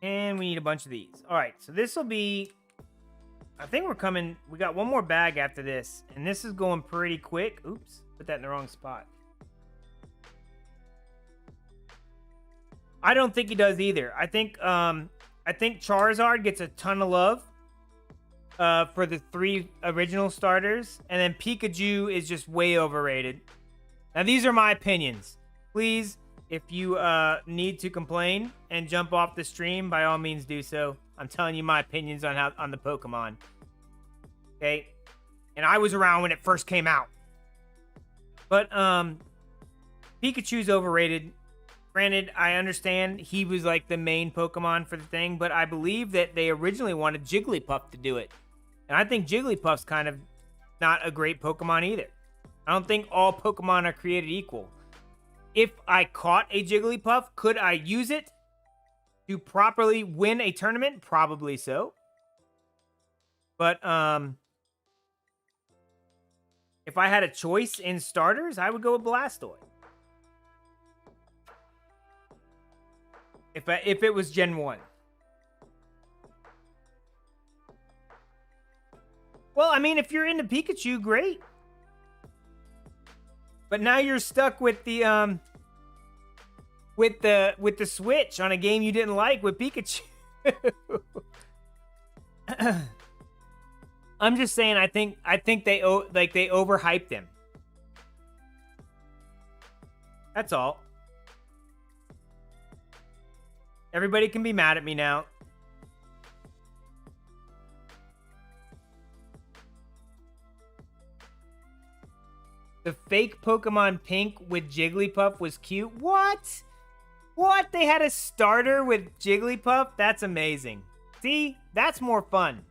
And we need a bunch of these. All right, so this will be... I think we're coming... We got one more bag after this. And this is going pretty quick. Oops, put that in the wrong spot. I don't think he does either. I think Charizard gets a ton of love for the 3 original starters. And then Pikachu is just way overrated. Now, these are my opinions. Please, if you need to complain and jump off the stream, by all means do so. I'm telling you my opinions on the Pokemon. Okay? And I was around when it first came out. But Pikachu's overrated. Granted, I understand he was like the main Pokemon for the thing, but I believe that they originally wanted Jigglypuff to do it. And I think Jigglypuff's kind of not a great Pokemon either. I don't think all Pokemon are created equal. If I caught a Jigglypuff, could I use it to properly win a tournament? Probably so. But if I had a choice in starters, I would go with Blastoise. If it was Gen 1. Well, I mean, if you're into Pikachu, great. But now you're stuck with the with the Switch on a game you didn't like with Pikachu. I'm just saying, I think they overhyped him. That's all. Everybody can be mad at me now. The fake Pokemon Pink with Jigglypuff was cute. What? What? They had a starter with Jigglypuff? That's amazing. See? That's more fun.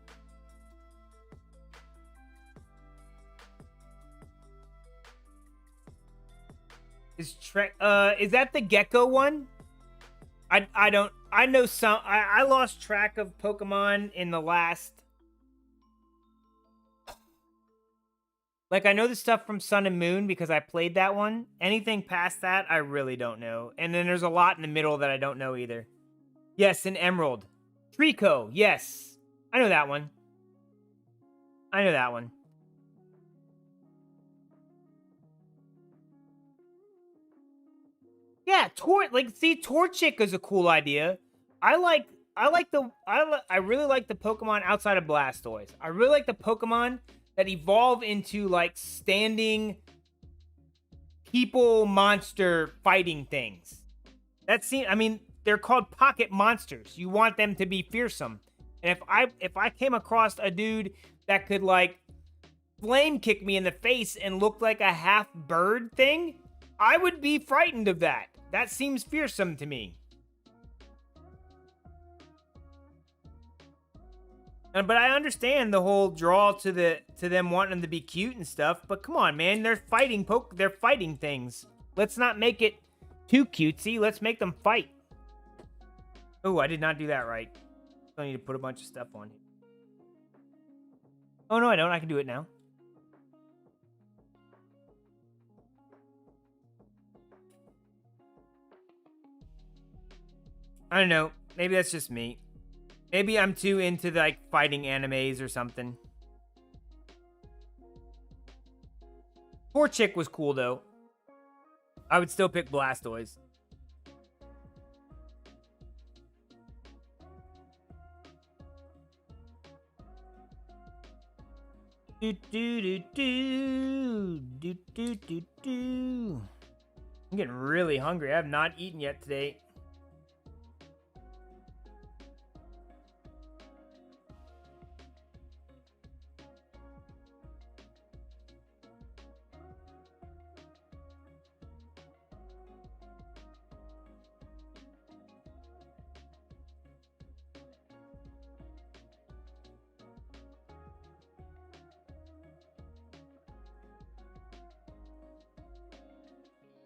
Is that the Gecko one? I don't. I know some. I lost track of Pokemon in the last. Like, I know the stuff from Sun and Moon because I played that one. Anything past that, I really don't know. And then there's a lot in the middle that I don't know either. Yes, an Emerald. Trico, yes. I know that one. I know that one. Yeah, Torchic is a cool idea. I really like the Pokemon outside of Blastoise. I really like the Pokemon that evolve into like standing people monster fighting things. I mean, they're called pocket monsters. You want them to be fearsome. And if I came across a dude that could like flame kick me in the face and look like a half bird thing, I would be frightened of that. That seems fearsome to me. But I understand the whole draw to them wanting them to be cute and stuff. But come on, man, they're fighting things. Let's not make it too cutesy. Let's make them fight. Oh, I did not do that right. I need to put a bunch of stuff on here. Oh no, I don't. I can do it now. I don't know. Maybe that's just me. Maybe I'm too into like fighting animes or something. Torchic was cool though. I would still pick Blastoise. Do do do do do do do do. I'm getting really hungry. I have not eaten yet today.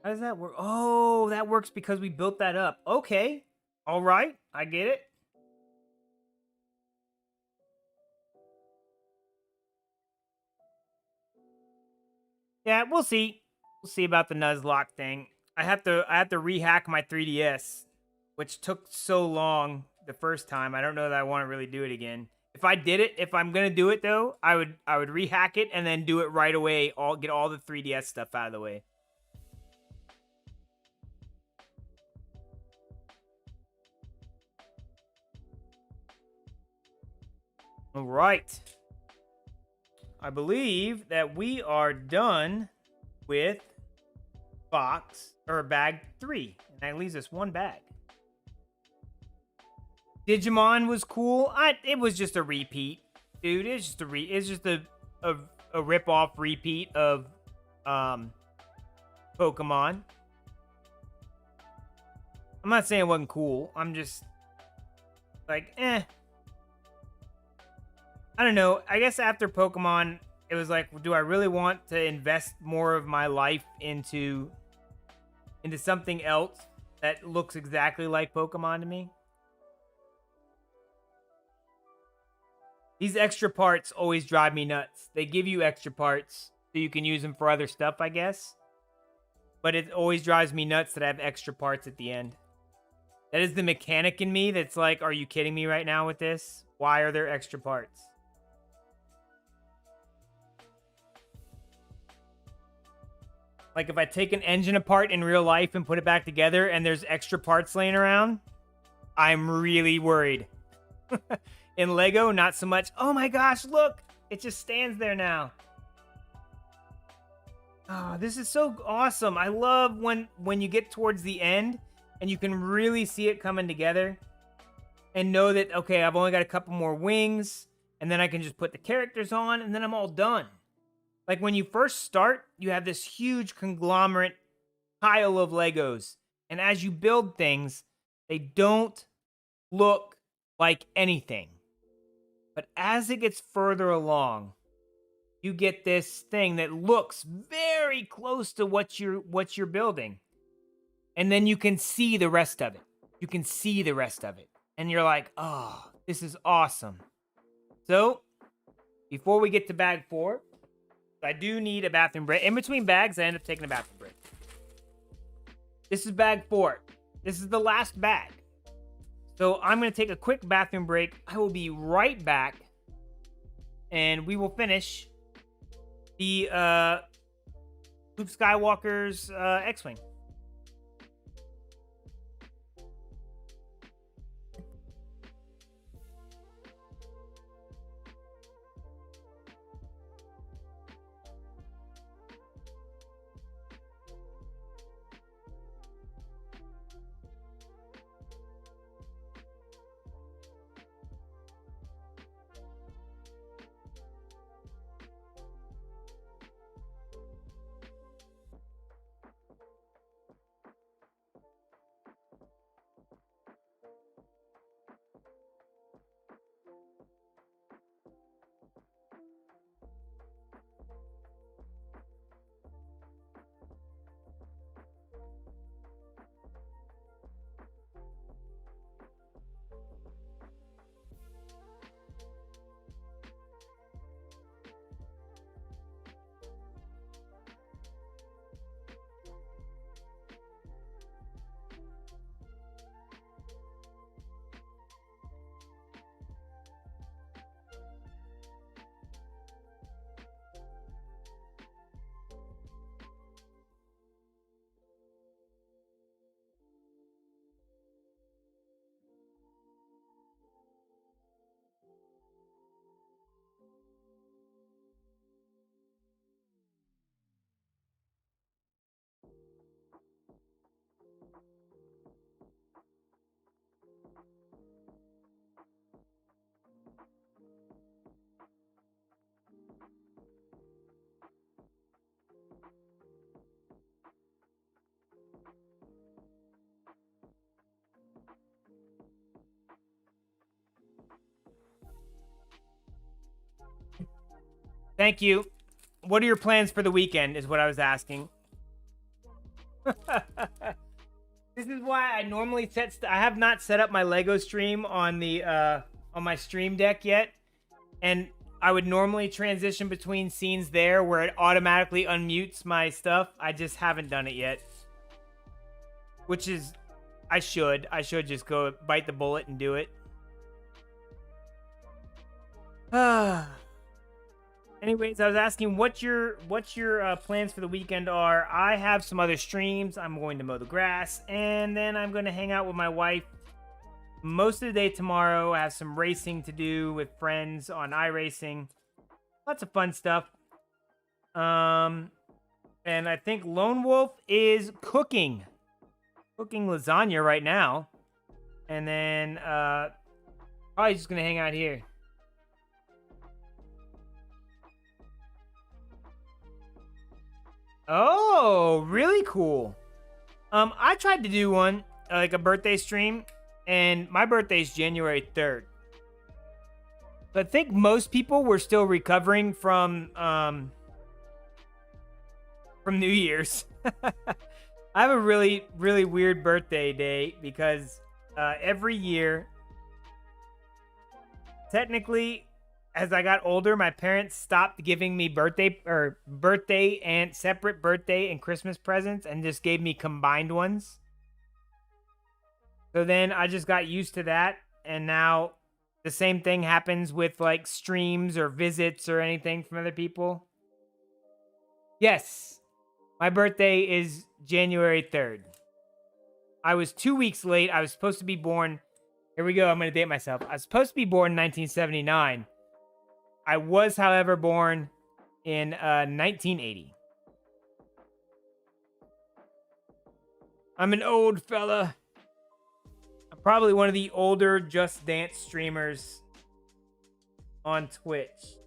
How does that work? Oh, that works because we built that up. Okay. All right. I get it. Yeah, we'll see. We'll see about the Nuzlocke thing. I have to rehack my 3DS, which took so long the first time. I don't know that I want to really do it again. If I'm gonna do it though, I would rehack it and then do it right away. Get all the 3DS stuff out of the way. All right. I believe that we are done with box or bag 3, and that leaves us 1 bag. Digimon was cool. It was just a repeat, dude. It's just a rip-off repeat of Pokemon. I'm not saying it wasn't cool. I'm just like, I don't know. I guess after Pokemon, it was like, do I really want to invest more of my life into something else that looks exactly like Pokemon to me? These extra parts always drive me nuts. They give you extra parts so you can use them for other stuff, I guess. But it always drives me nuts that I have extra parts at the end. That is the mechanic in me that's like, are you kidding me right now with this? Why are there extra parts? Like if I take an engine apart in real life and put it back together and there's extra parts laying around, I'm really worried. In Lego, not so much. Oh my gosh, look! It just stands there now. Oh, this is so awesome. I love when you get towards the end and you can really see it coming together and know that, okay, I've only got a couple more wings and then I can just put the characters on and then I'm all done. Like when you first start, you have this huge conglomerate pile of Legos. And as you build things, they don't look like anything. But as it gets further along, you get this thing that looks very close to what you're building. And then you can see the rest of it. You can see the rest of it. And you're like, oh, this is awesome. So, before we get to bag 4, I do need a bathroom break. In between bags, I end up taking a bathroom break. This is bag 4. This is the last bag. So I'm going to take a quick bathroom break. I will be right back. And we will finish the Luke Skywalker's X-Wing. Thank you. What are your plans for the weekend is what I was asking. This is why I normally I have not set up my Lego stream on the on my stream deck yet. And I would normally transition between scenes there where it automatically unmutes my stuff. I just haven't done it yet. Which is I should just go bite the bullet and do it. Anyways, I was asking what your plans for the weekend are. I have some other streams. I'm going to mow the grass, and then I'm going to hang out with my wife most of the day tomorrow. I have some racing to do with friends on iRacing. Lots of fun stuff. And I think Lone Wolf is cooking lasagna right now. And then probably just gonna hang out here. Oh, really cool. I tried to do one, like a birthday stream, and my birthday is January 3rd. So I think most people were still recovering from New Year's. I have a really, really weird birthday day because every year, technically, as I got older, my parents stopped giving me birthday and separate birthday and Christmas presents and just gave me combined ones. So then I just got used to that. And now the same thing happens with like streams or visits or anything from other people. Yes, my birthday is January 3rd. I was 2 weeks late. I was supposed to be born. Here we go. I'm going to date myself. I was supposed to be born in 1979. I was, however, born in 1980. I'm an old fella. I'm probably one of the older Just Dance streamers on Twitch.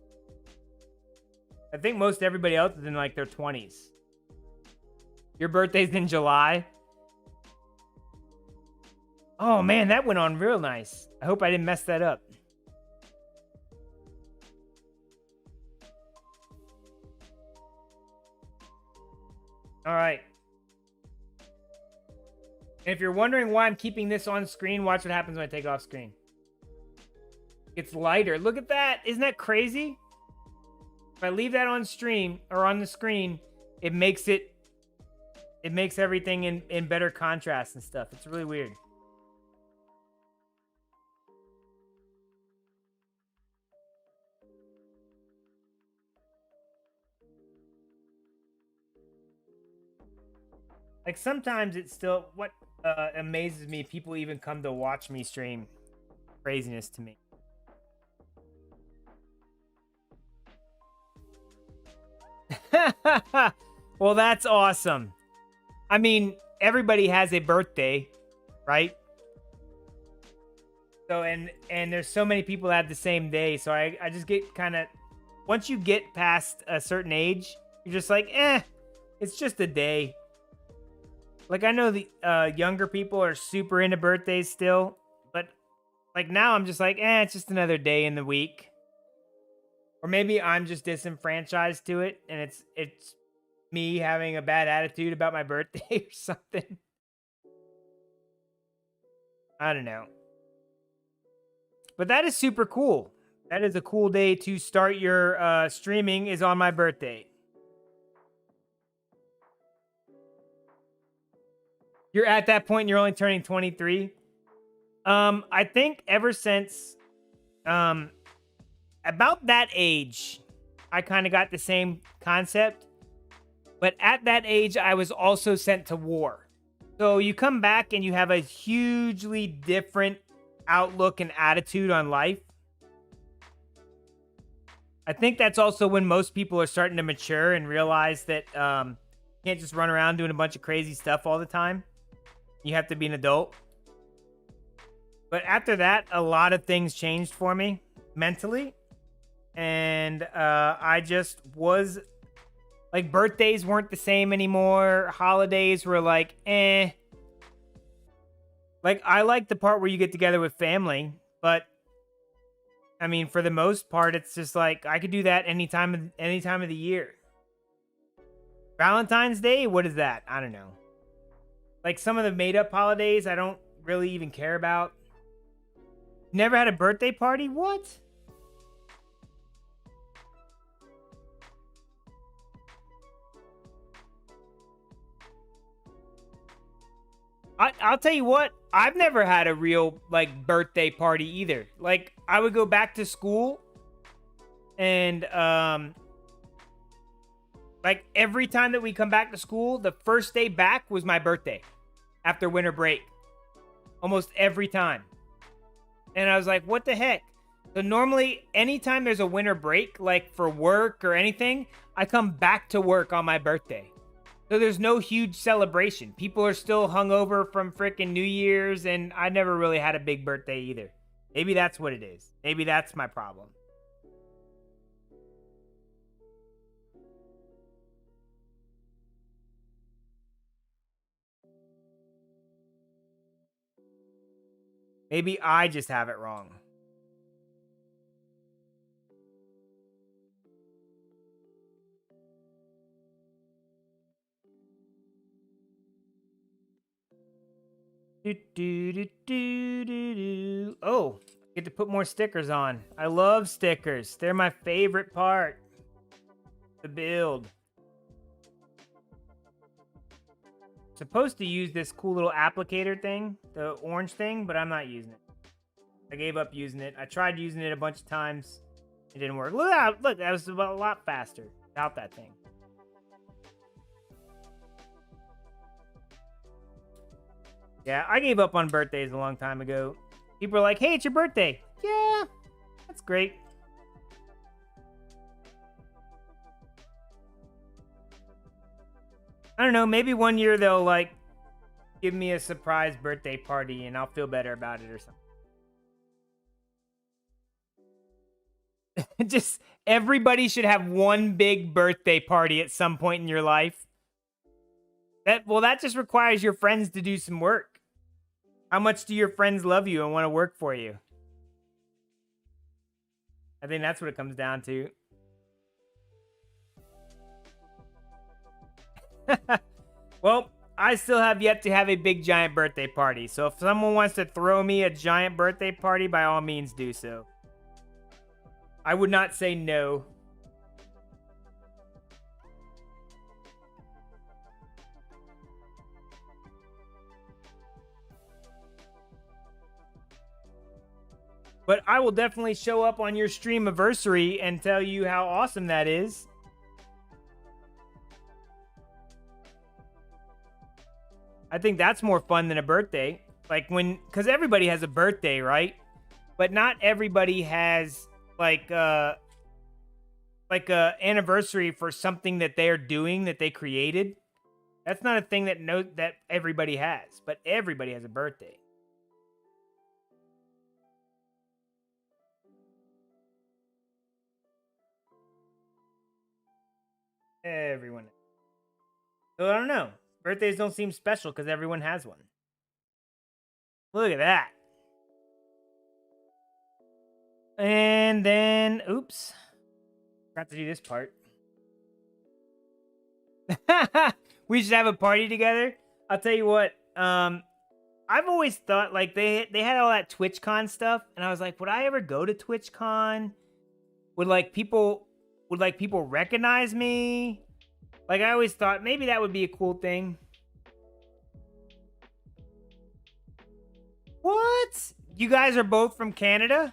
I think most everybody else is in like their 20s. Your birthday's in July? Oh man, that went on real nice. I hope I didn't mess that up. All right. And if you're wondering why I'm keeping this on screen, watch what happens when I take it off screen. It's lighter. Look at that. Isn't that crazy? If I leave that on stream or on the screen, it makes everything in better contrast and stuff. It's really weird. Like sometimes it's still what amazes me. People even come to watch me stream. Craziness to me. Well, that's awesome. I mean, everybody has a birthday, right? So and there's so many people that have the same day. So I just get kind of, once you get past a certain age, you're just like, it's just a day. Like, I know the younger people are super into birthdays still, but like now I'm just like, it's just another day in the week. Or maybe I'm just disenfranchised to it, and it's me having a bad attitude about my birthday or something. I don't know. But that is super cool. That is a cool day to start your streaming, is on my birthday. You're at that point and you're only turning 23. I think ever since about that age, I kind of got the same concept. But at that age, I was also sent to war. So you come back and you have a hugely different outlook and attitude on life. I think that's also when most people are starting to mature and realize that you can't just run around doing a bunch of crazy stuff all the time. You have to be an adult. But after that, a lot of things changed for me mentally. And I just was like, birthdays weren't the same anymore. Holidays were like, Like, I like the part where you get together with family. But, I mean, for the most part, it's just like, I could do that any time of the year. Valentine's Day? What is that? I don't know. Like, some of the made-up holidays I don't really even care about. Never had a birthday party? What? I'll tell you what, I've never had a real, like, birthday party either. Like, I would go back to school, and, like, every time that we come back to school, the first day back was my birthday after winter break. Almost every time. And I was like, what the heck? So normally, anytime there's a winter break, like for work or anything, I come back to work on my birthday. So there's no huge celebration. People are still hungover from freaking New Year's, and I never really had a big birthday either. Maybe that's what it is. Maybe that's my problem. Maybe I just have it wrong. Oh, get to put more stickers on. I love stickers. They're my favorite part. The build. Supposed to use this cool little applicator thing, the orange thing, but I'm not using it. I gave up using it. I tried using it a bunch of times. It didn't work. Look, that was a lot faster without that thing. Yeah, I gave up on birthdays a long time ago. People are like, hey, it's your birthday. Yeah, that's great. I don't know, maybe one year they'll, like, give me a surprise birthday party and I'll feel better about it or something. Just, everybody should have one big birthday party at some point in your life. That just requires your friends to do some work. How much do your friends love you and want to work for you? I think that's what it comes down to. Well, I still have yet to have a big giant birthday party. So if someone wants to throw me a giant birthday party, by all means do so. I would not say no. But I will definitely show up on your stream anniversary and tell you how awesome that is. I think that's more fun than a birthday. Like because everybody has a birthday, right? But not everybody has like a anniversary for something that they're doing that they created. That's not a thing that everybody has, but everybody has a birthday. Everyone. So I don't know. Birthdays don't seem special because everyone has one. Look at that. And then, oops. Forgot to do this part. We should have a party together. I'll tell you what. I've always thought like they had all that TwitchCon stuff, and I was like, would I ever go to TwitchCon? Would people recognize me? Like, I always thought maybe that would be a cool thing. What? You guys are both from Canada?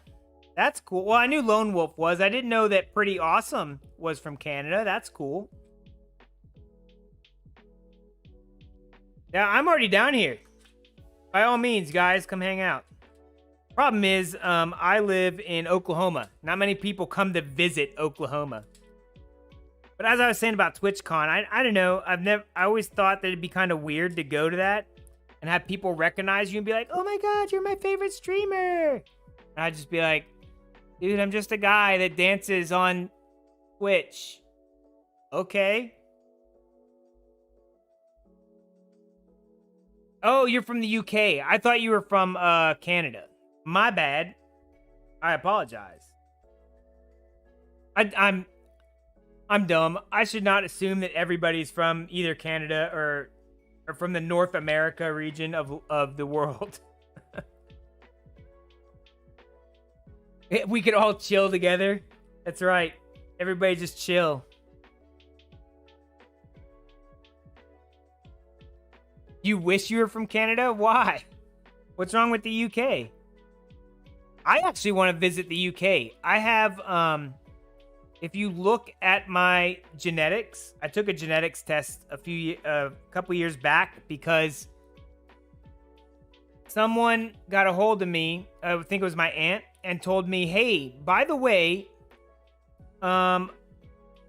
That's cool. Well, I knew Lone Wolf was. I didn't know that Pretty Awesome was from Canada. That's cool. Yeah, I'm already down here. By all means, guys, come hang out. Problem is, I live in Oklahoma. Not many people come to visit Oklahoma. But as I was saying about TwitchCon, I don't know. I always thought that it'd be kind of weird to go to that and have people recognize you and be like, "Oh my God, you're my favorite streamer." And I'd just be like, "Dude, I'm just a guy that dances on Twitch." Okay. Oh, you're from the UK. I thought you were from Canada. My bad. I apologize. I'm dumb. I should not assume that everybody's from either Canada or from the North America region of the world. We could all chill together. That's right. Everybody just chill. You wish you were from Canada? Why? What's wrong with the UK? I actually want to visit the UK. I have, if you look at my genetics, I took a genetics test a couple years back because someone got a hold of me, I think it was my aunt, and told me, "Hey, by the way,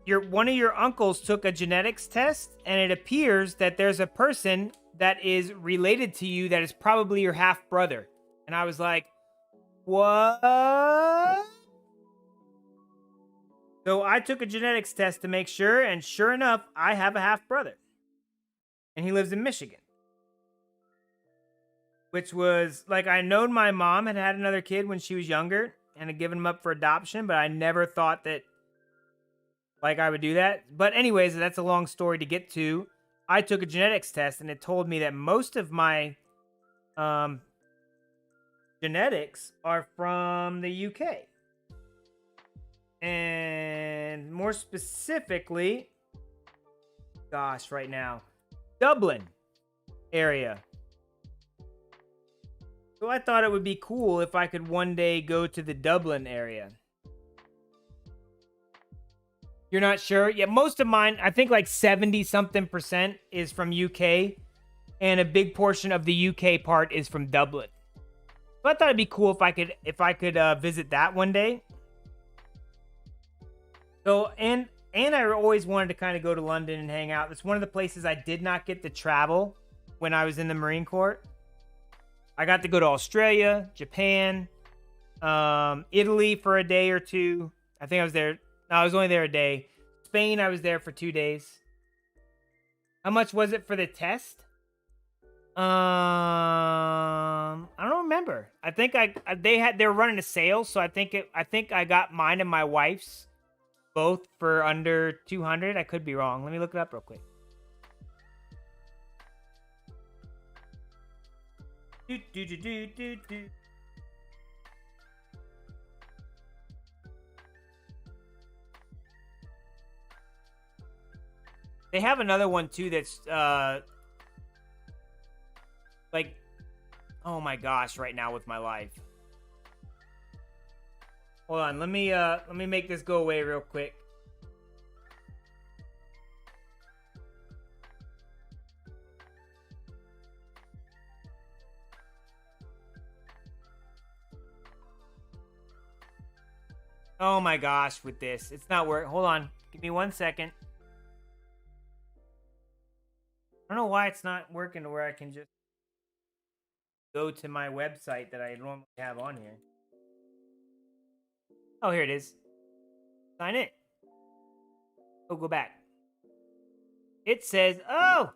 one of your uncles took a genetics test, and it appears that there's a person that is related to you that is probably your half brother. And I was like, what? So I took a genetics test to make sure, and sure enough, I have a half brother. And he lives in Michigan. Which was, like, I known my mom had another kid when she was younger and had given him up for adoption, but I never thought that, like, I would do that. But anyways, that's a long story to get to. I took a genetics test, and it told me that most of my genetics are from the UK. And more specifically, gosh, right now, Dublin area. So I thought it would be cool if I could one day go to the Dublin area. You're not sure? Yeah, most of mine, I think like 70-something% is from UK, and a big portion of the UK part is from Dublin. So I thought it'd be cool if I could visit that one day. So and I always wanted to kind of go to London and hang out. It's one of the places I did not get to travel when I was in the Marine Corps. I got to go to Australia, Japan, Italy for a day or two. I think I was there. No, I was only there a day. Spain, I was there for 2 days. How much was it for the test? I don't remember. I think they were running a sale, so I think I got mine and my wife's both for under 200. I could be wrong. Let me look it up real quick. They have another one too that's like, oh my gosh, right now with my life. Hold on, let me make this go away real quick. Oh my gosh, with this. It's not working. Hold on. Give me 1 second. I don't know why it's not working to where I can just go to my website that I normally have on here. Oh, here it is. Sign in. Oh, go back. It says, oh!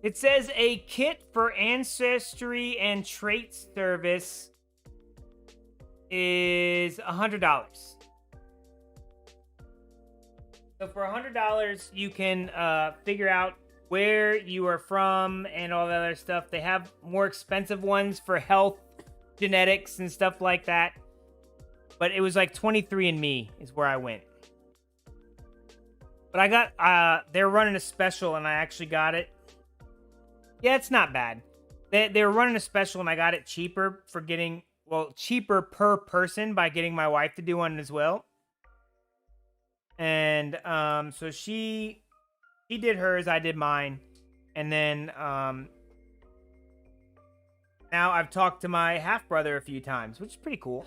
It says a kit for ancestry and trait service is $100. So for $100, you can figure out where you are from and all that other stuff. They have more expensive ones for health, genetics, and stuff like that. But it was like 23andMe is where I went. But I got, they were running a special and I actually got it. Yeah, it's not bad. They were running a special and I got it cheaper for getting, well, cheaper per person by getting my wife to do one as well. And so she did hers, I did mine. And then now I've talked to my half brother a few times, which is pretty cool.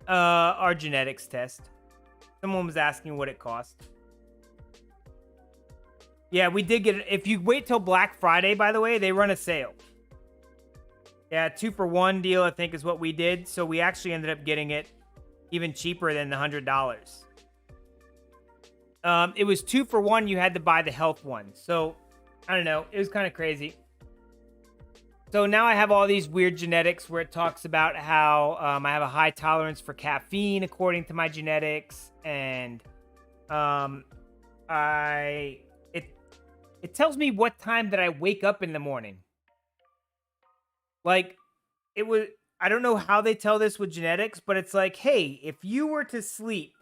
Our genetics test. Someone was asking what it cost. Yeah, we did get it. If you wait till Black Friday, by the way, they run a sale. Yeah, 2-for-1 deal, I think, is what we did. So we actually ended up getting it even cheaper than the $100. It was 2-for-1. You had to buy the health one. So, I don't know. It was kind of crazy. So now I have all these weird genetics where it talks about how I have a high tolerance for caffeine according to my genetics. And it tells me what time that I wake up in the morning. Like, I don't know how they tell this with genetics, but it's like, hey, if you were to sleep,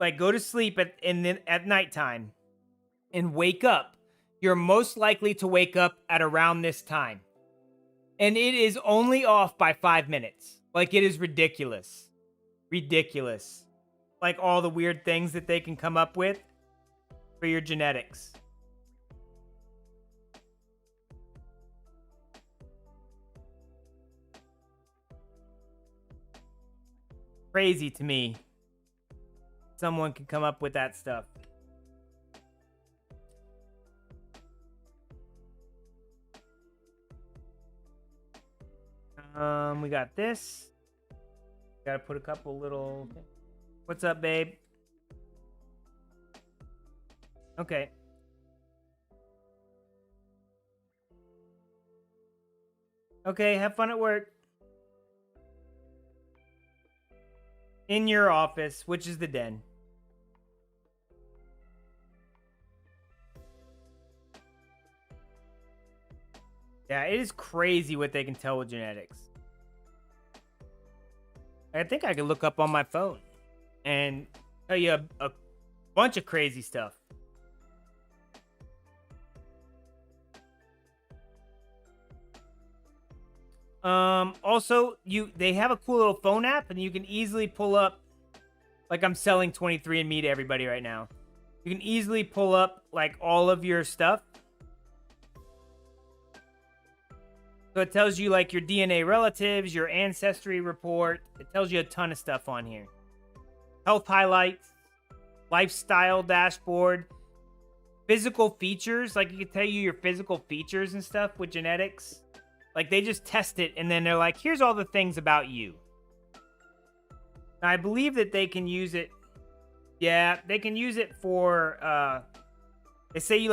like go to sleep at nighttime and wake up, you're most likely to wake up at around this time. And it is only off by 5 minutes. Like, it is ridiculous. Ridiculous. Like, all the weird things that they can come up with for your genetics. Crazy to me. Someone can come up with that stuff. We got this. Gotta put a couple little... What's up, babe? Okay. Okay, have fun at work. In your office, which is the den. Yeah, it is crazy what they can tell with genetics. I think I could look up on my phone and tell you a bunch of crazy stuff. Also, they have a cool little phone app, and you can easily pull up, like I'm selling 23andMe to everybody right now. You can easily pull up like all of your stuff. So it tells you like your DNA relatives, your ancestry report. It tells you a ton of stuff on here. Health highlights, lifestyle dashboard, physical features. Like, it can tell you your physical features and stuff with genetics. Like, they just test it, and then they're like, here's all the things about you. Now, I believe that they can use it. Yeah, they can use it for, they say you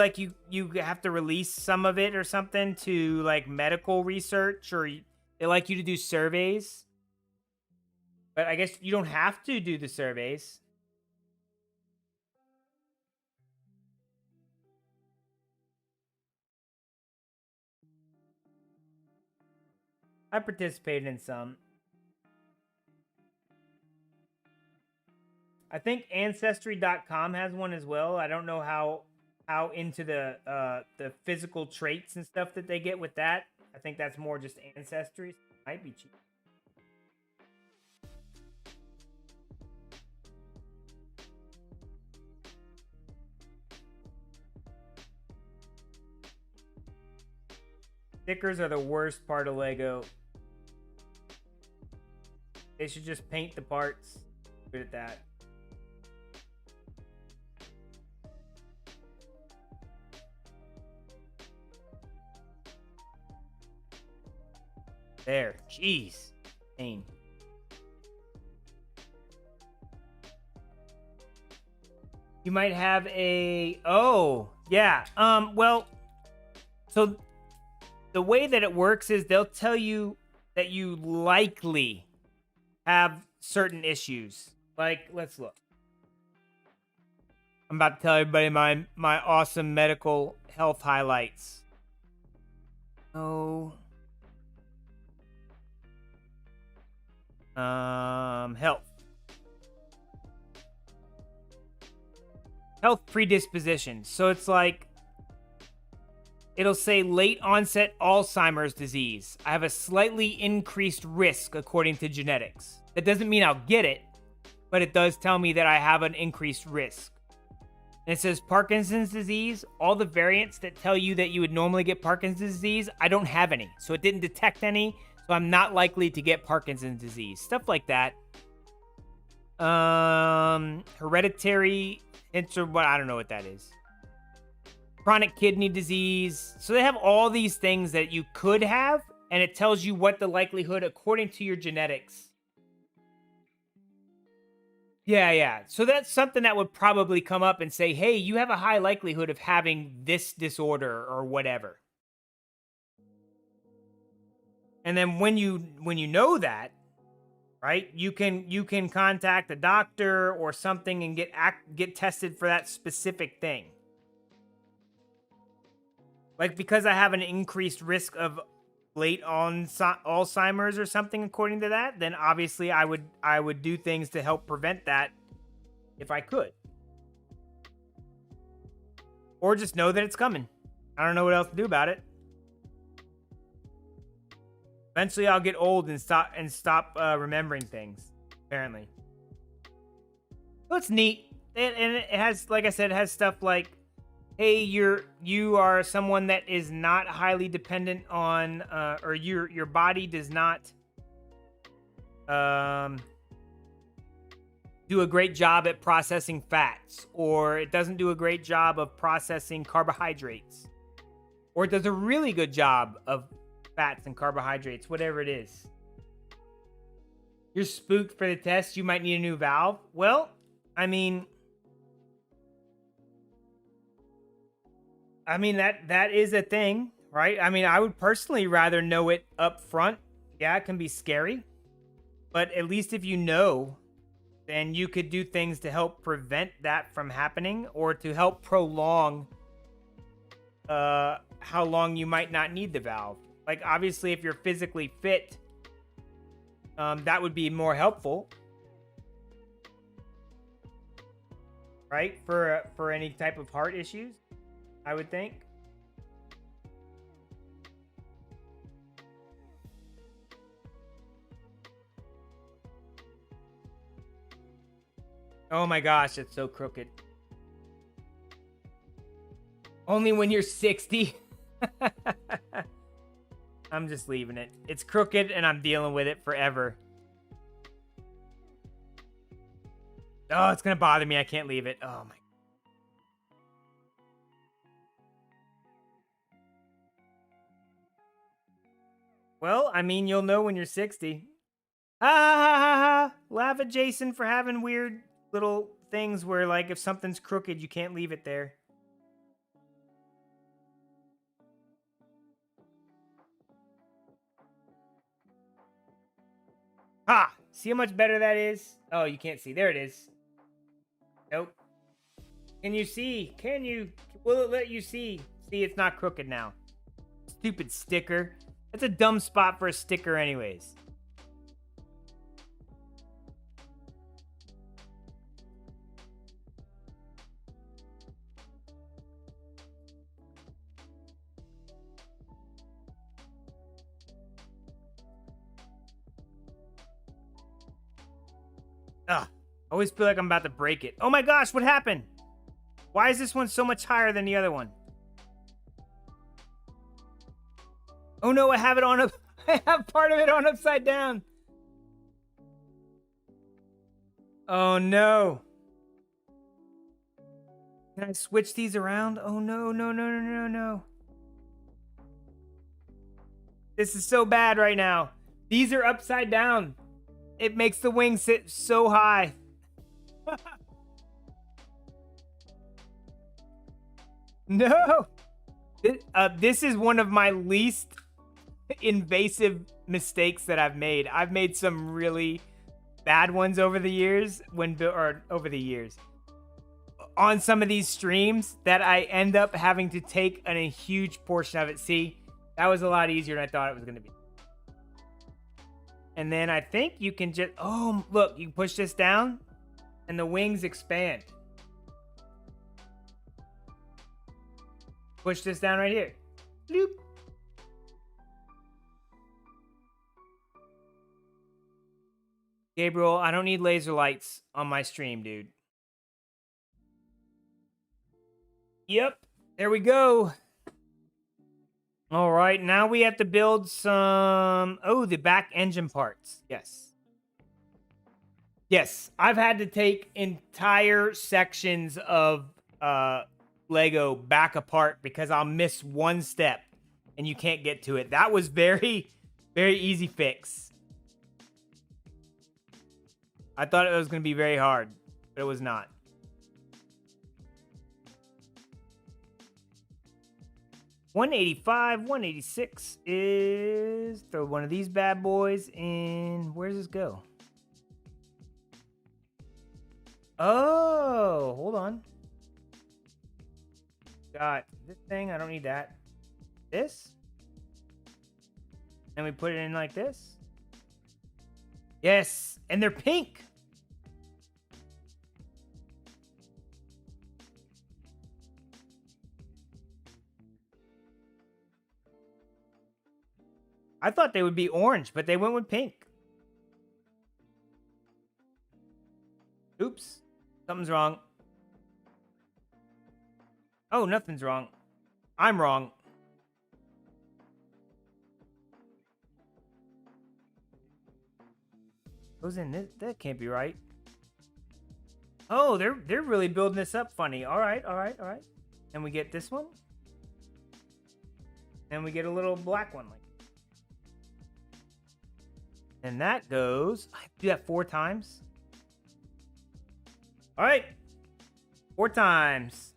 have to release some of it or something to, like, medical research, or they like you to do surveys. But I guess you don't have to do the surveys. I participated in some. I think Ancestry.com has one as well. I don't know how into the physical traits and stuff that they get with that. I think that's more just Ancestry. Might be cheap. Stickers are the worst part of Lego. They should just paint the parts. Good at that. There. Jeez. Pain. You might have a... Oh, yeah. Well, so the way that it works is they'll tell you that you likely have certain issues. Like, let's look. I'm about to tell everybody my awesome medical health highlights. Oh. Health. Health predisposition. So it's like, it'll say late onset Alzheimer's disease. I have a slightly increased risk according to genetics. That doesn't mean I'll get it, but it does tell me that I have an increased risk. And it says Parkinson's disease. All the variants that tell you that you would normally get Parkinson's disease, I don't have any. So it didn't detect any. So I'm not likely to get Parkinson's disease. Stuff like that. Hereditary, I don't know what that is. Chronic kidney disease. So they have all these things that you could have, and it tells you what the likelihood according to your genetics. Yeah. So that's something that would probably come up and say, hey, you have a high likelihood of having this disorder or whatever. And then when you know that, right, you can contact a doctor or something and get tested for that specific thing. Like, because I have an increased risk of late Alzheimer's or something, according to that, then obviously I would do things to help prevent that if I could. Or just know that it's coming. I don't know what else to do about it. Eventually, I'll get old and stop remembering things. Apparently, so it's neat. And it has, like I said, it has stuff like, hey, you are someone that is not highly dependent on, or your body does not do a great job at processing fats, or it doesn't do a great job of processing carbohydrates, or it does a really good job of fats and carbohydrates, whatever it is. You're spooked for the test. You might need a new valve. Well, I mean that is a thing, right? I mean, I would personally rather know it up front. Yeah, it can be scary, but at least if you know, then you could do things to help prevent that from happening, or to help prolong how long you might not need the valve. Like, obviously, if you're physically fit, that would be more helpful, right? For any type of heart issues, I would think. Oh my gosh, it's so crooked. Only when you're 60. I'm just leaving it. It's crooked and I'm dealing with it forever. Oh, it's going to bother me. I can't leave it. Oh my. Well, I mean, you'll know when you're 60. Ha ha ha ha ha. Laugh at Jason for having weird little things where, like, if something's crooked, you can't leave it there. Ha! See how much better that is? Oh, you can't see. There it is. Nope. Can you see? Can you? Will it let you see? See, it's not crooked now. Stupid sticker. That's a dumb spot for a sticker anyways. Ugh. I always feel like I'm about to break it. Oh my gosh, what happened? Why is this one so much higher than the other one? Oh no, I have it on I have part of it on upside down. Oh no. Can I switch these around? Oh no, no, no, no, no, no. This is so bad right now. These are upside down. It makes the wing sit so high. No. This is one of my least invasive mistakes that I've made. I've made some really bad ones over the years on some of these streams that I end up having to take a huge portion of it. See, that was a lot easier than I thought it was going to be. And then I think you can just, oh, look, you can push this down and the wings expand. Push this down right here. Bloop. Gabriel, I don't need laser lights on my stream, dude. Yep, there we go. All right, now we have to build some... Oh, the back engine parts. Yes. Yes, I've had to take entire sections of Lego back apart because I'll miss one step and you can't get to it. That was very, very easy fix. I thought it was going to be very hard, but it was not. $185, $186 is... Throw one of these bad boys in... Where does this go? Oh, hold on. Got this thing. I don't need that. This. And we put it in like this. Yes, and they're pink. I thought they would be orange, but they went with pink. Oops. Something's wrong. Oh, nothing's wrong. I'm wrong. Goes in this. That can't be right. Oh, they're really building this up funny. All right. And we get this one. And we get a little black one. And that goes... I do that 4 times. All right. 4 times.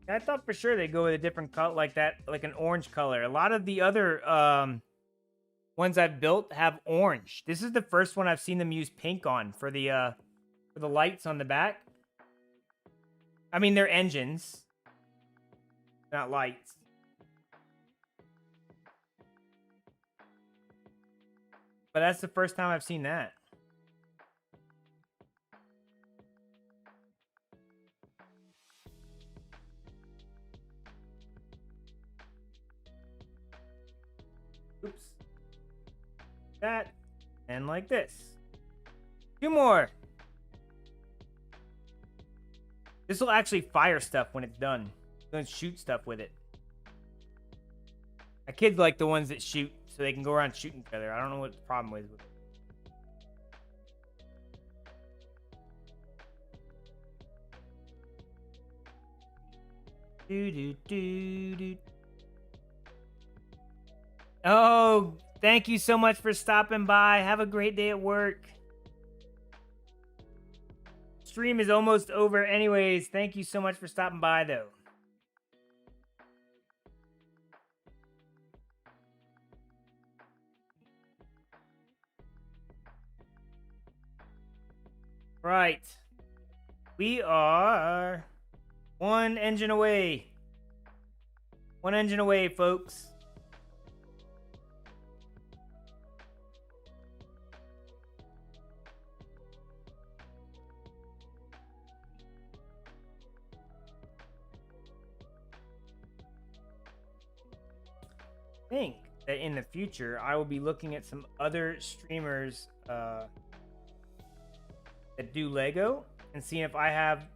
I thought for sure they'd go with a different color like that, like an orange color. A lot of the other ones I've built have orange. This is the first one I've seen them use pink on for the lights on the back. I mean, they're engines, not lights. But that's the first time I've seen that. Oops. That. And like this. 2 more. This will actually fire stuff when it's done. It's going to shoot stuff with it. My kids like the ones that shoot, so they can go around shooting each other. I don't know what the problem is with it. Oh, thank you so much for stopping by. Have a great day at work. Stream is almost over anyways. Thank you so much for stopping by, though. Right. We are 1 engine away. 1 engine away, folks. I think that in the future, I will be looking at some other streamers that do Lego and seeing if I have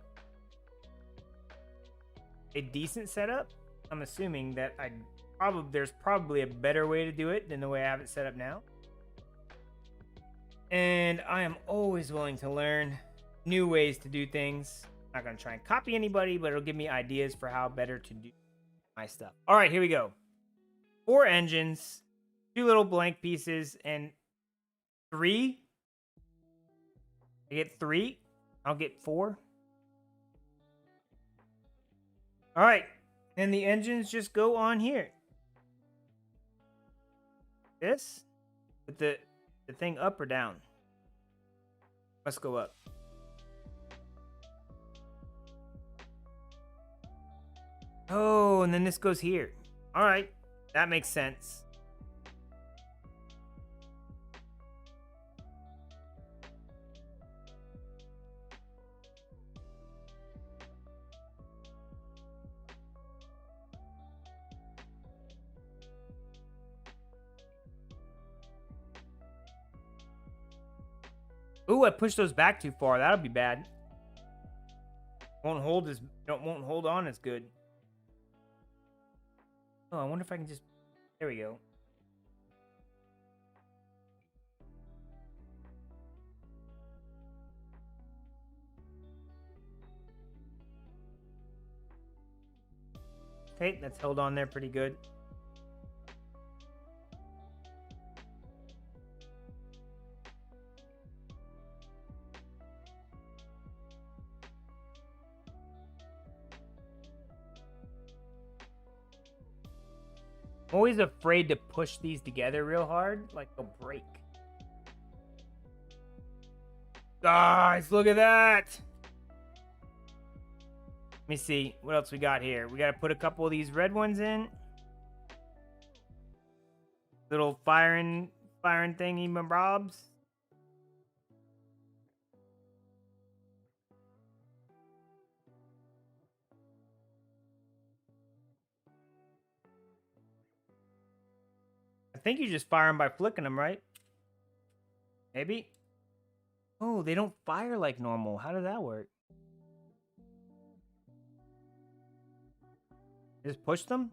a decent setup. I'm assuming that there's probably a better way to do it than the way I have it set up now. And I am always willing to learn new ways to do things. I'm not going to try and copy anybody, but it'll give me ideas for how better to do my stuff. All right, here we go. 4 engines, 2 little blank pieces, and 3. I get 3. I'll get 4. All right. And the engines just go on here. This? With the thing up or down? Let's go up. Oh, and then this goes here. All right. That makes sense. Ooh, I pushed those back too far. That'll be bad. Won't hold on as good. Oh, I wonder if I can just... There we go. Okay, that's held on there pretty good. I'm always afraid to push these together real hard, like they'll break. Guys, look at that! Let me see what else we got here. We got to put a couple of these red ones in. Little firing thingy, my Robs. I think you just fire them by flicking them, right? Maybe. Oh, they don't fire like normal. How does that work? Just push them?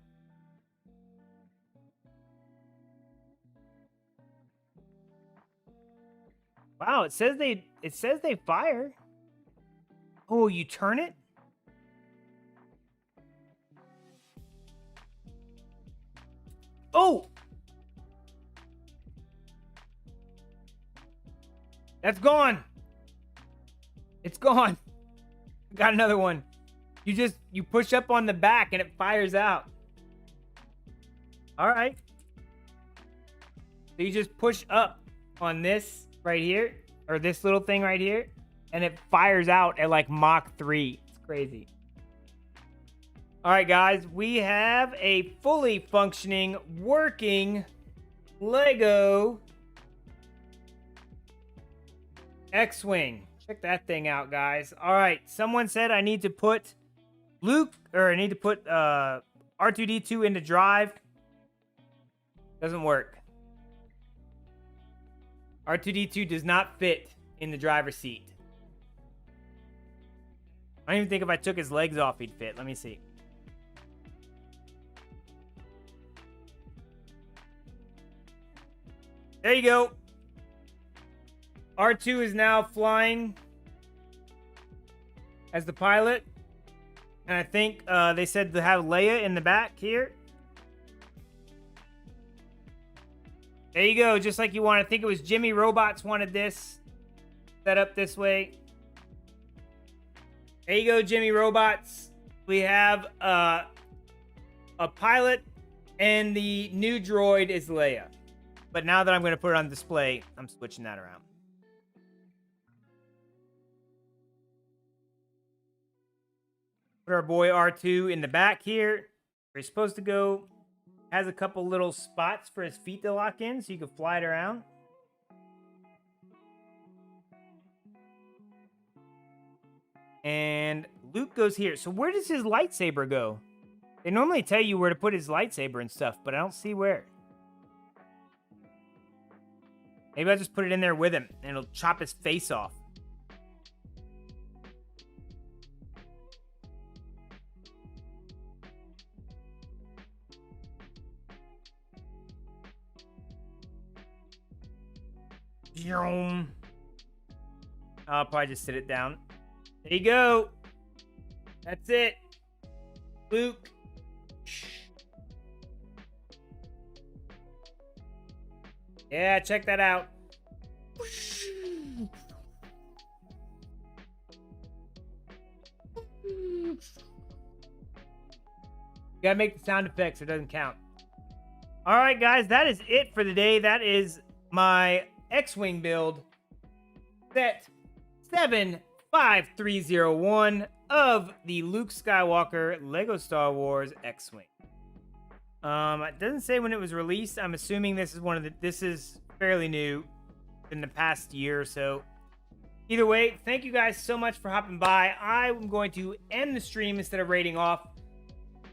Wow, it says they fire. Oh, you turn it? Oh! That's gone. It's gone. Got another one. You push up on the back and it fires out. All right. So you just push up on this right here, or this little thing right here, and it fires out at like Mach 3. It's crazy. All right, guys, we have a fully functioning, working Lego X-Wing. Check that thing out, guys. All right, someone said I need to put R2-D2 into drive. Doesn't work. R2-D2 does not fit in the driver's seat. I don't even think if I took his legs off, he'd fit. Let me see. There you go. R2 is now flying as the pilot. And I think they said to have Leia in the back here. There you go, just like you want. I think it was Jimmy Robots wanted this set up this way. There you go, Jimmy Robots. We have a pilot, and the new droid is Leia. But now that I'm going to put it on display, I'm switching that around. Put our boy R2 in the back here. Where he's supposed to go. Has a couple little spots for his feet to lock in so you can fly it around. And Luke goes here. So where does his lightsaber go? They normally tell you where to put his lightsaber and stuff, but I don't see where. Maybe I'll just put it in there with him and it'll chop his face off. I'll probably just sit it down. There you go. That's it. Luke. Yeah, check that out. You gotta make the sound effects, it doesn't count. All right, guys, that is it for the day. That is my X-Wing build, set 75301 of the Luke Skywalker Lego Star Wars X-Wing. It doesn't say when it was released. I'm assuming this is fairly new in the past year or so. Either way, thank you guys so much for hopping by. I'm going to end the stream instead of raiding off.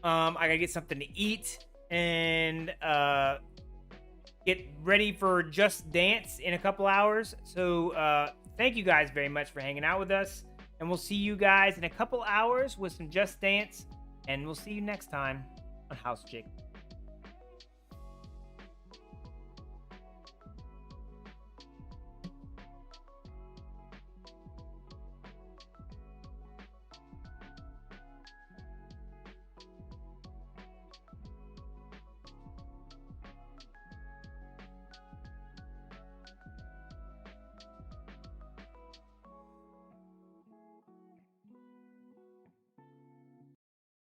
I gotta get something to eat and get ready for Just Dance in a couple hours. So thank you guys very much for hanging out with us. And we'll see you guys in a couple hours with some Just Dance. And we'll see you next time on HOJGaming.